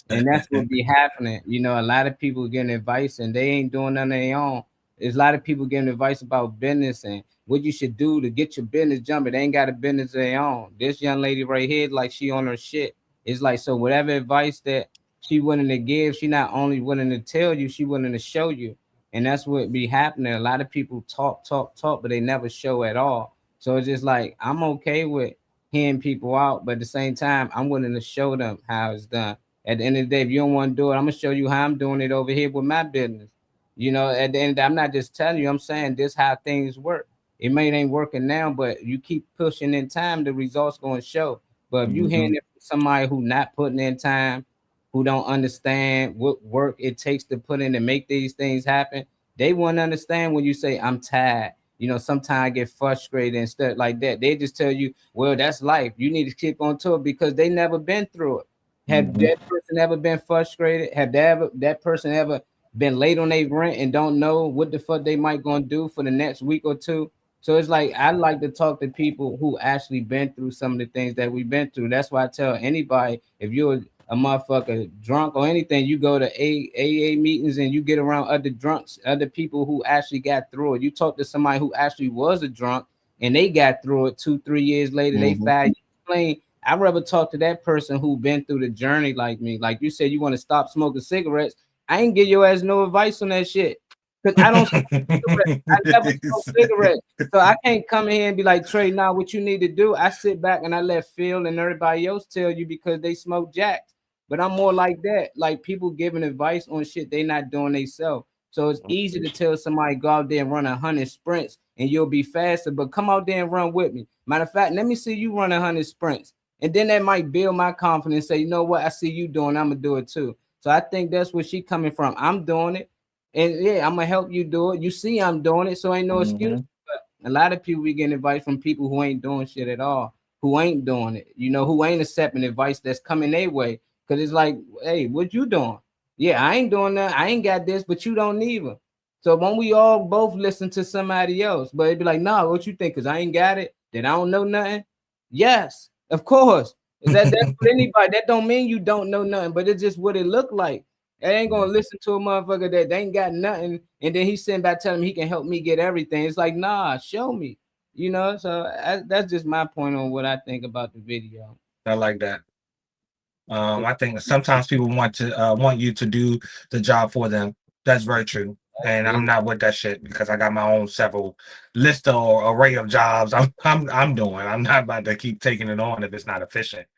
And that's what be happening. You know, a lot of people getting advice and they ain't doing none of their own. There's a lot of people getting advice about business and what you should do to get your business jumping. They ain't got a business of their own. This young lady right here, like she on her shit. It's like, so whatever advice that she willing to give, she not only willing to tell you, she willing to show you. And that's what be happening. A lot of people talk, but they never show at all. So it's just like, I'm okay with hearing people out, but at the same time, I'm willing to show them how it's done. At the end of the day, if you don't want to do it, I'm gonna show you how I'm doing it over here with my business. You know, at the end of the day, I'm not just telling you, I'm saying this how things work. It may ain't working now, but you keep pushing in time, the results gonna show. But if you hearing it from somebody who not putting in time, who don't understand what work it takes to put in to make these things happen, they won't understand when you say, I'm tired. You know, sometimes I get frustrated and stuff like that. They just tell you, well, that's life. You need to keep on to it because they never been through it. Have that person ever been frustrated? Have that person ever been late on their rent and don't know what the fuck they might gonna do for the next week or two? So it's like, I like to talk to people who actually been through some of the things that we've been through. That's why I tell anybody, if you're a motherfucker drunk or anything, you go to AA meetings and you get around other drunks, other people who actually got through it. You talk to somebody who actually was a drunk and they got through it 2-3 years later, they 5 years clean. I'd rather talk to that person who been through the journey like me. Like you said, you want to stop smoking cigarettes. I ain't give your ass no advice on that shit. Because I don't smoke cigarettes. I never smoke cigarettes. So I can't come in here and be like, Trey, now what you need to do. I sit back and I let Phil and everybody else tell you because they smoke jacks. But I'm more like that. Like people giving advice on shit they not doing themselves. So it's easy to tell somebody go out there and run 100 sprints and you'll be faster. But come out there and run with me. Matter of fact, let me see you run 100 sprints. And then that might build my confidence. Say, you know what? I see you doing. I'm going to do it too. So I think that's where she coming from. I'm doing it. And yeah, I'm going to help you do it. You see I'm doing it. So ain't no excuse. But a lot of people be getting advice from people who ain't doing shit at all. Who ain't doing it. You know, who ain't accepting advice that's coming their way. Because it's like, hey, what you doing? Yeah, I ain't doing that. I ain't got this, but you don't either. So when we all both listen to somebody else, but it'd be like, nah, what you think? Because I ain't got it. Then I don't know nothing. Yes. Of course, that's for anybody. That don't mean you don't know nothing, but it's just what it look like. I ain't gonna listen to a motherfucker that they ain't got nothing, and then he's sitting back telling me he can help me get everything. It's like, nah, show me, you know. So that's just my point on what I think about the video. I like that. I think sometimes people want you to do the job for them. That's very true. And I'm not with that shit because I got my own several list or array of jobs I'm doing. I'm not about to keep taking it on if it's not efficient.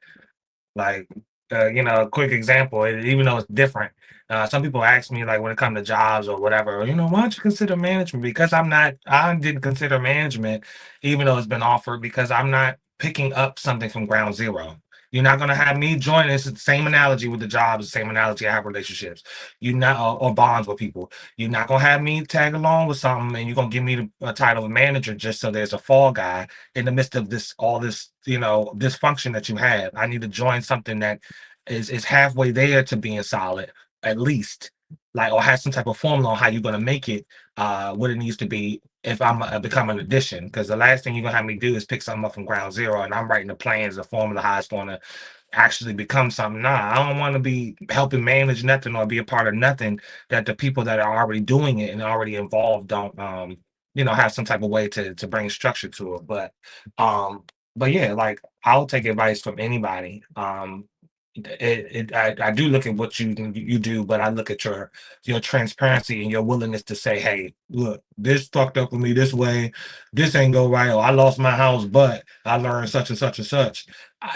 Like, you know, a quick example, even though it's different. Some people ask me like when it comes to jobs or whatever, you know, why don't you consider management? Because I didn't consider management, even though it's been offered, because I'm not picking up something from ground zero. You're not going to have me join. It's the same analogy with the jobs, the same analogy I have relationships. You're not, or bonds with people. You're not going to have me tag along with something and you're going to give me the title of manager just so there's a fall guy in the midst of all this, you know, dysfunction that you have. I need to join something that is halfway there to being solid, at least, like, or has some type of formula on how you're going to make it what it needs to be if I'm become an addition. Because the last thing you're going to have me do is pick something up from ground zero and I'm writing the plans, the formula, how it's going to actually become something. Nah, I don't want to be helping manage nothing or be a part of nothing that the people that are already doing it and already involved don't, you know, have some type of way to bring structure to it. But yeah, like, I'll take advice from anybody. I do look at what you do, but I look at your transparency and your willingness to say, hey, look, this fucked up with me this way, this ain't go right, or I lost my house, but I learned such and such and such.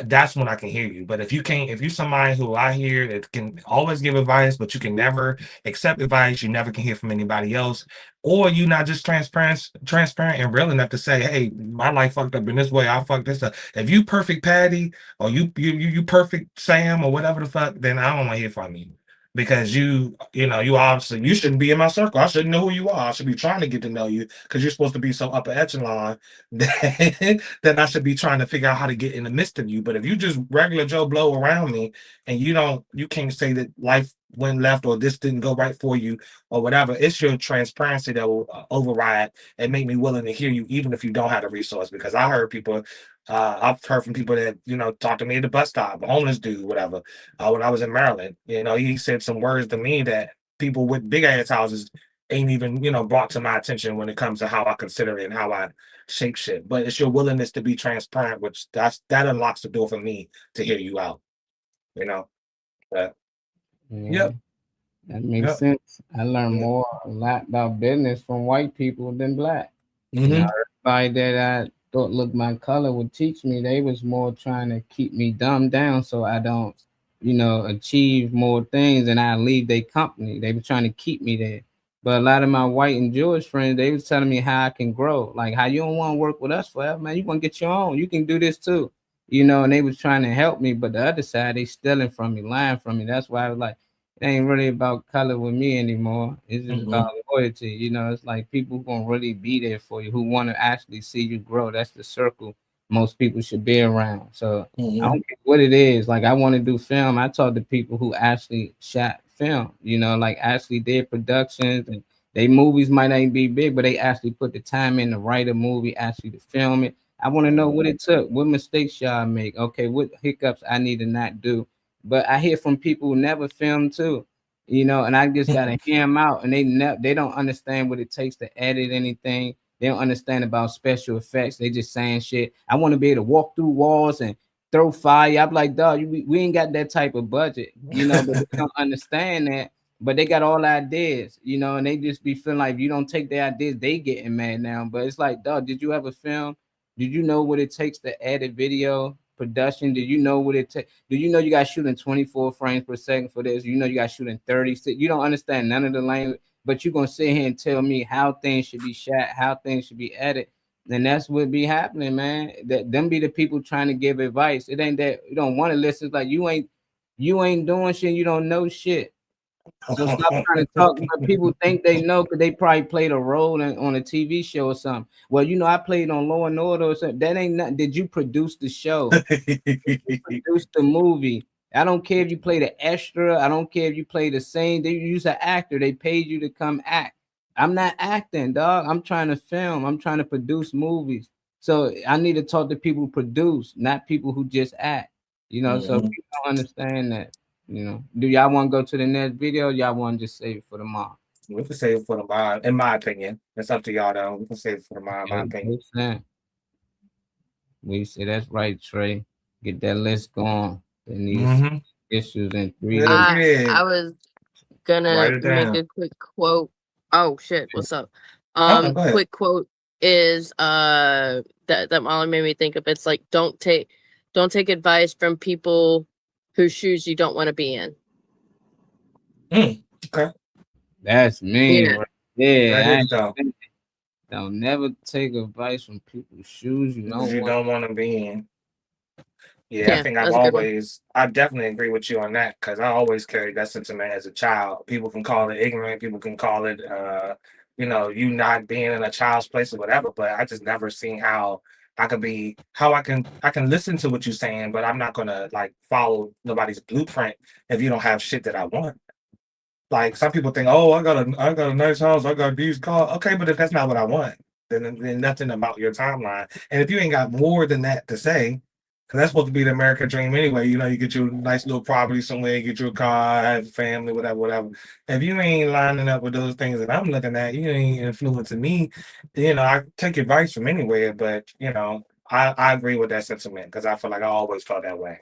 That's when I can hear you. But if you're somebody who I hear that can always give advice, but you can never accept advice, you never can hear from anybody else, or you're not just transparent and real enough to say, hey, my life fucked up in this way, I fucked this up. If you perfect Patty or you perfect Sam or whatever the fuck, then I don't want to hear from you. because you obviously you shouldn't be in my circle. I shouldn't know who you are. I should be trying to get to know you because you're supposed to be so upper echelon that I should be trying to figure out how to get in the midst of you. But if you just regular Joe Blow around me and you can't say that life went left or this didn't go right for you or whatever, it's your transparency that will override and make me willing to hear you even if you don't have the resource. Because I heard people. I've heard from people that talk to me at the bus stop, a homeless dude, whatever. When I was in Maryland, he said some words to me that people with big ass houses ain't even brought to my attention when it comes to how I consider it and how I shape shit. But it's your willingness to be transparent, which that unlocks the door for me to hear you out. But, That makes sense. I learned a lot about business from white people than black. Everybody that I thought looked my color would teach me, they was more trying to keep me dumbed down so I don't, achieve more things and I leave their company. They were trying to keep me there. But a lot of my white and Jewish friends, they was telling me how I can grow. Like, how you don't want to work with us forever, man. You want to get your own. You can do this too. And they was trying to help me. But the other side, they stealing from me, lying from me. That's why I was like, it ain't really about color with me anymore. It's just about loyalty. It's like people who gonna really be there for you, who want to actually see you grow. That's the circle most people should be around. So I don't care what it is. Like, I want to do film. I talk to people who actually shot film, like actually did productions, and they movies might not be big, but they actually put the time in to write a movie, actually to film it. I want to know what it took, what mistakes y'all make. Okay, what hiccups I need to not do. But I hear from people who never filmed too, and I just gotta hear them out, and they don't understand what it takes to edit anything. They don't understand about special effects. They just saying shit. I want to be able to walk through walls and throw fire. I'm like, dog, we ain't got that type of budget, but they don't understand that. But they got all ideas, and they just be feeling like if you don't take their ideas, they getting mad now. But it's like, dog, did you ever film? Did you know what it takes to edit video? Production, do you know what it takes? Do you know you got shooting 24 frames per second for this? You got shooting 36. You don't understand none of the language, but you're gonna sit here and tell me how things should be shot, how things should be edited. And that's what be happening, man. That them be the people trying to give advice. It ain't that you don't want to listen. It's like you ain't doing shit, you don't know shit. So stop trying to talk, but people think they know because they probably played a role on a TV show or something. Well, I played on Law and Order or something. That ain't nothing. Did you produce the show? Did you produce the movie? I don't care if you play the extra. I don't care if you play the same. They use an actor. They paid you to come act. I'm not acting, dog. I'm trying to film. I'm trying to produce movies. So I need to talk to people who produce, not people who just act. So people don't understand that. Do y'all want to go to the next video? Or y'all want to just save it for tomorrow? We can save it for tomorrow, in my opinion. It's up to y'all though. We can save it for tomorrow, in my opinion. We say that's right, Trey. Get that list going. They need issues in 3 days. I was gonna make a quick quote. Oh shit, what's up? Quick quote is that Molly made me think of. It's like don't take advice from people whose shoes you don't want to be in. Okay. That's me. Yeah. Right? Yeah. Don't never take advice from people's shoes you don't want to be in. Yeah, I think I definitely agree with you on that because I always carried that sentiment as a child. People can call it ignorant. People can call it, you not being in a child's place or whatever. But I just never seen how I can listen to what you're saying, but I'm not gonna like follow nobody's blueprint if you don't have shit that I want. Like some people think, oh, I got a nice house, I got these cars. Okay, but if that's not what I want, then nothing about your timeline. And if you ain't got more than that to say, because that's supposed to be the American dream anyway. You get your nice little property somewhere, you get your car, have a family, whatever. If you ain't lining up with those things that I'm looking at, you ain't influencing me. I take advice from anywhere, but I agree with that sentiment because I feel like I always felt that way.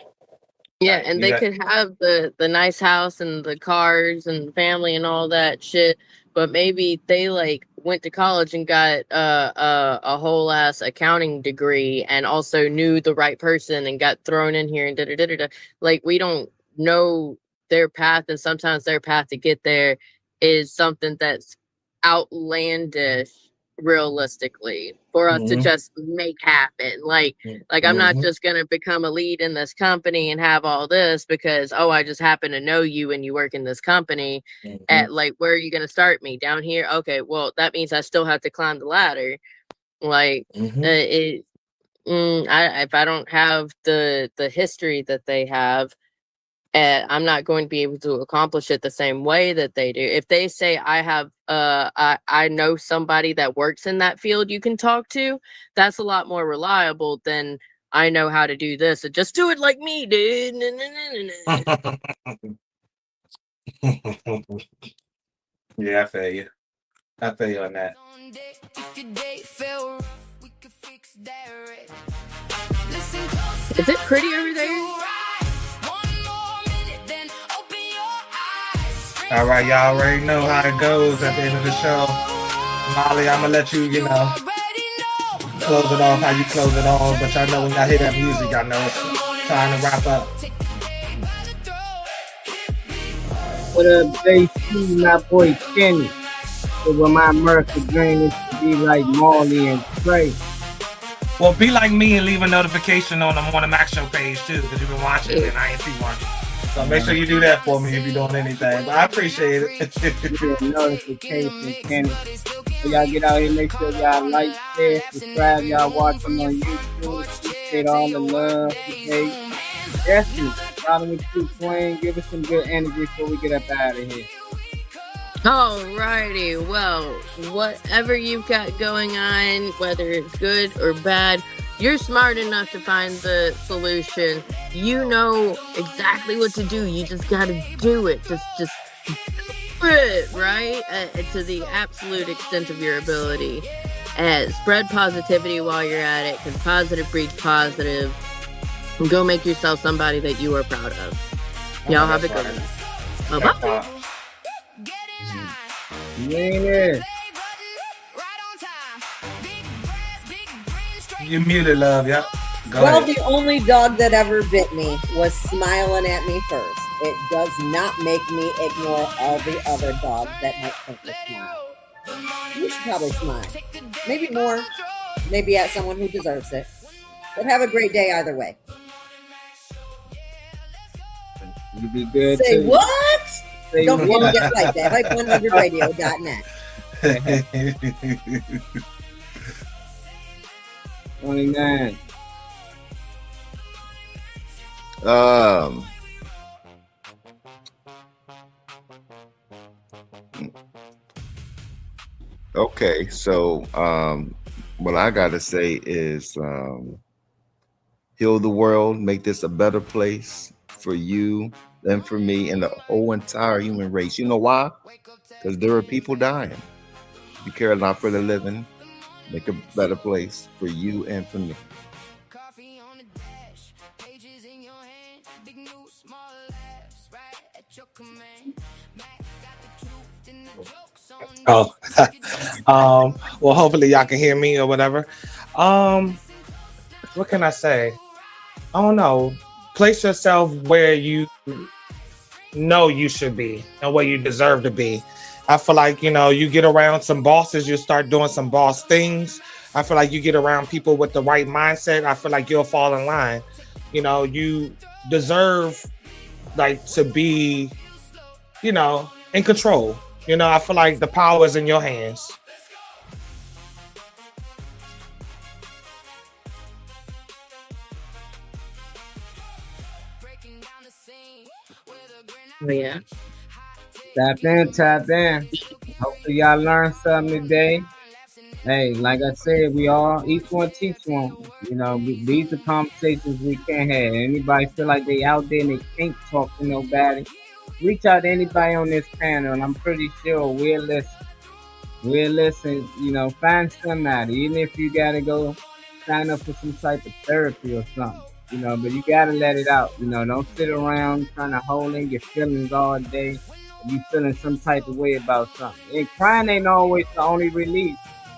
Yeah, and they could have the nice house and the cars and family and all that shit, but maybe they like went to college and got a whole ass accounting degree and also knew the right person and got thrown in here and da. Like we don't know their path, and sometimes their path to get there is something that's outlandish realistically for us to just make happen. Like I'm not just gonna become a lead in this company and have all this because I just happen to know you and you work in this company. At like, where are you gonna start me? Down here? Okay, well that means I still have to climb the ladder. Like if I don't have the history that they have, I'm not going to be able to accomplish it the same way that they do. If they say I have I know somebody that works in that field you can talk to, that's a lot more reliable than I know how to do this. So just do it like me, dude. Yeah, I feel you. I feel you on that. Is it pretty over there? All right, y'all already know how it goes at the end of the show. Molly, I'm gonna let you, close it off how you close it on. But y'all know when y'all hear that music, y'all know it's time to wrap up. What up, JC, my boy Kenny? So when my American dream is to be like Marley and Trey. Well, be like me and leave a notification on the Morning Mac Show page too, because you've been watching it and I ain't see one. So make sure you do that for me if you're doing anything. But I appreciate it. Notification, Kenny. So y'all get out here, make sure y'all like, share, subscribe. Y'all watching on YouTube. Appreciate all the love today. Definitely. Follow me too, Queen. Give us some good energy before we get up out of here. Alrighty, well, whatever you've got going on, whether it's good or bad, you're smart enough to find the solution. You know exactly what to do. You just gotta do it. Just do it, right? To the absolute extent of your ability. Spread positivity while you're at it, because positive breeds positive. And go make yourself somebody that you are proud of. Y'all have a good one. Bye-bye. Yeah. You muted, love. Yep. Go Well, ahead. the only dog that ever bit me was smiling at me first. It does not make me ignore all the other dogs that might think to smile. You should probably smile. Maybe more. Maybe at someone who deserves it. But have a great day either way. You be good Say too. what? Say Don't forget what? to get like that. Hype100radio.net. 29. Okay, so what I gotta say is heal the world, make this a better place for you and for me and the whole entire human race. You know why? Because there are people dying. You care not for the living, make a better place for you and for me. Oh, well, hopefully y'all can hear me or whatever. What can I say? I don't know. Place yourself where you know you should be and where you deserve to be. I feel like, you get around some bosses, you start doing some boss things. I feel like you get around people with the right mindset. I feel like you'll fall in line. You deserve to be, in control. I feel like the power is in your hands. Oh, yeah. Tap in. Hopefully y'all learned something today. Hey, like I said, we all each one teach one. These are conversations we can't have. Anybody feel like they out there and they can't talk to nobody, reach out to anybody on this panel, and I'm pretty sure we'll listen. We'll listen. Find somebody, even if you gotta go sign up for some type of therapy or something. But you gotta let it out. Don't sit around trying to hold in your feelings all day. If you feeling some type of way about something, and crying ain't always the only relief.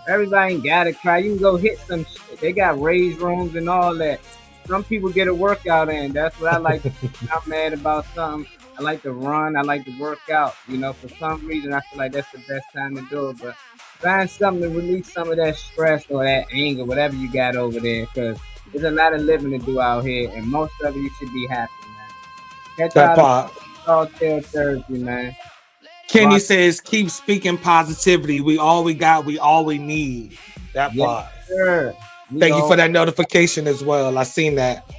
Everybody ain't gotta cry. You can go hit some shit. They got raised rooms and all that. Some people get a workout in. That's what I like. I'm mad about something. I like to run. I like to work out. You know, for some reason, I feel like that's the best time to do it. But find something to release some of that stress or that anger, whatever you got over there, because there's a lot of living to do out here, and most of you should be happy, man. Catch That part. all till Thursday, man. Kenny says, keep speaking positivity. We all we got, we all we need. That part. Sure. Thank you for that notification as well. I seen that.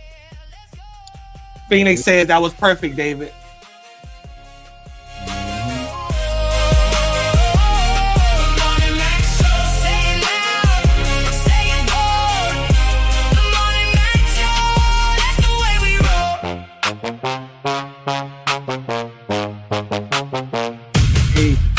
Phoenix says that was perfect, David. Peace.